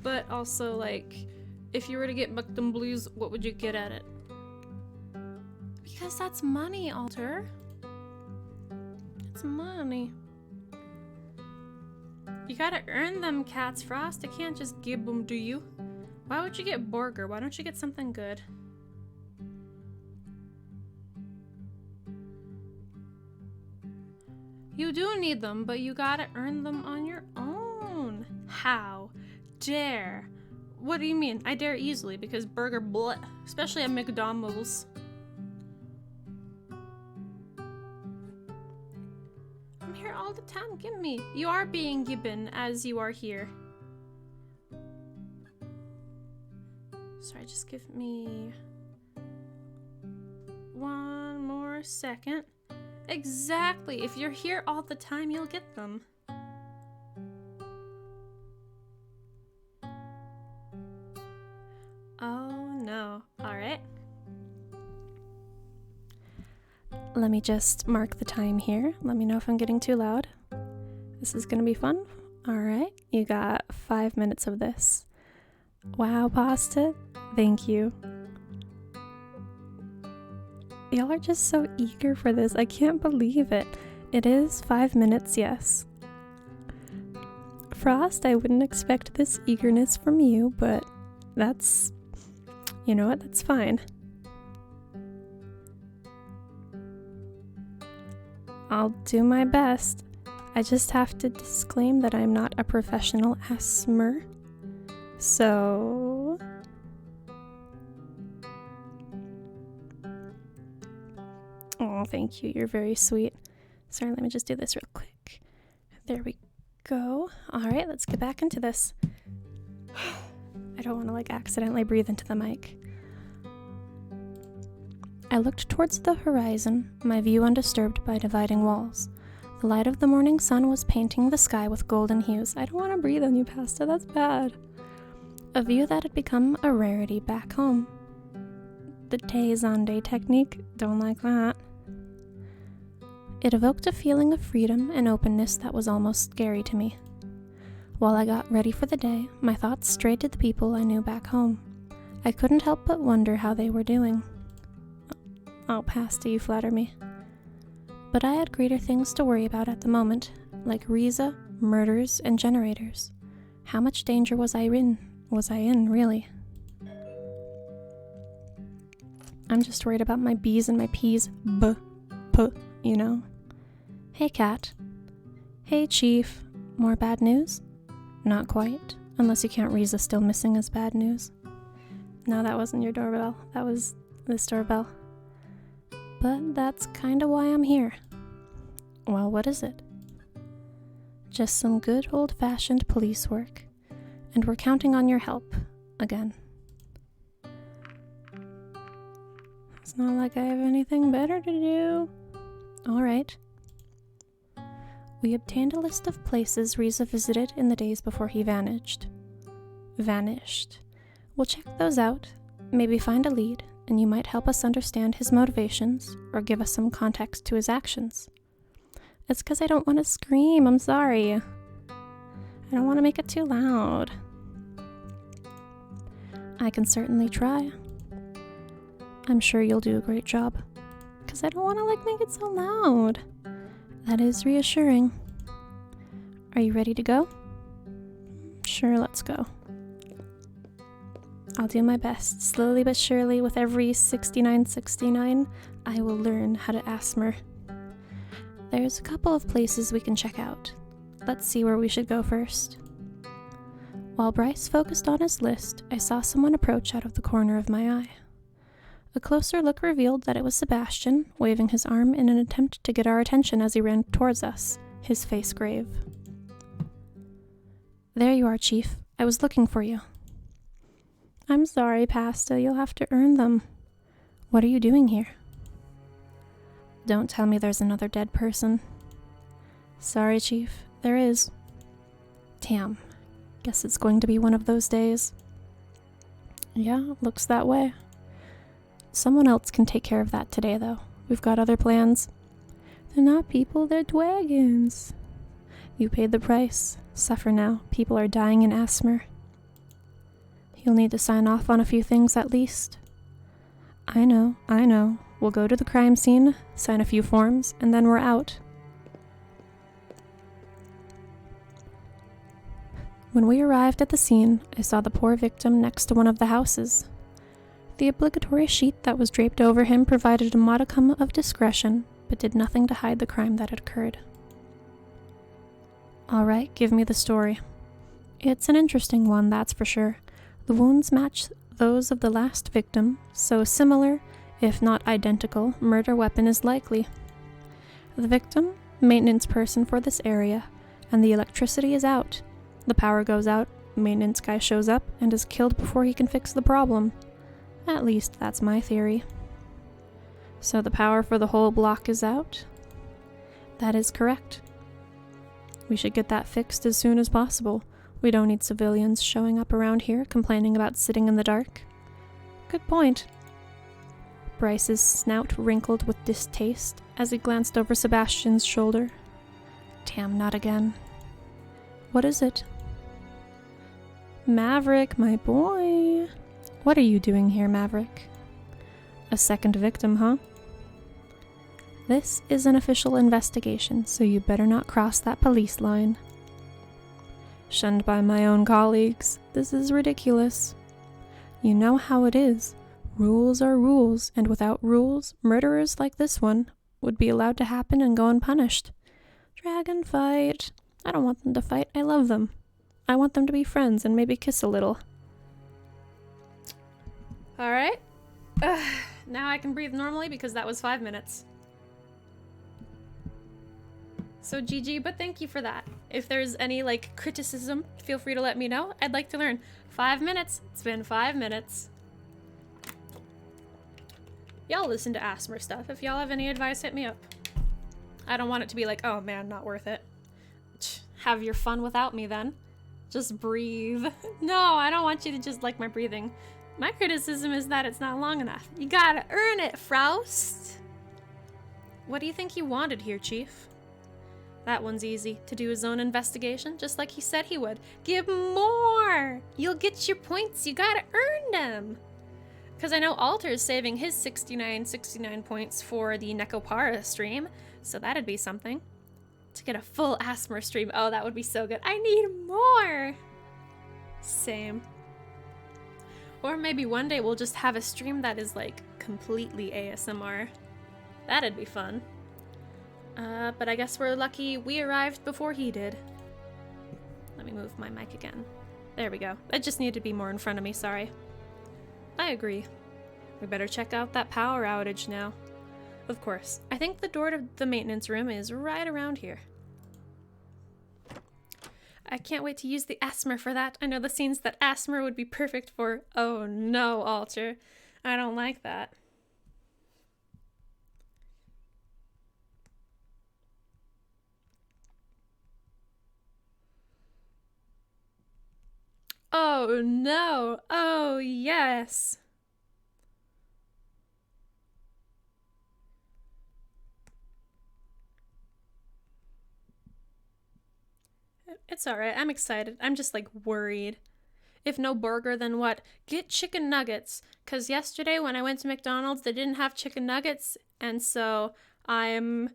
But also, like, If you were to get Buckdom Blues, what would you get at it? Because that's money, Alter. It's money. You gotta earn them cats, Frost. I can't just give them to you. Why would you get Burger? Why don't you get something good? You do need them, but you gotta earn them on your own. How dare? What do you mean? I dare easily because Burger bleh, especially at McDonald's. I'm here all the time, give me. You are being given as you are here. Sorry, just give me one more second. Exactly. If you're here all the time, you'll get them. Oh no. Alright. Let me just mark the time here. Let me know if I'm getting too loud. This is gonna be fun. Alright. You got 5 minutes of this. Wow, Pasta. Thank you. Y'all are just so eager for this. I can't believe it. It is 5 minutes, yes. Frost, I wouldn't expect this eagerness from you, but that's... You know what? That's fine. I'll do my best. I just have to disclaim that I'm not a professional asthmer. So... Oh, thank you. You're very sweet. Sorry, let me just do this real quick. There we go. All right, let's get back into this. I don't want to like accidentally breathe into the mic. I looked towards the horizon, my view undisturbed by dividing walls. The light of the morning sun was painting the sky with golden hues. I don't want to breathe on you, Pasta. That's bad. A view that had become a rarity back home. The day-on-day technique. Don't like that. It evoked a feeling of freedom and openness that was almost scary to me. While I got ready for the day, my thoughts strayed to the people I knew back home. I couldn't help but wonder how they were doing. Oh, Pasta, you flatter me. But I had greater things to worry about at the moment, like Riza, murders, and generators. How much danger was I in? Really? I'm just worried about my B's and my P's. You know? Hey, Cat. Hey, Chief. More bad news? Not quite. Unless you count Riza still missing as bad news. No, that wasn't your doorbell. That was this doorbell. But that's kinda why I'm here. Well, what is it? Just some good old-fashioned police work. And we're counting on your help. Again. It's not like I have anything better to do. Alright. We obtained a list of places Riza visited in the days before he vanished. We'll check those out, maybe find a lead, and you might help us understand his motivations, or give us some context to his actions. It's because I don't want to scream, I'm sorry. I don't want to make it too loud. I can certainly try. I'm sure you'll do a great job. Because I don't want to make it so loud. That is reassuring. Are you ready to go? Sure, let's go. I'll do my best. Slowly but surely, with every 6969, I will learn how to asthma. There's a couple of places we can check out. Let's see where we should go first. While Bryce focused on his list, I saw someone approach out of the corner of my eye. A closer look revealed that it was Sebastian, waving his arm in an attempt to get our attention as he ran towards us, his face grave. There you are, Chief. I was looking for you. I'm sorry, Pasta. You'll have to earn them. What are you doing here? Don't tell me there's another dead person. Sorry, Chief. There is. Damn. Guess it's going to be one of those days. Yeah, looks that way. Someone else can take care of that today, though. We've got other plans. They're not people, they're dragons. You paid the price. Suffer now. People are dying in asthma. You'll need to sign off on a few things at least. I know. We'll go to the crime scene, sign a few forms, and then we're out. When we arrived at the scene, I saw the poor victim next to one of the houses. The obligatory sheet that was draped over him provided a modicum of discretion, but did nothing to hide the crime that had occurred. All right, give me the story. It's an interesting one, that's for sure. The wounds match those of the last victim, so a similar, if not identical, murder weapon is likely. The victim, maintenance person for this area, and the electricity is out. The power goes out, maintenance guy shows up, and is killed before he can fix the problem. At least that's my theory. So the power for the whole block is out? That is correct. We should get that fixed as soon as possible. We don't need civilians showing up around here complaining about sitting in the dark. Good point. Bryce's snout wrinkled with distaste as he glanced over Sebastian's shoulder. Damn, not again. What is it? Maverick, my boy. What are you doing here, Maverick? A second victim, huh? This is an official investigation, so you better not cross that police line. Shunned by my own colleagues. This is ridiculous. You know how it is. Rules are rules, and without rules, murderers like this one would be allowed to happen and go unpunished. Dragon fight. I don't want them to fight. I love them. I want them to be friends and maybe kiss a little. Alright. Now I can breathe normally because that was 5 minutes. So GG, but thank you for that. If there's any, criticism, feel free to let me know. I'd like to learn. 5 minutes. It's been 5 minutes. Y'all listen to ASMR stuff. If y'all have any advice, hit me up. I don't want it to be like, oh man, not worth it. Have your fun without me then. Just breathe. No, I don't want you to just like my breathing. My criticism is that it's not long enough. You gotta earn it, Frost. What do you think he wanted here, Chief? That one's easy. To do his own investigation, just like he said he would. Give more! You'll get your points. You gotta earn them. Because I know Alter's saving his 69 points for the Nekopara stream, so that'd be something. To get a full ASMR stream, oh, that would be so good. I need more! Same. Or maybe one day we'll just have a stream that is, completely ASMR. That'd be fun. But I guess we're lucky we arrived before he did. Let me move my mic again. There we go. It just needed to be more in front of me, sorry. I agree. We better check out that power outage now. Of course. I think the door to the maintenance room is right around here. I can't wait to use the ASMR for that. I know the scenes that ASMR would be perfect for. Oh no, Alter. I don't like that. Oh no! Oh yes! It's alright, I'm excited. I'm just worried. If no burger, then what? Get chicken nuggets. Cause yesterday when I went to McDonald's, they didn't have chicken nuggets, and so I'm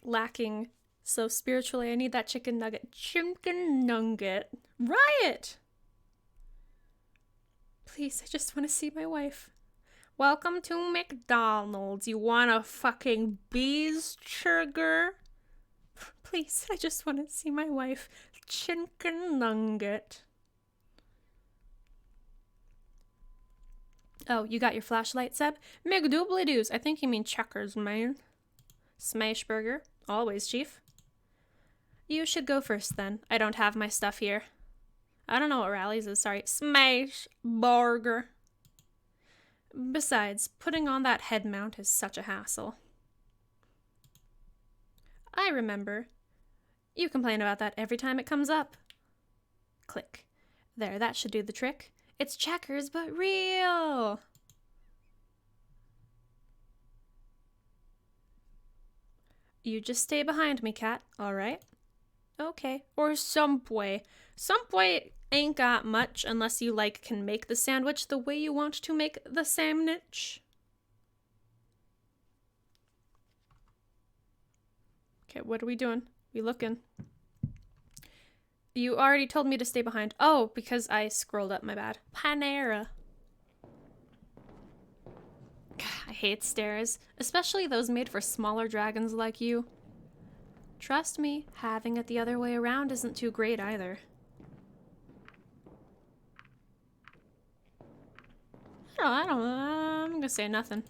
lacking. So spiritually, I need that chicken nugget. Chicken nugget. Riot! Please, I just want to see my wife. Welcome to McDonald's. You want a fucking cheeseburger? Please, I just want to see my wife. Chicken nugget. Oh, you got your flashlight, Seb? McDoobly-doos. I think you mean checkers, man. Smash burger. Always, Chief. You should go first, then. I don't have my stuff here. I don't know what Rallies is, sorry. Smash burger. Besides, putting on that head mount is such a hassle. I remember. You complain about that every time it comes up. Click. There, that should do the trick. It's checkers, but real! You just stay behind me, Cat, alright? Okay. Or Subway. Subway ain't got much unless you, like, can make the sandwich the way you want to make the sandwich. Okay, what are we doing? We looking? You already told me to stay behind. Oh, because I scrolled up, my bad. Panera. I hate stairs, especially those made for smaller dragons like you. Trust me, having it the other way around isn't too great either. I don't know, I'm gonna say nothing.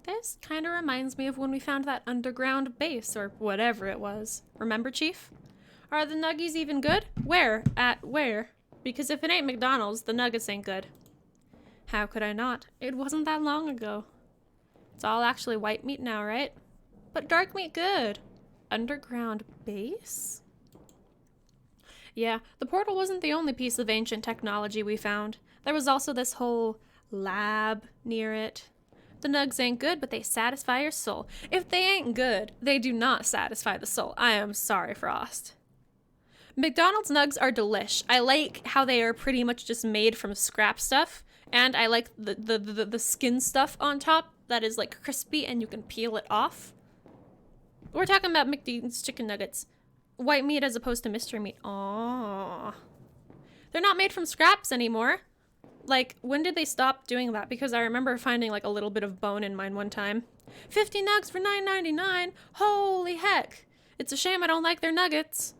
This kind of reminds me of when we found that underground base, or whatever it was. Remember, Chief? Are the nuggies even good? Where? At where? Because if it ain't McDonald's, the nuggets ain't good. How could I not? It wasn't that long ago. It's all actually white meat now, right? But dark meat good. Underground base? Yeah, the portal wasn't the only piece of ancient technology we found. There was also this whole lab near it. The nugs ain't good, but they satisfy your soul. If they ain't good, they do not satisfy the soul. I am sorry, Frost. McDonald's nugs are delish. I like how they are pretty much just made from scrap stuff, and I like the skin stuff on top that is like crispy and you can peel it off. We're talking about McDonald's chicken nuggets. White meat as opposed to mystery meat. Aww. They're not made from scraps anymore. Like, when did they stop doing that? Because I remember finding like a little bit of bone in mine one time. 50 nugs for $9.99. Holy heck. It's a shame I don't like their nuggets.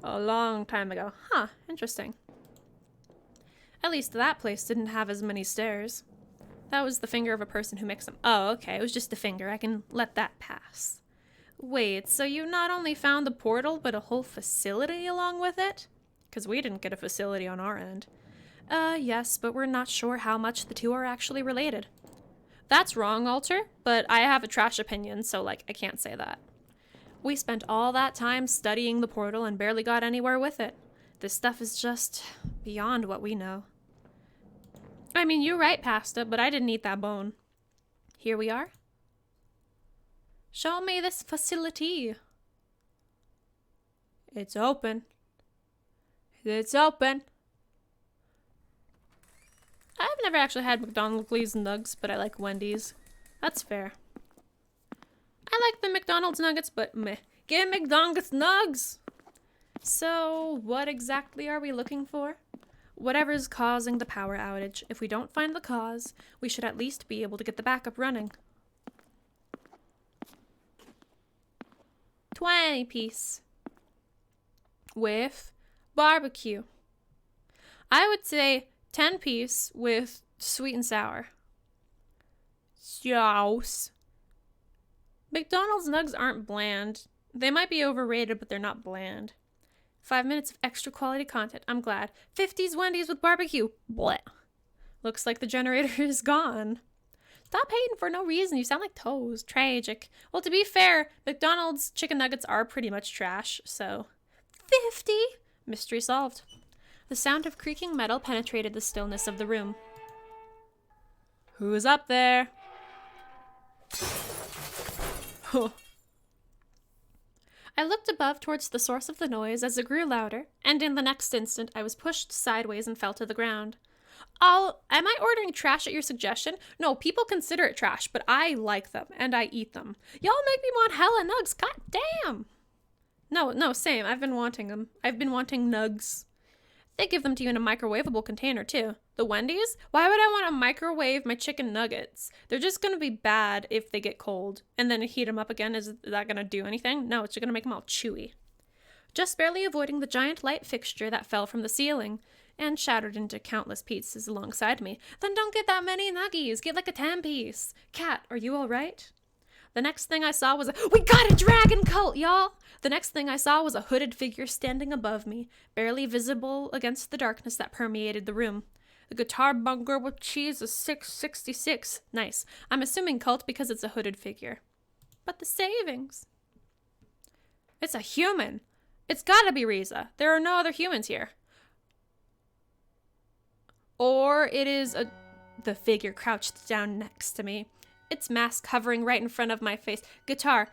A long time ago. Huh, interesting. At least that place didn't have as many stairs. That was the finger of a person who makes them. Oh, okay, it was just a finger. I can let that pass. Wait, so you not only found the portal, but a whole facility along with it? Because we didn't get a facility on our end. Yes, but we're not sure how much the two are actually related. That's wrong, Alter, but I have a trash opinion, so, like, I can't say that. We spent all that time studying the portal and barely got anywhere with it. This stuff is just beyond what we know. I mean, you're right, Pasta, but I didn't eat that bone. Here we are. Show me this facility. It's open. It's open. I've never actually had McDonald's nugs, but I like Wendy's. That's fair. I like the McDonald's nuggets, but meh. Give me McDonald's nugs! So, what exactly are we looking for? Whatever's causing the power outage. If we don't find the cause, we should at least be able to get the backup running. 20 piece. With barbecue. I would say 10 piece with sweet and sour. Sauce. McDonald's nugs aren't bland. They might be overrated, but they're not bland. 5 minutes of extra quality content. I'm glad. 50s Wendy's with barbecue. Blech. Looks like the generator is gone. Stop hating for no reason. You sound like toes. Tragic. Well, to be fair, McDonald's chicken nuggets are pretty much trash, so... 50? Mystery solved. The sound of creaking metal penetrated the stillness of the room. Who's up there? I looked above towards the source of the noise as it grew louder, and in the next instant I was pushed sideways and fell to the ground. Am I ordering trash at your suggestion? No, people consider it trash, but I like them, and I eat them. Y'all make me want hella nugs, god damn! No, same, I've been wanting them. I've been wanting nugs. They give them to you in a microwavable container, too. The Wendy's? Why would I want to microwave my chicken nuggets? They're just going to be bad if they get cold. And then heat them up again, is that going to do anything? No, it's just going to make them all chewy. Just barely avoiding the giant light fixture that fell from the ceiling and shattered into countless pieces alongside me. Then don't get that many nuggies. Get like a 10-piece. Cat, are you all right? The next thing I saw was we got a dragon cult, y'all! The next thing I saw was a hooded figure standing above me, barely visible against the darkness that permeated the room. The guitar bunker with cheese is 666. Nice. I'm assuming cult because it's a hooded figure. But the savings. It's a human. It's gotta be Riza. There are no other humans here. Or it is the figure crouched down next to me. Its mask hovering right in front of my face. Guitar,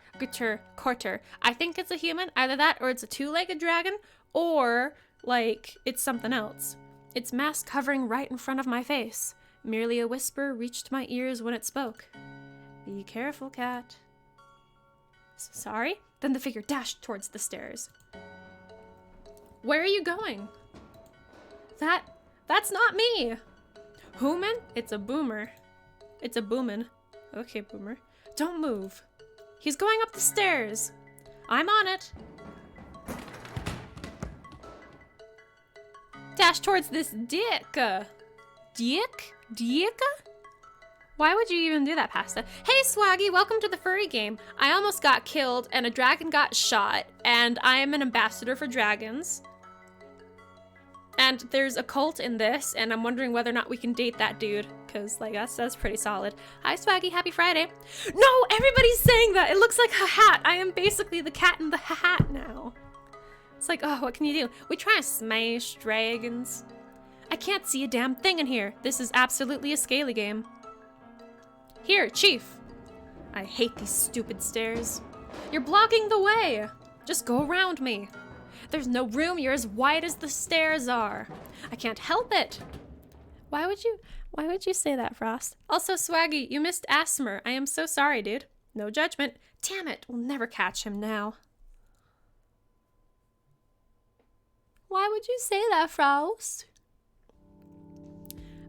quarter. I think it's a human, either that or it's a two-legged dragon, or, like, it's something else. Its mask hovering right in front of my face. Merely a whisper reached my ears when it spoke. Be careful, cat. Sorry? Then the figure dashed towards the stairs. Where are you going? That's not me! Human? It's a boomer. It's a boomin'. Okay, boomer. Don't move. He's going up the stairs. I'm on it. Dash towards this dick. Dick? Why would you even do that, Pasta? Hey, Swaggy, welcome to the furry game. I almost got killed and a dragon got shot, and I am an ambassador for dragons. And there's a cult in this, and I'm wondering whether or not we can date that dude, because, like, that's pretty solid. Hi, Swaggy, happy Friday. No, everybody's saying that. It looks like a hat. I am basically the cat in the hat now. It's like, oh, what can you do? We try to smash dragons. I can't see a damn thing in here. This is absolutely a Scaly game. Here, Chief. I hate these stupid stairs. You're blocking the way. Just go around me. There's no room. You're as wide as the stairs are. I can't help it. Why would you say that, Frost? Also, Swaggy, you missed Asmer. I am so sorry, dude. No judgment. Damn it. We'll never catch him now. Why would you say that, Frost?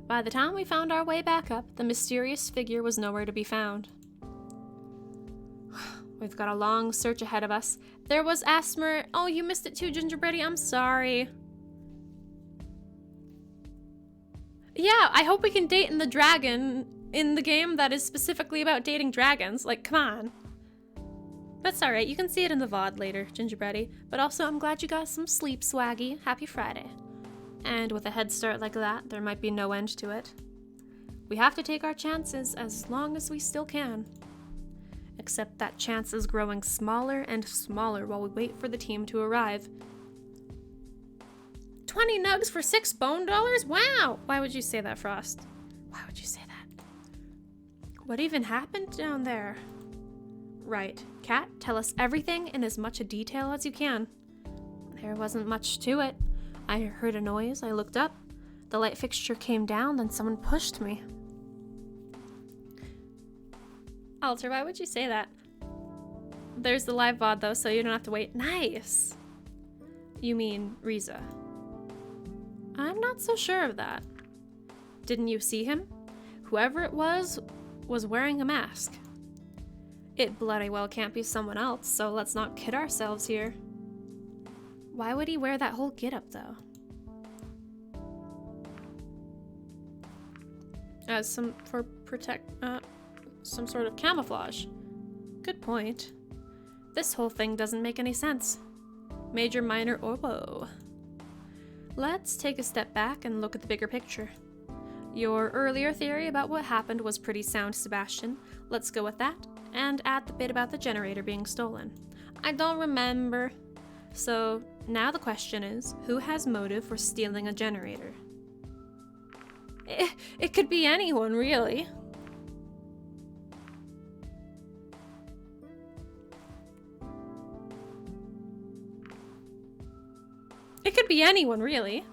By the time we found our way back up, the mysterious figure was nowhere to be found. We've got a long search ahead of us. There was Asmer. Oh, you missed it too, Gingerbready. I'm sorry. Yeah, I hope we can date in the dragon in the game that is specifically about dating dragons. Like, come on. That's alright. You can see it in the VOD later, Gingerbready. But also, I'm glad you got some sleep, Swaggy. Happy Friday. And with a head start like that, there might be no end to it. We have to take our chances as long as we still can. Except that chance is growing smaller and smaller while we wait for the team to arrive. 20 nugs for 6 bone dollars? Wow! Why would you say that, Frost? Why would you say that? What even happened down there? Right. Cat, tell us everything in as much detail as you can. There wasn't much to it. I heard a noise, I looked up. The light fixture came down, then someone pushed me. Alter, why would you say that? There's the live VOD though, so you don't have to wait. Nice! You mean Riza? I'm not so sure of that. Didn't you see him? Whoever it was wearing a mask. It bloody well can't be someone else, so let's not kid ourselves here. Why would he wear that whole getup though? As some sort of camouflage. Good point. This whole thing doesn't make any sense. Major, minor, or whoa. Let's take a step back and look at the bigger picture. Your earlier theory about what happened was pretty sound, Sebastian. Let's go with that, and add the bit about the generator being stolen. I don't remember. So, now the question is, who has motive for stealing a generator? It could be anyone, really. It could be anyone, really.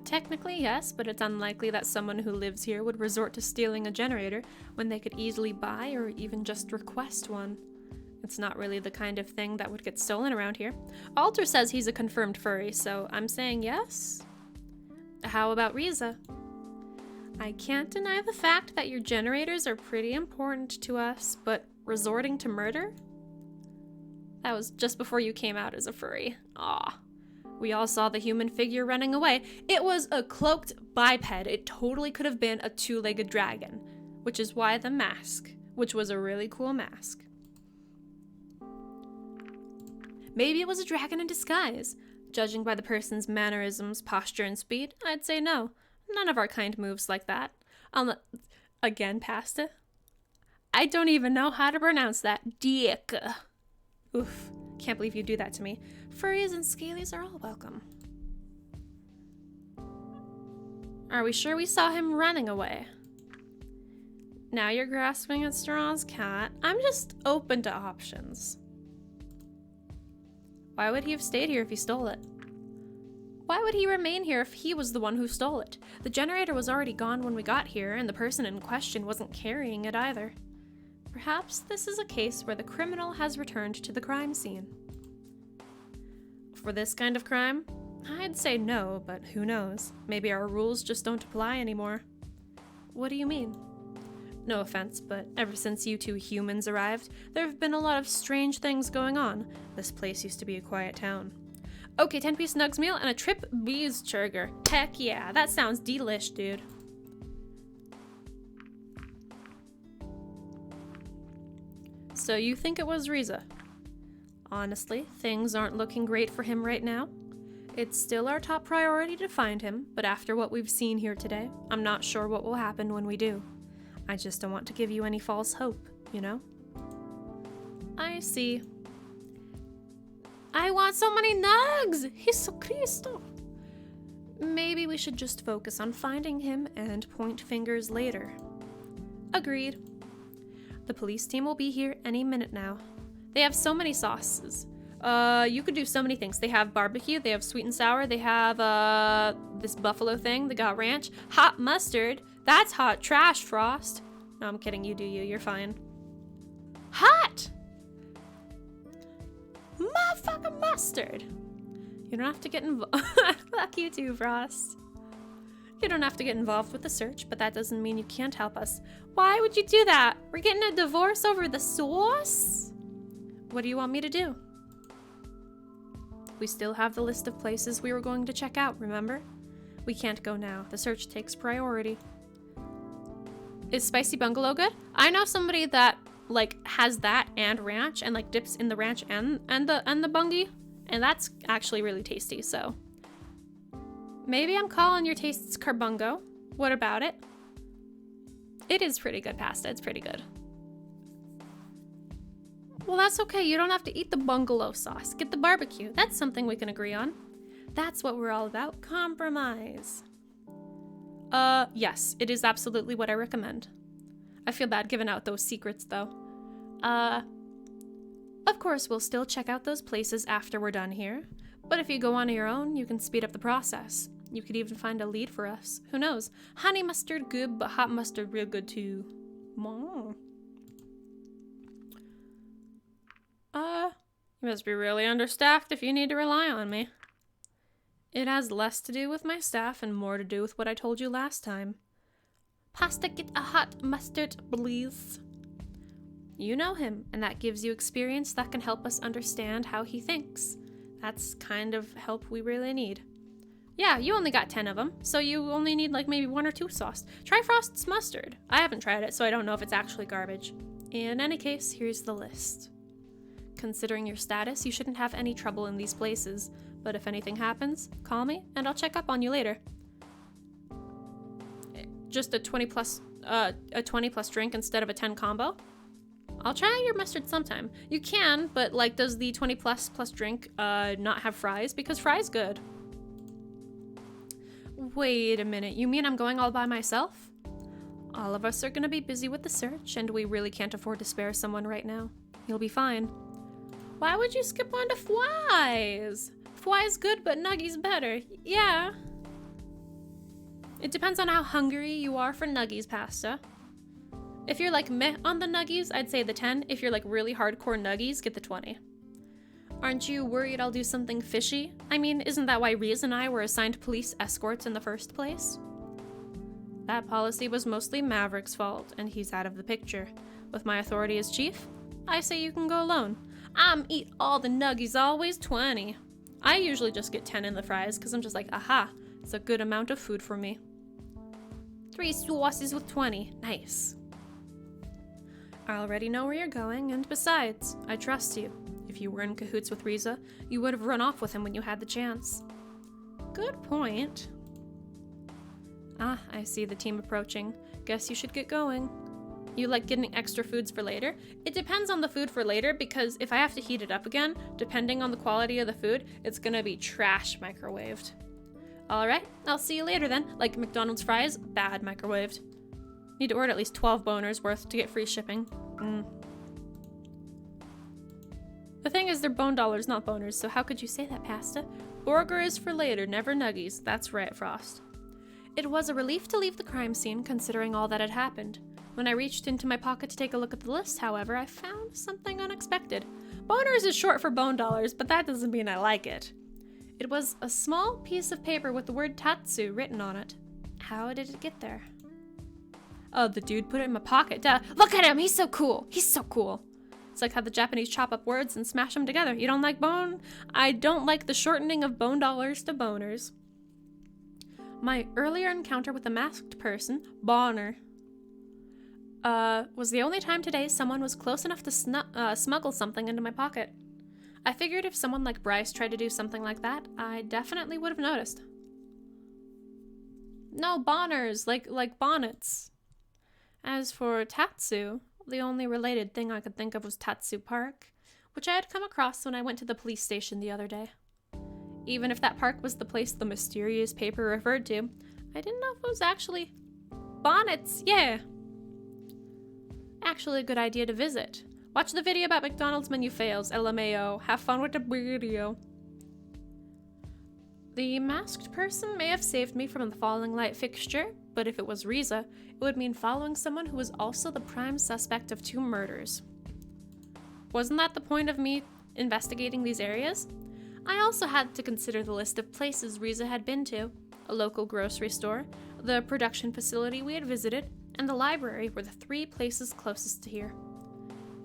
Technically, yes, but it's unlikely that someone who lives here would resort to stealing a generator when they could easily buy or even just request one. It's not really the kind of thing that would get stolen around here. Alter says he's a confirmed furry, so I'm saying yes. How about Riza? I can't deny the fact that your generators are pretty important to us, but resorting to murder? That was just before you came out as a furry. Aw. We all saw the human figure running away. It was a cloaked biped. It totally could have been a two-legged dragon, which is why the mask, which was a really cool mask. Maybe it was a dragon in disguise. Judging by the person's mannerisms, posture, and speed, I'd say no. None of our kind moves like that. Again, Pasta? I don't even know how to pronounce that. Dick. Oof. Can't believe you do that to me. Furries and Scalies are all welcome. Are we sure we saw him running away? Now you're grasping at straws, cat. I'm just open to options. Why would he have stayed here if he stole it? Why would he remain here if he was the one who stole it? The generator was already gone when we got here, and the person in question wasn't carrying it either. Perhaps this is a case where the criminal has returned to the crime scene. For this kind of crime? I'd say no, but who knows? Maybe our rules just don't apply anymore. What do you mean? No offense, but ever since you two humans arrived, there have been a lot of strange things going on. This place used to be a quiet town. Okay, 10-piece nugs meal and a trip cheeseburger. Heck yeah, that sounds delish, dude. So you think it was Riza? Honestly, things aren't looking great for him right now. It's still our top priority to find him, but after what we've seen here today, I'm not sure what will happen when we do. I just don't want to give you any false hope, you know? I see. I want so many nugs! Jesu Cristo! Maybe we should just focus on finding him and point fingers later. Agreed. The police team will be here any minute now. They have so many sauces. You could do so many things. They have barbecue, they have sweet and sour, they have this buffalo thing, they got ranch, hot mustard. That's hot trash, Frost. No, I'm kidding, you do you, you're fine. Hot! Motherfucking mustard! You don't have to get involved. Fuck you too, Frost. You don't have to get involved with the search, but that doesn't mean you can't help us. Why would you do that? We're getting a divorce over the sauce? What do you want me to do? We still have the list of places we were going to check out, remember? We can't go now. The search takes priority. Is Spicy Bungalow good? I know somebody that like has that and ranch and like dips in the ranch and the bungie, and that's actually really tasty, so maybe I'm calling your tastes carbungo. What about it? It is pretty good pasta. It's pretty good. Well, that's okay. You don't have to eat the bungalow sauce. Get the barbecue. That's something we can agree on. That's what we're all about. Compromise. Yes, it is absolutely what I recommend. I feel bad giving out those secrets, though. Of course, we'll still check out those places after we're done here. But if you go on your own, you can speed up the process. You could even find a lead for us. Who knows? Honey mustard good, but hot mustard real good too. Mom. You must be really understaffed if you need to rely on me. It has less to do with my staff and more to do with what I told you last time. Pasta, get a hot mustard, please. You know him, and that gives you experience that can help us understand how he thinks. That's kind of help we really need. Yeah, you only got 10 of them, so you only need like maybe 1 or 2 sauce. Try Frost's mustard. I haven't tried it, so I don't know if it's actually garbage. In any case, here's the list. Considering your status, you shouldn't have any trouble in these places, but if anything happens, call me and I'll check up on you later. Just a 20 plus drink instead of a 10 combo? I'll try your mustard sometime. You can, but like, does the 20 plus drink not have fries? Because fries good. Wait a minute, you mean I'm going all by myself? All of us are gonna be busy with the search, and we really can't afford to spare someone right now. You'll be fine. Why would you skip on to Fwise? Fwise good, but Nuggies better. Yeah. It depends on how hungry you are for Nuggies pasta. If you're like meh on the Nuggies, I'd say the 10. If you're like really hardcore Nuggies, get the 20. Aren't you worried I'll do something fishy? I mean, isn't that why Riz and I were assigned police escorts in the first place? That policy was mostly Maverick's fault, and he's out of the picture. With my authority as chief, I say you can go alone. Eat all the Nuggies, always 20. I usually just get 10 in the fries, because I'm just like, aha, it's a good amount of food for me. 3 sauces with 20, nice. I already know where you're going, and besides, I trust you. If you were in cahoots with Riza, you would have run off with him when you had the chance. Good point. Ah, I see the team approaching. Guess you should get going. You like getting extra foods for later? It depends on the food for later, because if I have to heat it up again, depending on the quality of the food, it's gonna be trash microwaved. Alright, I'll see you later then. Like McDonald's fries, bad microwaved. Need to order at least 12 boners worth to get free shipping. The thing is, they're bone dollars, not boners, so how could you say that, Pasta? Burger is for later, never nuggies. That's right, Frost. It was a relief to leave the crime scene, considering all that had happened. When I reached into my pocket to take a look at the list, however, I found something unexpected. Boners is short for bone dollars, but that doesn't mean I like it. It was a small piece of paper with the word Tatsu written on it. How did it get there? Oh, the dude put it in my pocket. Duh. Look at him! He's so cool! He's so cool! It's like how the Japanese chop up words and smash them together. You don't like bone? I don't like the shortening of bone dollars to boners. My earlier encounter with a masked person, Bonner, was the only time today someone was close enough to smuggle something into my pocket. I figured if someone like Bryce tried to do something like that, I definitely would have noticed. No, Bonners, like bonnets. As for Tatsu, the only related thing I could think of was Tatsu Park, which I had come across when I went to the police station the other day. Even if that park was the place the mysterious paper referred to, I didn't know if it was actually bonnets, yeah. Actually a good idea to visit. Watch the video about McDonald's menu fails, LMAO. Have fun with the video. The masked person may have saved me from the falling light fixture, but if it was Riza, it would mean following someone who was also the prime suspect of 2 murders. Wasn't that the point of me investigating these areas? I also had to consider the list of places Riza had been to. A local grocery store, the production facility we had visited, and the library were the 3 places closest to here.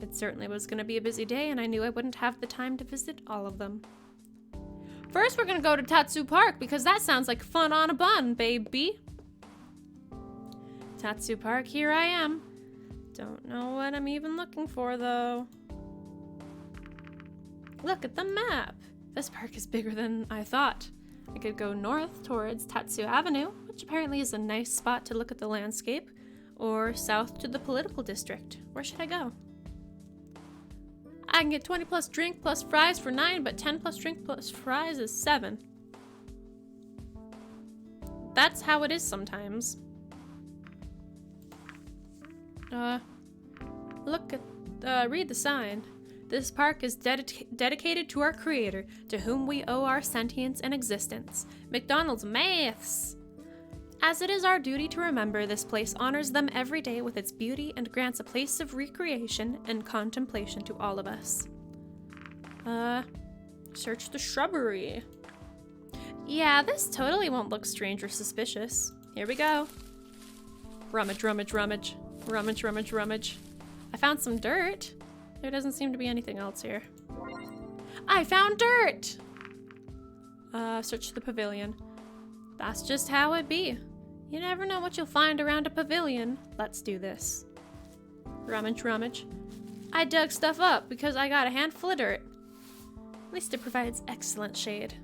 It certainly was going to be a busy day, and I knew I wouldn't have the time to visit all of them. First, we're going to go to Tatsu Park, because that sounds like fun on a bun, baby. Tatsu Park, here I am. Don't know what I'm even looking for, though. Look at the map. This park is bigger than I thought. I could go north towards Tatsu Avenue, which apparently is a nice spot to look at the landscape, or south to the political district. Where should I go? I can get 20 plus drink plus fries for 9, but 10 plus drink plus fries is 7. That's how it is sometimes. Read the sign. This park is dedicated to our creator, to whom we owe our sentience and existence. McDonald's maths! As it is our duty to remember, this place honors them every day with its beauty and grants a place of recreation and contemplation to all of us. Search the shrubbery. Yeah, this totally won't look strange or suspicious. Here we go. Rummage, rummage, rummage. Rummage, rummage, rummage. I found some dirt. There doesn't seem to be anything else here. I found dirt! Search the pavilion. That's just how it be. You never know what you'll find around a pavilion. Let's do this. Rummage, rummage. I dug stuff up because I got a handful of dirt. At least it provides excellent shade.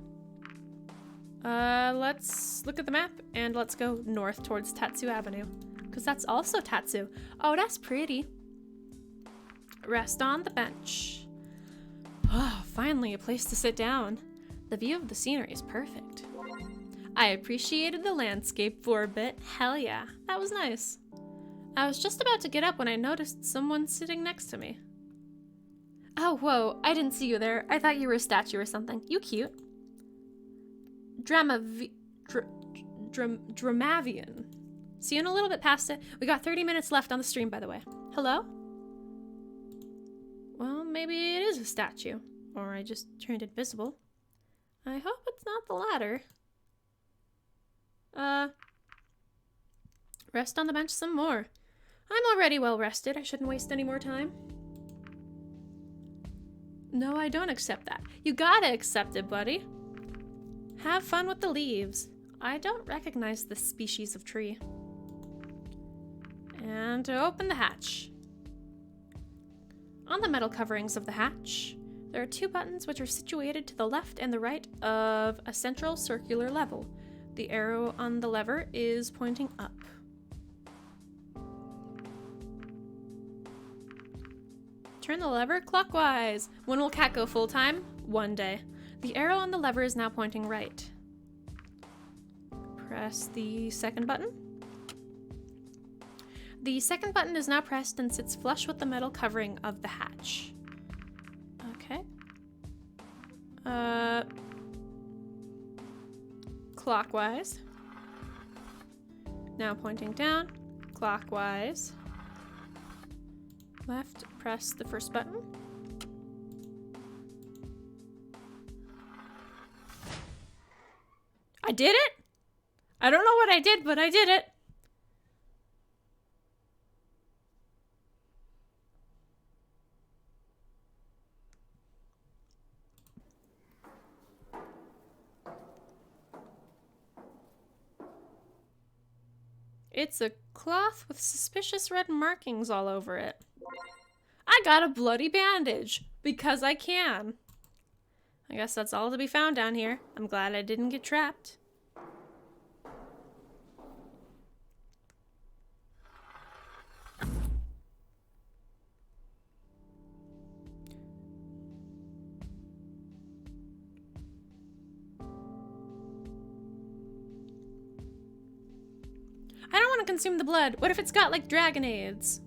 Let's look at the map and let's go north towards Tatsu Avenue. Because that's also Tatsu. Oh, that's pretty. Rest on the bench. Oh, finally a place to sit down. The view of the scenery is perfect. I appreciated the landscape for a bit. Hell yeah, that was nice. I was just about to get up when I noticed someone sitting next to me. Oh, whoa, I didn't see you there. I thought you were a statue or something. You cute. Dramavian. See you in a little bit past it. We got 30 minutes left on the stream, by the way. Hello? Well, maybe it is a statue. Or I just turned invisible. I hope it's not the latter. Rest on the bench some more. I'm already well rested. I shouldn't waste any more time. No, I don't accept that. You gotta accept it, buddy. Have fun with the leaves. I don't recognize this species of tree. And to open the hatch. On the metal coverings of the hatch, there are 2 buttons which are situated to the left and the right of a central circular level. The arrow on the lever is pointing up. Turn the lever clockwise. When will Cat go full time? One day. The arrow on the lever is now pointing right. Press the second button. The second button is now pressed and sits flush with the metal covering of the hatch. Okay. Clockwise. Now pointing down. Clockwise. Left, press the first button. I did it! I don't know what I did, but I did it! It's a cloth with suspicious red markings all over it. I got a bloody bandage, because I can. I guess that's all to be found down here. I'm glad I didn't get trapped. I don't want to consume the blood. What if it's got, like, dragon aids?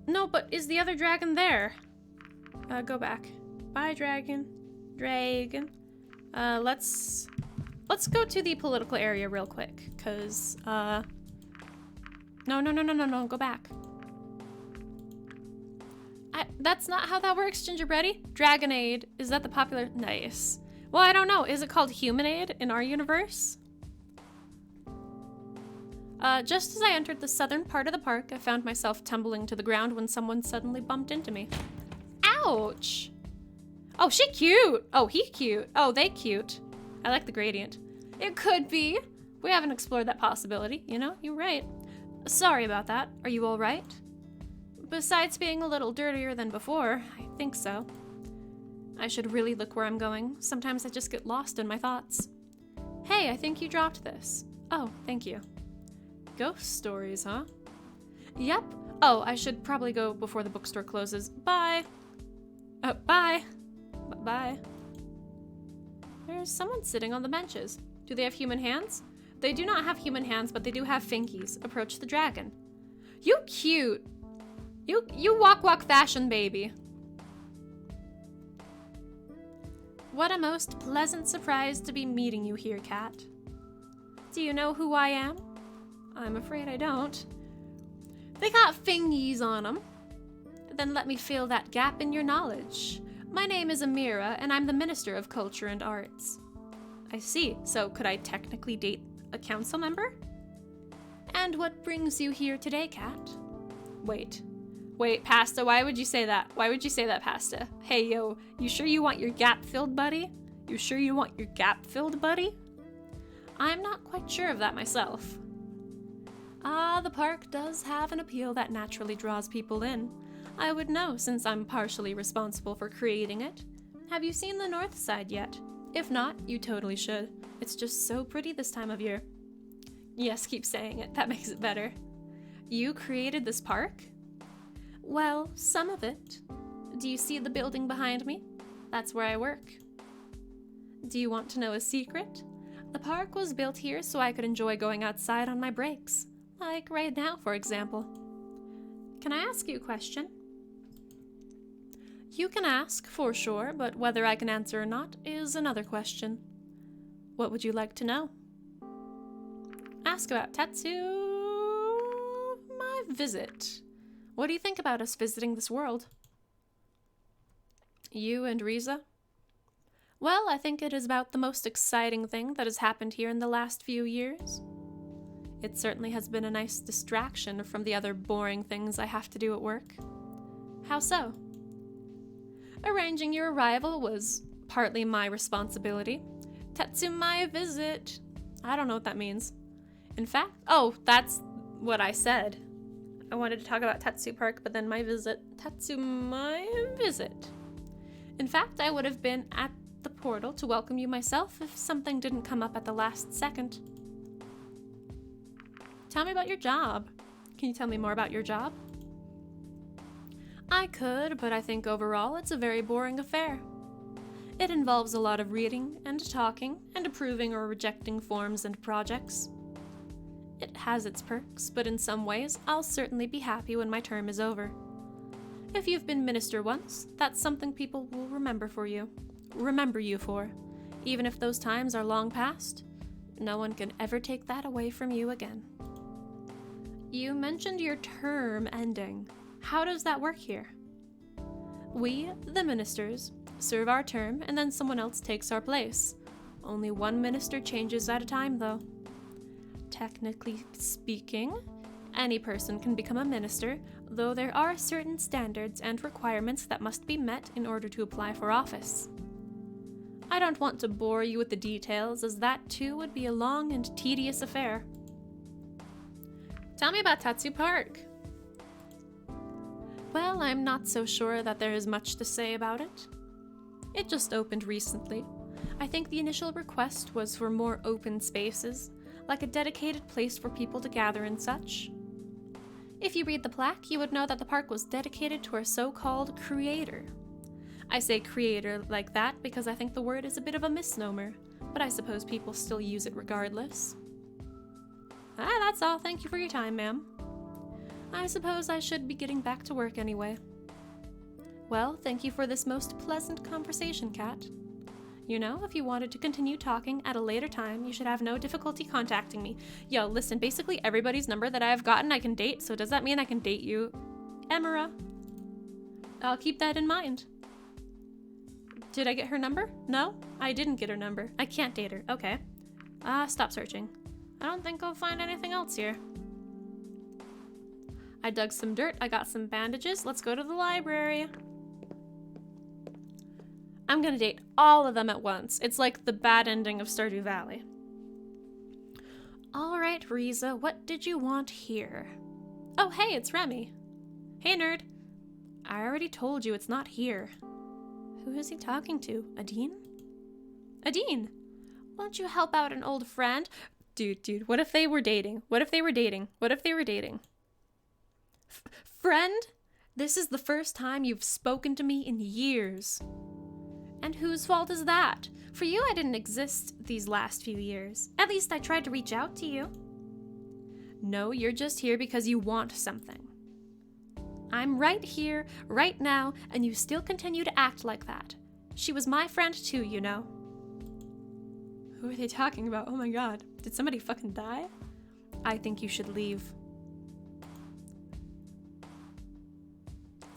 No, but is the other dragon there? Go back. Bye, dragon. Dragon. Let's go to the political area real quick, cause, no, go back. That's not how that works, Gingerbready. Dragon aid. Is that the popular? Nice. Well, I don't know. Is it called human aid in our universe? Just as I entered the southern part of the park, I found myself tumbling to the ground when someone suddenly bumped into me. Ouch! Oh, she cute! Oh, he cute. Oh, they cute. I like the gradient. It could be. We haven't explored that possibility, you know? You're right. Sorry about that. Are you all right? Besides being a little dirtier than before, I think so. I should really look where I'm going. Sometimes I just get lost in my thoughts. Hey, I think you dropped this. Oh, thank you. Ghost stories, huh? Yep. Oh, I should probably go before the bookstore closes. Bye. Bye. Bye. There's someone sitting on the benches. Do they have human hands? They do not have human hands, but they do have finkies. Approach the dragon. You cute. You walk fashion, baby. What a most pleasant surprise to be meeting you here, Cat. Do you know who I am? I'm afraid I don't. They got fingies on them. Then let me fill that gap in your knowledge. My name is Amira, and I'm the Minister of Culture and Arts. I see. So could I technically date a council member? And what brings you here today, Cat? Wait, Pasta, why would you say that? Why would you say that, Pasta? Hey, yo, you sure you want your gap filled, buddy? You sure you want your gap filled, buddy? I'm not quite sure of that myself. The park does have an appeal that naturally draws people in. I would know since I'm partially responsible for creating it. Have you seen the north side yet? If not, you totally should. It's just so pretty this time of year. Yes, keep saying it. That makes it better. You created this park? Well, some of it. Do you see the building behind me? That's where I work. Do you want to know a secret? The park was built here so I could enjoy going outside on my breaks. Like right now, for example. Can I ask you a question? You can ask, for sure, but whether I can answer or not is another question. What would you like to know? Ask about Tetsu... my visit. What do you think about us visiting this world? You and Riza? Well, I think it is about the most exciting thing that has happened here in the last few years. It certainly has been a nice distraction from the other boring things I have to do at work. How so? Arranging your arrival was partly my responsibility. Tetsumae visit. I don't know what that means. In fact, oh, that's what I said. I wanted to talk about Tetsu Park, but then my visit. Tetsumae visit. In fact, I would have been at the portal to welcome you myself if something didn't come up at the last second. Tell me about your job. Can you tell me more about your job? I could, but I think overall it's a very boring affair. It involves a lot of reading and talking and approving or rejecting forms and projects. It has its perks, but in some ways, I'll certainly be happy when my term is over. If you've been minister once, that's something people will remember you for. Even if those times are long past, no one can ever take that away from you again. You mentioned your term ending. How does that work here? We, the ministers, serve our term and then someone else takes our place. Only one minister changes at a time, though. Technically speaking, any person can become a minister, though there are certain standards and requirements that must be met in order to apply for office. I don't want to bore you with the details, as that too would be a long and tedious affair. Tell me about Tatsu Park. Well, I'm not so sure that there is much to say about it. It just opened recently. I think the initial request was for more open spaces, like a dedicated place for people to gather and such. If you read the plaque, you would know that the park was dedicated to our so-called creator. I say creator like that because I think the word is a bit of a misnomer, but I suppose people still use it regardless. That's all. Thank you for your time, ma'am. I suppose I should be getting back to work anyway. Well, thank you for this most pleasant conversation, Kat. You know, if you wanted to continue talking at a later time, you should have no difficulty contacting me. Yo, listen, basically everybody's number that I've gotten I can date, so does that mean I can date you? Emira. I'll keep that in mind. Did I get her number? No? I didn't get her number. I can't date her. Okay. Stop searching. I don't think I'll find anything else here. I dug some dirt. I got some bandages. Let's go to the library. I'm gonna date all of them at once. It's like the bad ending of Stardew Valley. Alright, Riza, what did you want here? Oh, hey, it's Remy. Hey, nerd. I already told you it's not here. Who is he talking to? Adine? Adine! Won't you help out an old friend? Dude, what if they were dating? What if they were dating? Friend? This is the first time you've spoken to me in years. And whose fault is that? For you, I didn't exist these last few years. At least I tried to reach out to you. No, you're just here because you want something. I'm right here, right now, and you still continue to act like that. She was my friend too, you know. Who are they talking about? Oh my god. Did somebody fucking die? I think you should leave.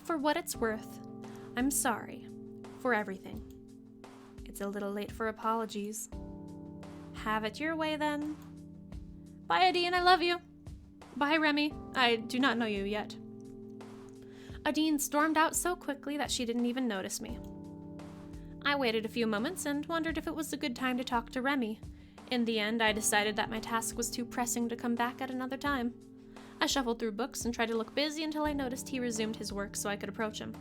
For what it's worth, I'm sorry for everything. It's a little late for apologies. Have it your way then. Bye, Adine, I love you. Bye, Remy. I do not know you yet. Adine stormed out so quickly that she didn't even notice me. I waited a few moments and wondered if it was a good time to talk to Remy. In the end, I decided that my task was too pressing to come back at another time. I shuffled through books and tried to look busy until I noticed he resumed his work so I could approach him.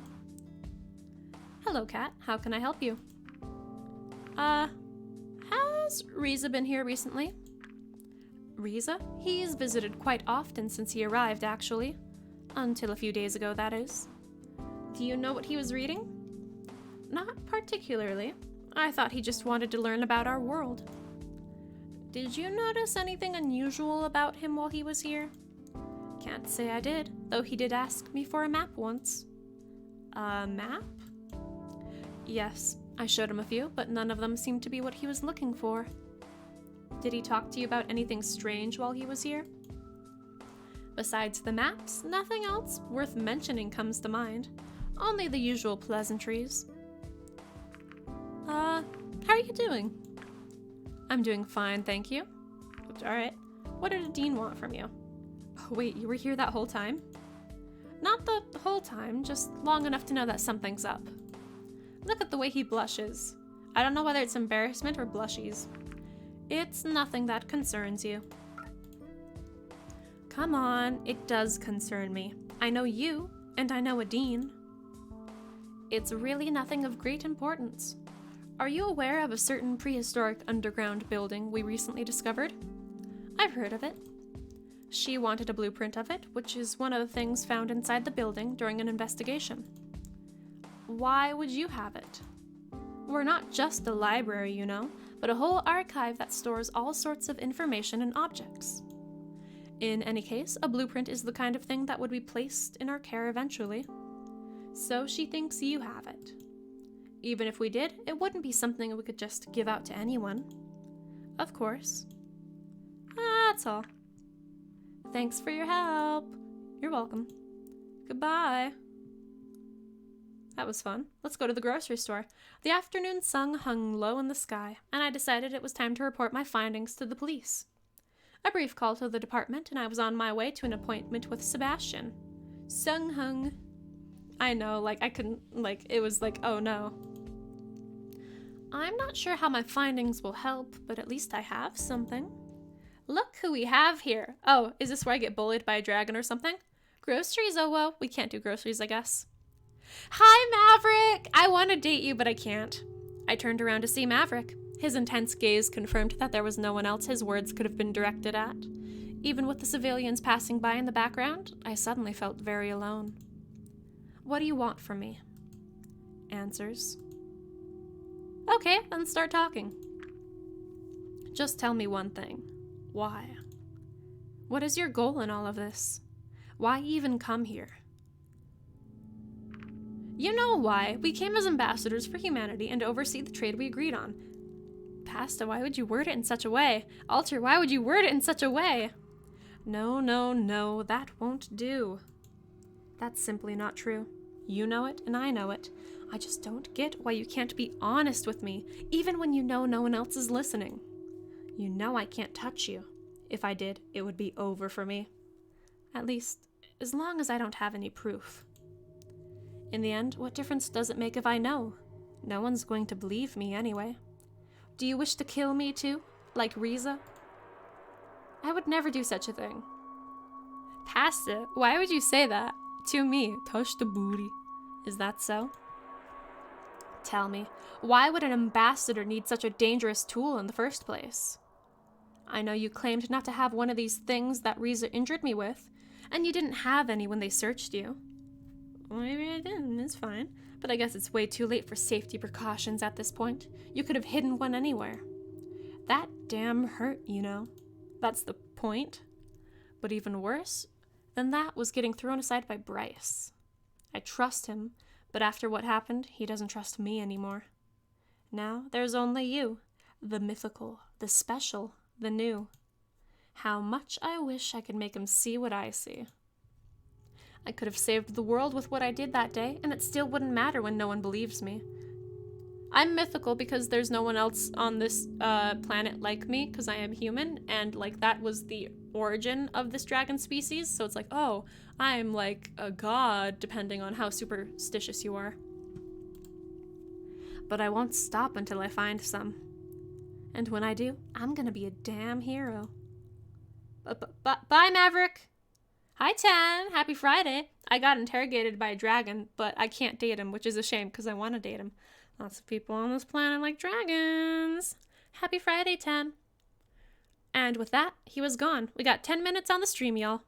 Hello, Kat. How can I help you? Has Riza been here recently? Riza? He's visited quite often since he arrived, actually. Until a few days ago, that is. Do you know what he was reading? Not particularly. I thought he just wanted to learn about our world. Did you notice anything unusual about him while he was here? Can't say I did, though he did ask me for a map once. A map? Yes, I showed him a few, but none of them seemed to be what he was looking for. Did he talk to you about anything strange while he was here? Besides the maps, nothing else worth mentioning comes to mind. Only the usual pleasantries. How are you doing? I'm doing fine, thank you. Alright. What did Dean want from you? Oh, wait, you were here that whole time? Not the whole time, just long enough to know that something's up. Look at the way he blushes. I don't know whether it's embarrassment or blushies. It's nothing that concerns you. Come on, it does concern me. I know you, and I know Adine. It's really nothing of great importance. Are you aware of a certain prehistoric underground building we recently discovered? I've heard of it. She wanted a blueprint of it, which is one of the things found inside the building during an investigation. Why would you have it? We're not just a library, you know, but a whole archive that stores all sorts of information and objects. In any case, a blueprint is the kind of thing that would be placed in our care eventually. So she thinks you have it. Even if we did, it wouldn't be something we could just give out to anyone. Of course. That's all. Thanks for your help. You're welcome. Goodbye. That was fun. Let's go to the grocery store. The afternoon sun hung low in the sky, and I decided it was time to report my findings to the police. A brief call to the department, and I was on my way to an appointment with Sebastian. Sung hung. I know, I couldn't, it was oh no. I'm not sure how my findings will help, but at least I have something. Look who we have here. Oh, is this where I get bullied by a dragon or something? Groceries, oh well, we can't do groceries, I guess. Hi, Maverick! I want to date you, but I can't. I turned around to see Maverick. His intense gaze confirmed that there was no one else his words could have been directed at. Even with the civilians passing by in the background, I suddenly felt very alone. What do you want from me? Answers. Okay, then start talking. Just tell me one thing. Why? What is your goal in all of this? Why even come here? You know why. We came as ambassadors for humanity and to oversee the trade we agreed on. Pasta, why would you word it in such a way? Alter, why would you word it in such a way? No, no, no, that won't do. That's simply not true. You know it, and I know it. I just don't get why you can't be honest with me, even when you know no one else is listening. You know I can't touch you. If I did, it would be over for me. At least, as long as I don't have any proof. In the end, what difference does it make if I know? No one's going to believe me anyway. Do you wish to kill me too, like Riza? I would never do such a thing. Pasta, why would you say that? To me, touch the booty. Is that so? Tell me, why would an ambassador need such a dangerous tool in the first place? I know you claimed not to have one of these things that Riza injured me with, and you didn't have any when they searched you. Well, maybe I didn't, it's fine. But I guess it's way too late for safety precautions at this point. You could have hidden one anywhere. That damn hurt, you know. That's the point. But even worse than that was getting thrown aside by Bryce. I trust him, but after what happened, he doesn't trust me anymore. Now there's only you, the mythical, the special, the new. How much I wish I could make him see what I see. I could have saved the world with what I did that day, and it still wouldn't matter when no one believes me. I'm mythical because there's no one else on this planet like me, because I am human, and that was the origin of this dragon species, so it's oh, I'm a god, depending on how superstitious you are. But I won't stop until I find some. And when I do, I'm gonna be a damn hero. Bye, Maverick! Hi, Tan! Happy Friday! I got interrogated by a dragon, but I can't date him, which is a shame, because I want to date him. Lots of people on this planet like dragons. Happy Friday, Tan. And with that, he was gone. We got 10 minutes on the stream, y'all.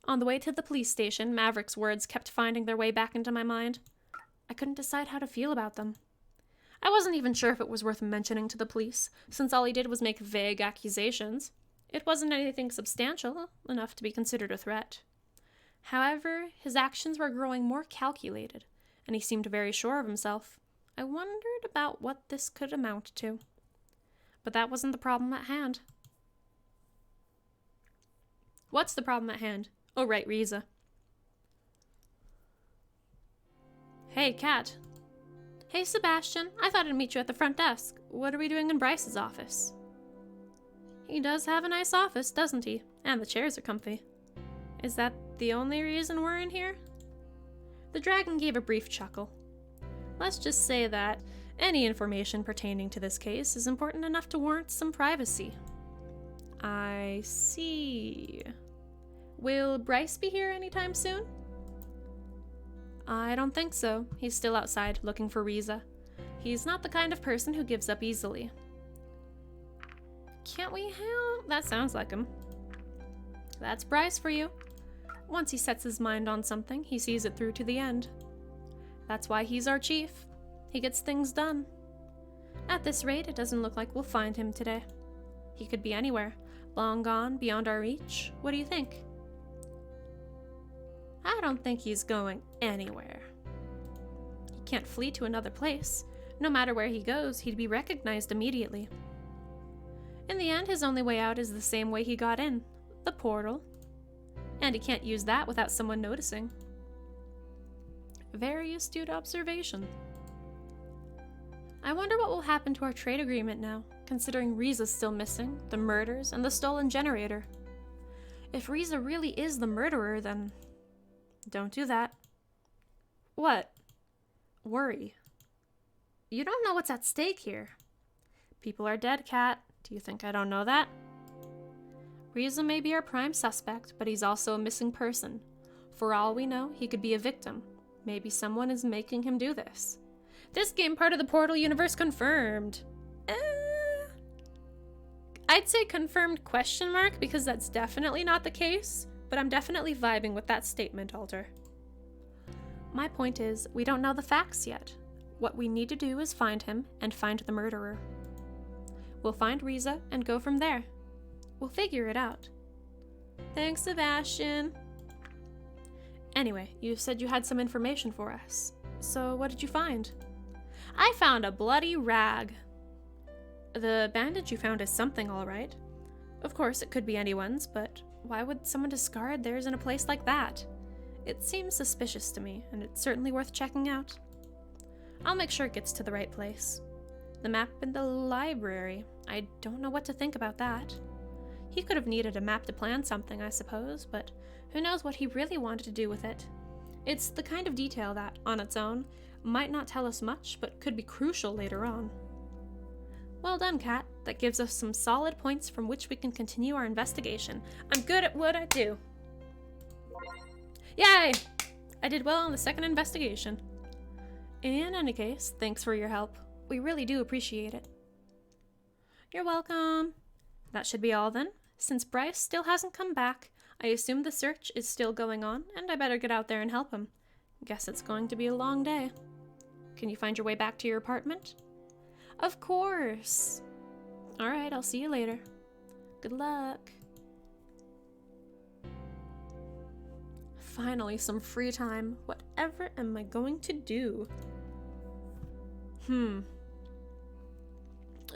On the way to the police station, Maverick's words kept finding their way back into my mind. I couldn't decide how to feel about them. I wasn't even sure if it was worth mentioning to the police, since all he did was make vague accusations. It wasn't anything substantial enough to be considered a threat. However, his actions were growing more calculated, and he seemed very sure of himself. I wondered about what this could amount to. But that wasn't the problem at hand. What's the problem at hand? Oh, right, Riza. Hey, Kat. Hey, Sebastian. I thought I'd meet you at the front desk. What are we doing in Bryce's office? He does have a nice office, doesn't he? And the chairs are comfy. Is that the only reason we're in here? The dragon gave a brief chuckle. Let's just say that any information pertaining to this case is important enough to warrant some privacy. I see. Will Bryce be here anytime soon? I don't think so. He's still outside looking for Riza. He's not the kind of person who gives up easily. Can't we help? That sounds like him. That's Bryce for you. Once he sets his mind on something, he sees it through to the end. That's why he's our chief. He gets things done. At this rate, it doesn't look like we'll find him today. He could be anywhere, Long gone, beyond our reach? What do you think? I don't think he's going anywhere. He can't flee to another place. No matter where he goes, he'd be recognized immediately. In the end, his only way out is the same way he got in, the portal. And he can't use that without someone noticing. Very astute observation. I wonder what will happen to our trade agreement now, considering Riza's still missing, the murders, and the stolen generator. If Riza really is the murderer, then don't do that. What? Worry. You don't know what's at stake here. People are dead, Cat. Do you think I don't know that? Riza may be our prime suspect, but he's also a missing person. For all we know, he could be a victim. Maybe someone is making him do this. This game part of the Portal universe confirmed. I'd say confirmed question mark because that's definitely not the case, but I'm definitely vibing with that statement, Alter. My point is, we don't know the facts yet. What we need to do is find him and find the murderer. We'll find Riza and go from there. We'll figure it out. Thanks, Sebastian. Anyway, you said you had some information for us. So what did you find? I found a bloody rag. The bandage you found is something, all right. Of course, it could be anyone's, but why would someone discard theirs in a place like that? It seems suspicious to me, and it's certainly worth checking out. I'll make sure it gets to the right place. The map in the library. I don't know what to think about that. He could have needed a map to plan something, I suppose, but who knows what he really wanted to do with it. It's the kind of detail that, on its own, might not tell us much, but could be crucial later on. Well done, Kat. That gives us some solid points from which we can continue our investigation. I'm good at what I do. Yay! I did well on the second investigation. In any case, thanks for your help. We really do appreciate it. You're welcome. That should be all then. Since Bryce still hasn't come back, I assume the search is still going on, and I better get out there and help him. Guess it's going to be a long day. Can you find your way back to your apartment? Of course. All right, I'll see you later. Good luck. Finally, some free time. Whatever am I going to do?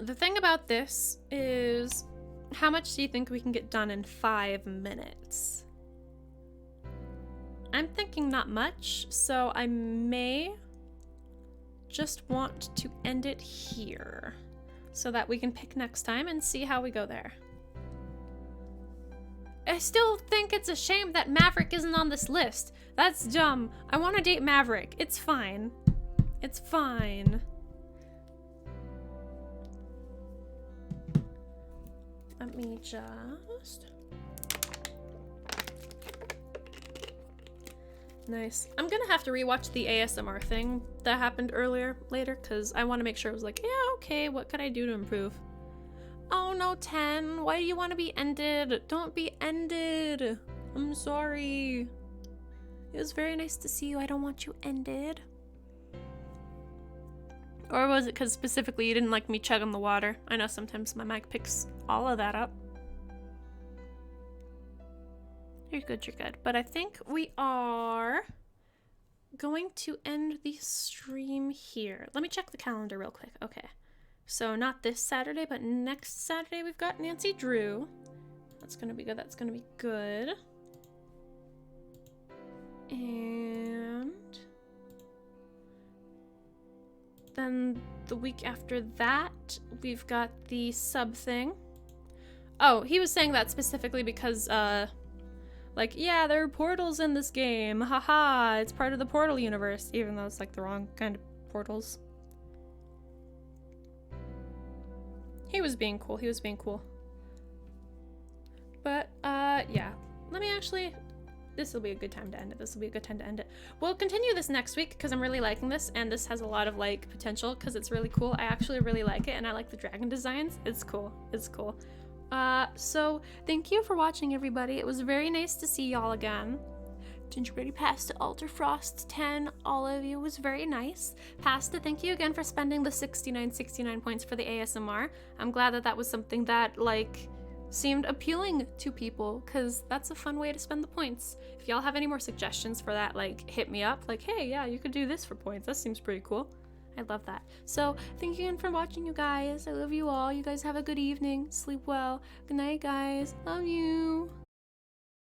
The thing about this is, how much do you think we can get done in 5 minutes? I'm thinking not much, so I may just want to end it here so that we can pick next time and see how we go there. I still think it's a shame that Maverick isn't on this list. That's dumb. I want to date Maverick. It's fine. It's fine. Let me just... Nice. I'm gonna have to rewatch the ASMR thing that happened later, because I want to make sure it was like, yeah, okay, what could I do to improve? Oh no, 10. Why do you want to be ended? Don't be ended. I'm sorry. It was very nice to see you. I don't want you ended. Or was it because specifically you didn't like me chugging the water? I know sometimes my mic picks all of that up. You're good, you're good. But I think we are going to end the stream here. Let me check the calendar real quick. Okay. So not this Saturday, but next Saturday we've got Nancy Drew. That's gonna be good, that's gonna be good. And then the week after that, we've got the sub thing. Oh, he was saying that specifically because, like, yeah, there are portals in this game. Haha, it's part of the Portal universe, even though it's like the wrong kind of portals. He was being cool, he was being cool. But, yeah. Let me actually... This will be a good time to end it. This will be a good time to end it. We'll continue this next week because I'm really liking this, and this has a lot of, like, potential because it's really cool. I actually really like it, and I like the dragon designs. It's cool. It's cool. So thank you for watching, everybody. It was very nice to see y'all again. Gingerbready Pasta, Alter Frost 10, all of you, was very nice. Pasta, thank you again for spending the 69 points for the ASMR. I'm glad that that was something that, like, seemed appealing to people, because that's a fun way to spend the points. If y'all have any more suggestions for that, like, hit me up, like, hey, yeah, you could do this for points. That seems pretty cool. I love that. So thank you again for watching, you guys. I love you all. You guys have a good evening. Sleep well. Good night, guys. Love you.